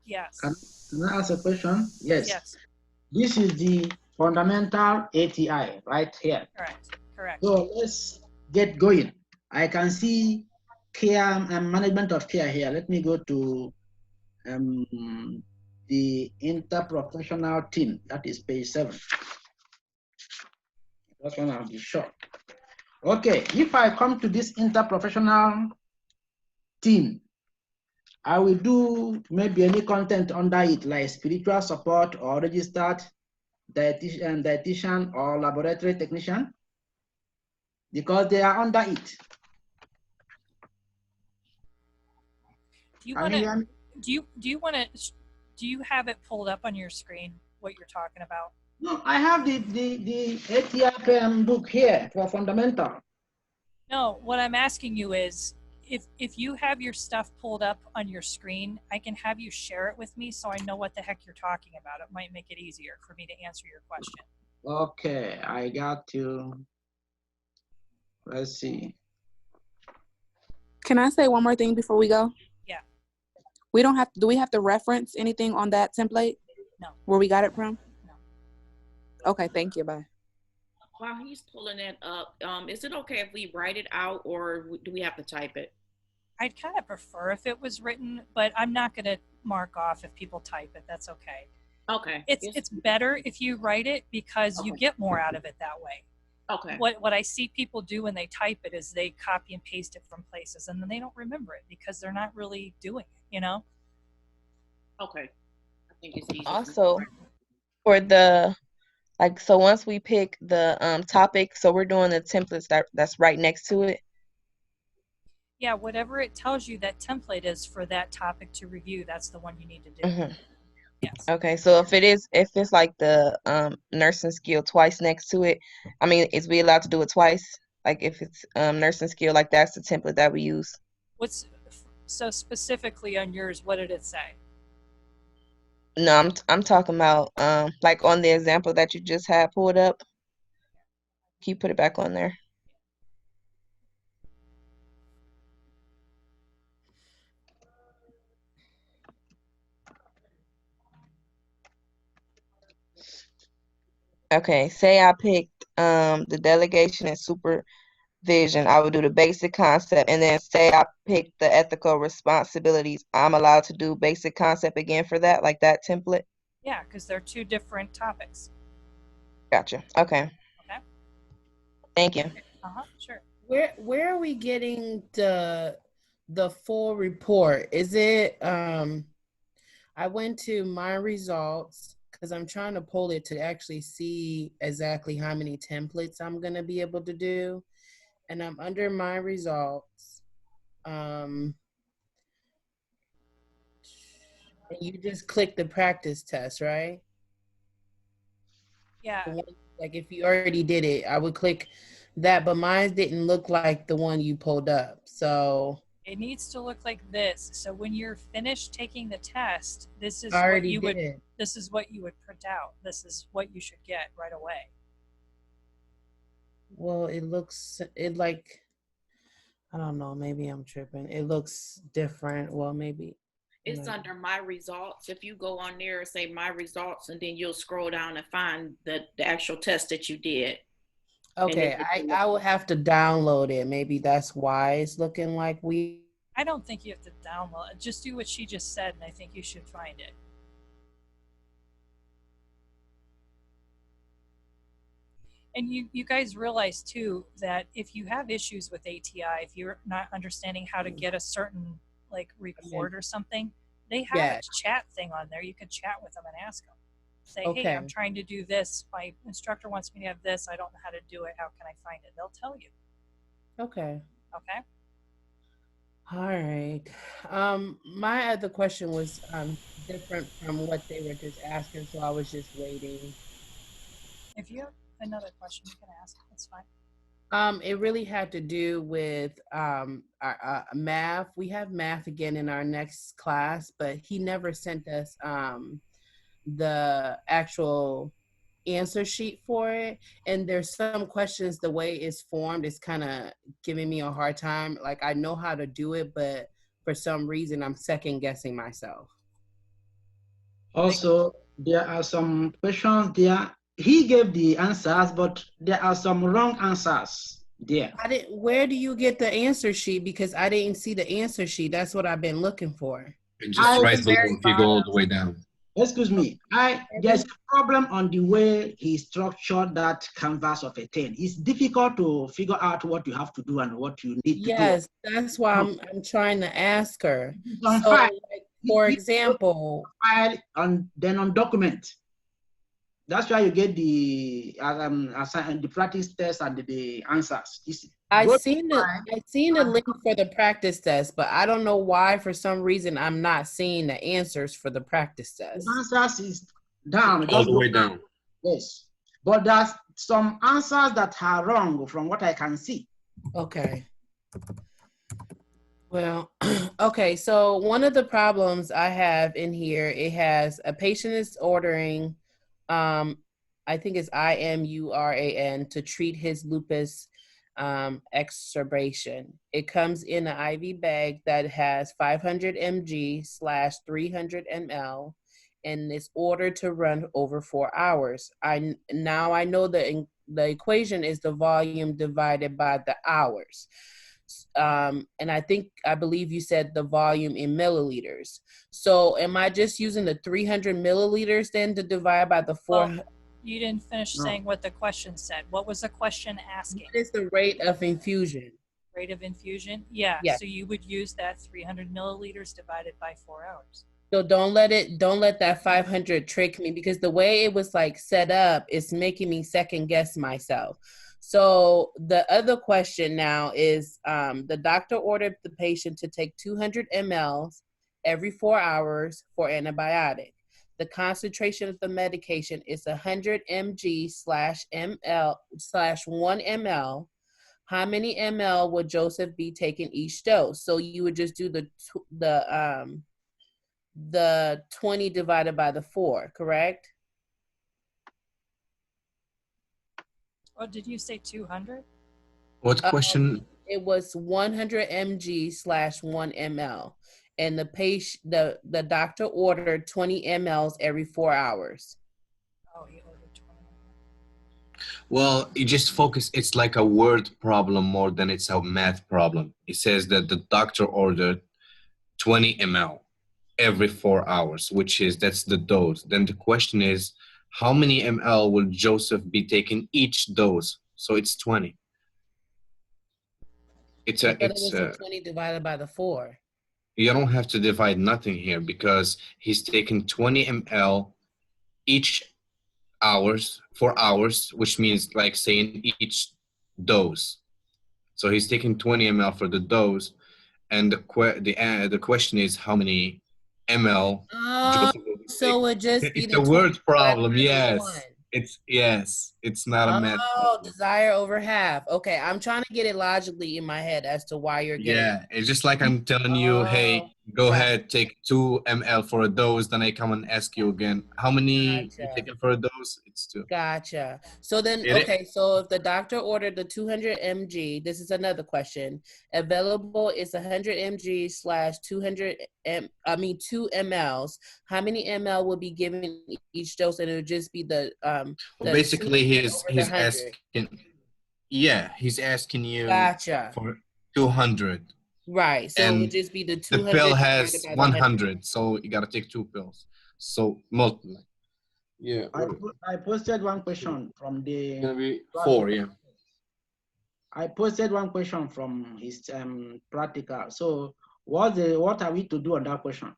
Yes. Can I ask a question? Yes. Yes. This is the fundamental ATI right here. Correct. So let's get going. I can see care and management of care here. Let me go to the interprofessional team. That is page 7. That's one I'll be short. Okay, if I come to this interprofessional team, I will do maybe any content under it, like spiritual support or registered dietitian or laboratory technician, because they are under it. Do you have it pulled up on your screen, what you're talking about? No, I have the ATI book here for fundamental. No, what I'm asking you is, if you have your stuff pulled up on your screen, I can have you share it with me so I know what the heck you're talking about. It might make it easier for me to answer your question. Okay, I got to. Let's see. Can I say one more thing before we go? Yeah. We don't have. Do we have to reference anything on that template? No. Where we got it from? No. Okay, thank you. Bye. While he's pulling it up, is it okay if we write it out, or do we have to type it? I'd kind of prefer if it was written, but I'm not going to mark off if people type it. That's okay. Okay. It's better if you write it because you get more out of it that way. Okay. What I see people do when they type it is they copy and paste it from places, and then they don't remember it because they're not really doing it, you know? Okay. I think it's easy. Also, for the, like, so once we pick the topic, so we're doing the templates that's right next to it. Yeah, whatever it tells you that template is for that topic to review, that's the one you need to do. Mm-hmm. Yes. Okay, so if it's like the nursing skill twice next to it, I mean, is we allowed to do it twice? Like if it's nursing skill, like that's the template that we use. So specifically on yours, what did it say? No, I'm talking about like on the example that you just had pulled up. Can you put it back on there? Okay, say I picked the delegation and supervision. I would do the basic concept, and then say I picked the ethical responsibilities. I'm allowed to do basic concept again for that, like that template. Yeah, because they're two different topics. Gotcha. Okay. Okay. Thank you. Sure. Where are we getting the full report? Is it I went to my results because I'm trying to pull it to actually see exactly how many templates I'm gonna be able to do. And I'm under my results. And you just click the practice test, right? Yeah. Like if you already did it, I would click that, but mine didn't look like the one you pulled up. So it needs to look like this. So when you're finished taking the test, this is I what already you would did. this is what you would print out. This is what you should get right away. Well, it like, I don't know, maybe I'm tripping. It looks different. Well, maybe. It's under my results. If you go on there and say my results, and then you'll scroll down and find the actual test that you did. Okay, I will have to download it. Maybe that's why it's looking like we. I don't think you have to download it. Just do what she just said, and I think you should find it. And you guys realize too that if you have issues with ATI, if you're not understanding how to get a certain like report or something, they have a chat thing on there. You can chat with them and ask them. Say, hey, I'm trying to do this. My instructor wants me to have this. I don't know how to do it. How can I find it? They'll tell you. Okay. Okay. All right. My other question was different from what they were just asking, so I was just waiting. If you have another question, you can ask. That's fine. It really had to do with our math. We have math again in our next class, but he never sent us the actual answer sheet for it. And there's some questions, the way it's formed is kind of giving me a hard time. Like I know how to do it, but for some reason I'm second guessing myself. Also, there are some questions there. He gave the answers, but there are some wrong answers there. Where do you get the answer sheet? Because I didn't see the answer sheet. That's what I've been looking for. And just right below if you go all the way down. Excuse me. There's a problem on the way he structured that canvas of a 10. It's difficult to figure out what you have to do and what you need to do. Yes, that's why I'm trying to ask her. So, like, for example, file and then on document. That's why you get the practice test and the answers. I seen the link for the practice test, but I don't know why for some reason I'm not seeing the answers for the practice test. The answers is down. All the way down. Yes. But there's some answers that are wrong from what I can see. Okay. Well, okay, so one of the problems I have in here, it has a patient is ordering, I think it's IMURAN to treat his lupus exacerbation. It comes in an IV bag that has 500 mg/300 ml, and it's ordered to run over 4 hours. Now I know the equation is the volume divided by the hours. And I believe you said the volume in milliliters. So am I just using the 300 milliliters then to divide by the 4? Well, you didn't finish saying what the question said. What was the question asking? What is the rate of infusion? Rate of infusion? Yeah. Yes. So you would use that 300 milliliters divided by 4 hours. So don't let that 500 trick me, because the way it was like set up is making me second guess myself. So the other question now is, the doctor ordered the patient to take 200 ml every 4 hours for antibiotic. The concentration of the medication is 100 mg/ml/1 ml. How many ml would Joseph be taking each dose? So you would just do the 20 divided by the 4, correct? Oh, did you say 200? What question? It was 100 mg / 1 ml. And the patient, the doctor ordered 20 mLs every 4 hours. Oh, he ordered 20. Well, you just focus. It's like a word problem more than it's a math problem. It says that the doctor ordered 20 ml every 4 hours, that's the dose. Then the question is, how many ml will Joseph be taking each dose? So it's 20. It's I a, thought it it's was a 20 divided by the 4. You don't have to divide nothing here because he's taking 20 ml each 4 hours, which means like saying each dose. So he's taking 20 ml for the dose, and the question is how many ml. Oh, so it just be It's the a word 20 problem. divided by the 1. It's not a math Oh, problem. desire over half. Okay, I'm trying to get it logically in my head as to why you're getting. Yeah, it's just like I'm telling you, hey, go ahead, take 2 ml for a dose. Then I come and ask you again, how many you taking for a dose? It's 2. Gotcha. So then, Get it? okay, so if the doctor ordered the 200 mg, this is another question. Available is 100 mg / 200 2 mLs. How many ml will be given each dose? And it would just be the Well, basically, 200 he's over the 100. asking. Yeah, he's asking you Gotcha. for 200. Right. So it And would just be the the 200 pill divided has by the 100. 100, so you gotta take 2 pills. So multiply. Yeah. I posted one question from the. It's gonna be 4, yeah. I posted one question from his practical. So what are we to do on that question?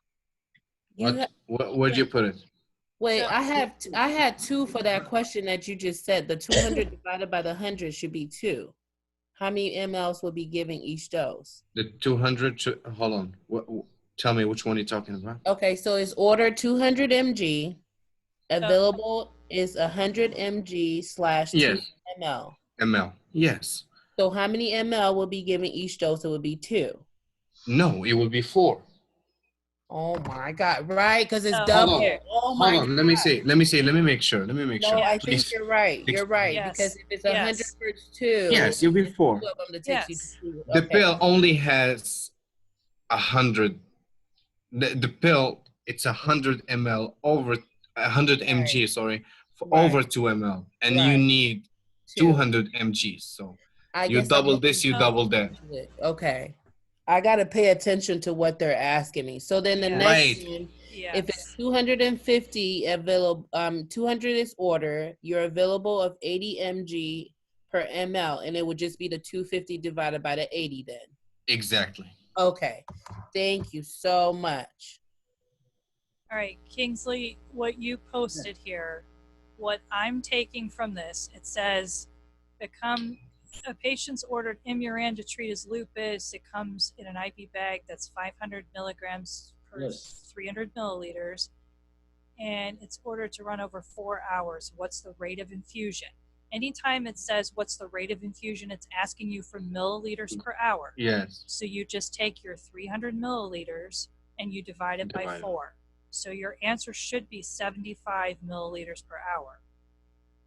Where'd you put it? Wait, I had 2 for that question that you just said. The 200 divided by the 100 should be 2. How many mLs will be given each dose? The 200. Hold on. Tell me which one you're talking about. Okay, so it's ordered 200 mg. Available is 100 mg / 2 Yes. ml. ml. Yes. So how many ml will be given each dose? It would be 2. No, it would be 4. Oh my God! Right, because it's Hold double. on. Oh my Hold on. God. Let me see. Let me make sure. No, I think you're right. You're right. Yes. Because if it's 100 Yes. for 2, Yes, you'll be 4. 2 of them that takes you to 2. The Okay. pill only has 100. The pill, it's 100 ml over 100 mg. Sorry, for over 2 ml, and you need 200 mg. So I you guess double I'm this, you double that. Okay. I got to pay attention to what they're asking me. So then the next one, if it's 250 available, 200 is order, you're available of 80 mg per ml, and it would just be the 250 divided by the 80 then. Exactly. Okay. Thank you so much. All right, Kingsley, what you posted here, what I'm taking from this, it says, a patient's ordered Imuran to treat his lupus. It comes in an IV bag that's 500 milligrams per 300 milliliters, and it's ordered to run over 4 hours. What's the rate of infusion? Anytime it says what's the rate of infusion, it's asking you for milliliters per hour. Yes. So you just take your 300 milliliters and you divide it by 4. So your answer should be 75 milliliters per hour,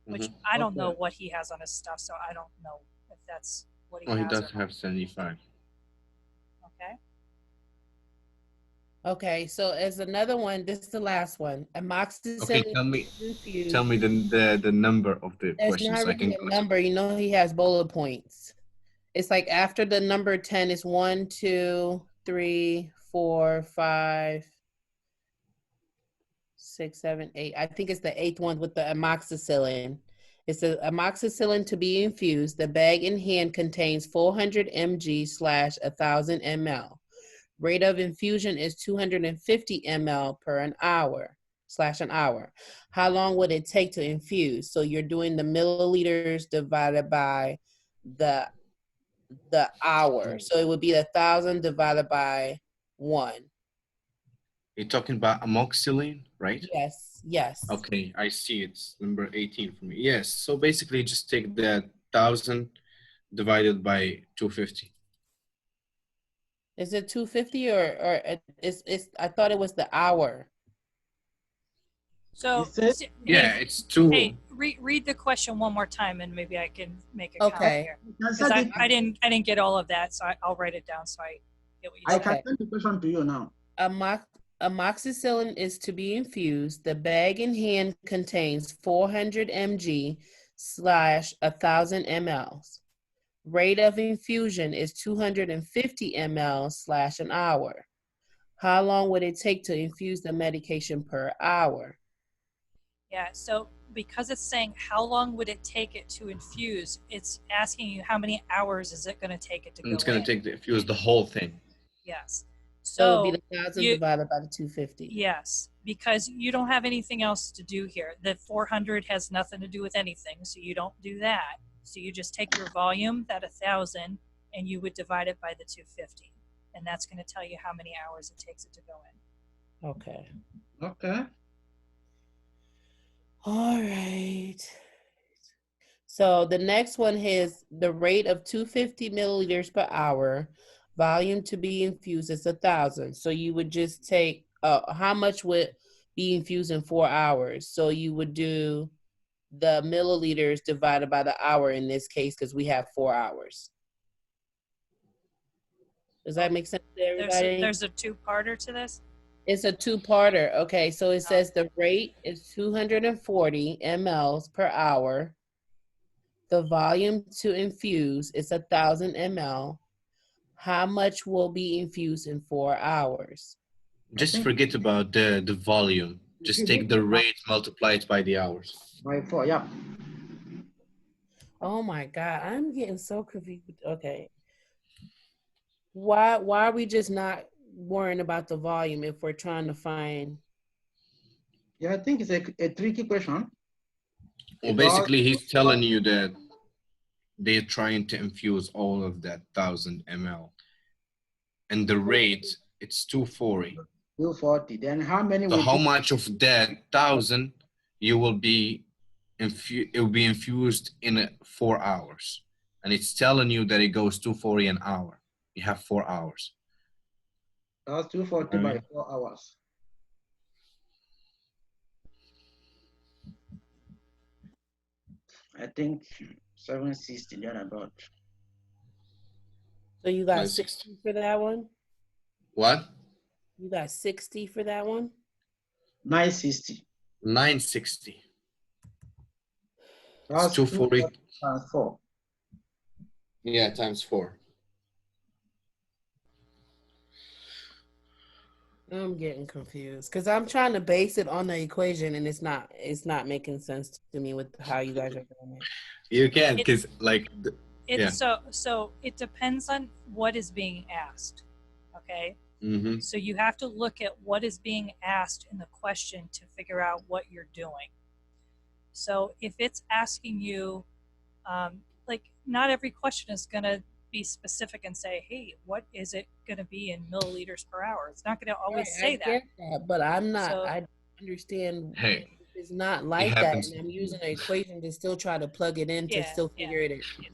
which I don't know what he has on his stuff, so I don't know if that's what he has. Oh, he does or not. have 75. Okay. Okay, so as another one, this is the last one. Amoxicillin. Okay, tell me the number of the There's question not so I can really a number. You know, he has bullet points. It's like after the number 10 is 1, 2, 3, 4, 5, 6, 7, 8. I think it's the 8th one with the amoxicillin. It's a amoxicillin to be infused. The bag in hand contains 400 mg / 1,000 ml. Rate of infusion is 250 ml per an hour / an hour. How long would it take to infuse? So you're doing the milliliters divided by the hour. So it would be 1,000 divided by 1. You're talking about amoxicillin, right? Yes, yes. Okay, I see. It's number 18 for me. Yes. So basically, just take that 1,000 divided by 250. Is it 250 or it's I thought it was the hour. So, Yeah, it's two. Hey, read the question one more time, and maybe I can make a comment Okay. here. Because I didn't get all of that, so I'll write it down so I get what you I said. can send the question to you now. Amoxicillin is to be infused. The bag in hand contains 400 mg / 1,000 mLs. Rate of infusion is 250 mL / an hour. How long would it take to infuse the medication per hour? Yeah, so because it's saying how long would it take it to infuse, it's asking you how many hours is it going to take it to go It's going in. to take the infuse the whole thing. Yes. So it would be the 1,000 you- divided by the 250. Yes, because you don't have anything else to do here. The 400 has nothing to do with anything, so you don't do that. So you just take your volume, that 1,000, and you would divide it by the 250. And that's going to tell you how many hours it takes it to go in. Okay. Okay. All right. So the next one is the rate of 250 milliliters per hour. Volume to be infused is 1,000. So you would just take, how much would be infused in 4 hours? So you would do the milliliters divided by the hour in this case, because we have 4 hours. Does that make sense to everybody? There's a two-parter to this? It's a two-parter. Okay, so it says the rate is 240 mLs per hour. The volume to infuse is 1,000 ml. How much will be infused in 4 hours? Just forget about the volume. Just take the rate, multiply it by the hours. By 4, yeah. Oh my God, I'm getting so confused. Okay. Why are we just not worrying about the volume if we're trying to find? Yeah, I think it's a tricky question. Well, basically, he's telling you that they're trying to infuse all of that 1,000 ml. And the rate, it's 240. 240. Then how many So will how be- much of that 1,000 you will be it will be infused in 4 hours? And it's telling you that it goes 240 an hour. You have 4 hours. That's 240 by 4 hours. I think 760, that about. So you got 60 for that one? What? You got 60 for that one? 960. 960. That's 240 times 4. Yeah, times 4. I'm getting confused because I'm trying to base it on the equation and it's not making sense to me with how you guys are doing it. You can, because like, So it depends on what is being asked. Okay. Mm-hmm. So you have to look at what is being asked in the question to figure out what you're doing. So if it's asking you, like not every question is going to be specific and say, hey, what is it going to be in milliliters per hour? It's not going to always say that. Get that. But I'm not, So- I understand Hey, it's not like that. happens. And I'm using an equation to still try to plug it in to Yeah, still figure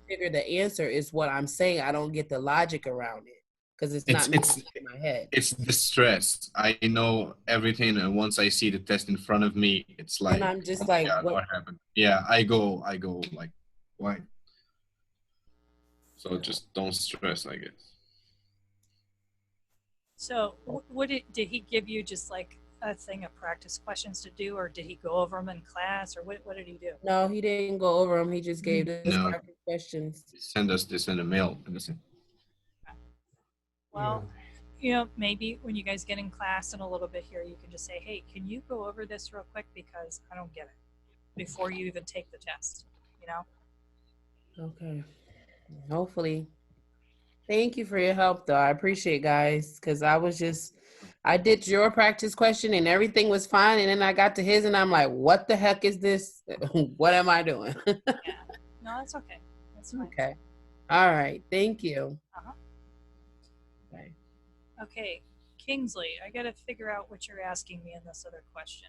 figure the answer is what I'm saying. I don't get the logic around it because it's not making sense in my head. It's the stress. I know everything, and once I see the test in front of me, it's like, And I'm just oh my like, God, what happened? Yeah, I go like, why? So just don't stress, I guess. So did he give you just like a thing of practice questions to do, or did he go over them in class, or what did he do? No, he didn't go over them. He just gave the No. questions. Send us this in a mail. Listen. Well, you know, maybe when you guys get in class in a little bit here, you can just say, hey, can you go over this real quick because I don't get it, before you even take the test, you know? Okay. Hopefully. Thank you for your help, though. I appreciate it, guys, because I did your practice question and everything was fine. And then I got to his and I'm like, what the heck is this? What am I doing? No, that's okay. That's fine. Okay. All right. Thank you. Uh-huh. Bye. Okay, Kingsley, I got to figure out what you're asking me in this other question.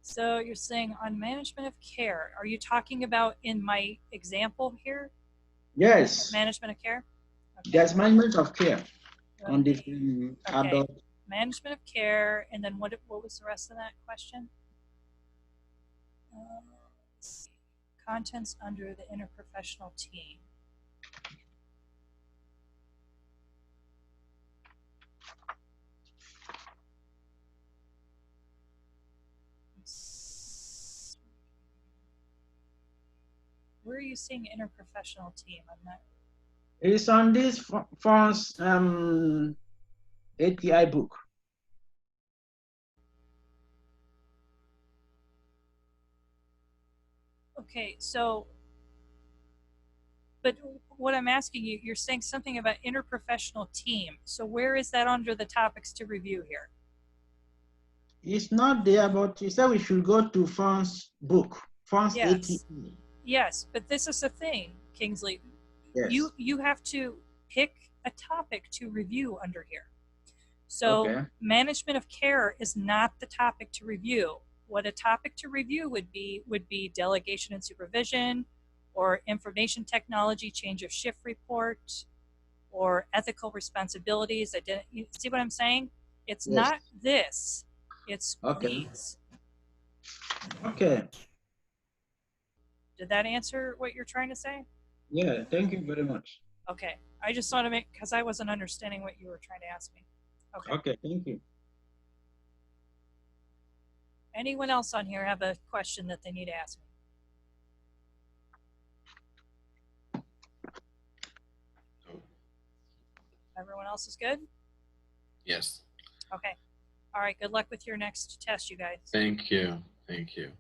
So you're saying on management of care, are you talking about in my example here? Yes. Management of care? There's management of care. on the Okay. adult. Management of care, and then what was the rest of that question? Let's see. Contents under the interprofessional team. Where are you seeing interprofessional team? I'm not. It's on this phone's API book. Okay, so, but what I'm asking you, you're saying something about interprofessional team. So where is that under the topics to review here? It's not there, but you said we should go to phone's book, phone's Yes. API. Yes, but this is the thing, Kingsley. Yes. You have to pick a topic to review under here. So Okay. management of care is not the topic to review. What a topic to review would be delegation and supervision, or information technology, change of shift report, or ethical responsibilities. You see what I'm saying? It's Yes. not this. It's Okay. these. Okay. Did that answer what you're trying to say? Yeah, thank you very much. Okay. I just want to make, because I wasn't understanding what you were trying to ask me. Okay. Okay, thank you. Anyone else on here have a question that they need to ask me? Everyone else is good? Yes. Okay. All right. Good luck with your next test, you guys. Thank you. Thank you.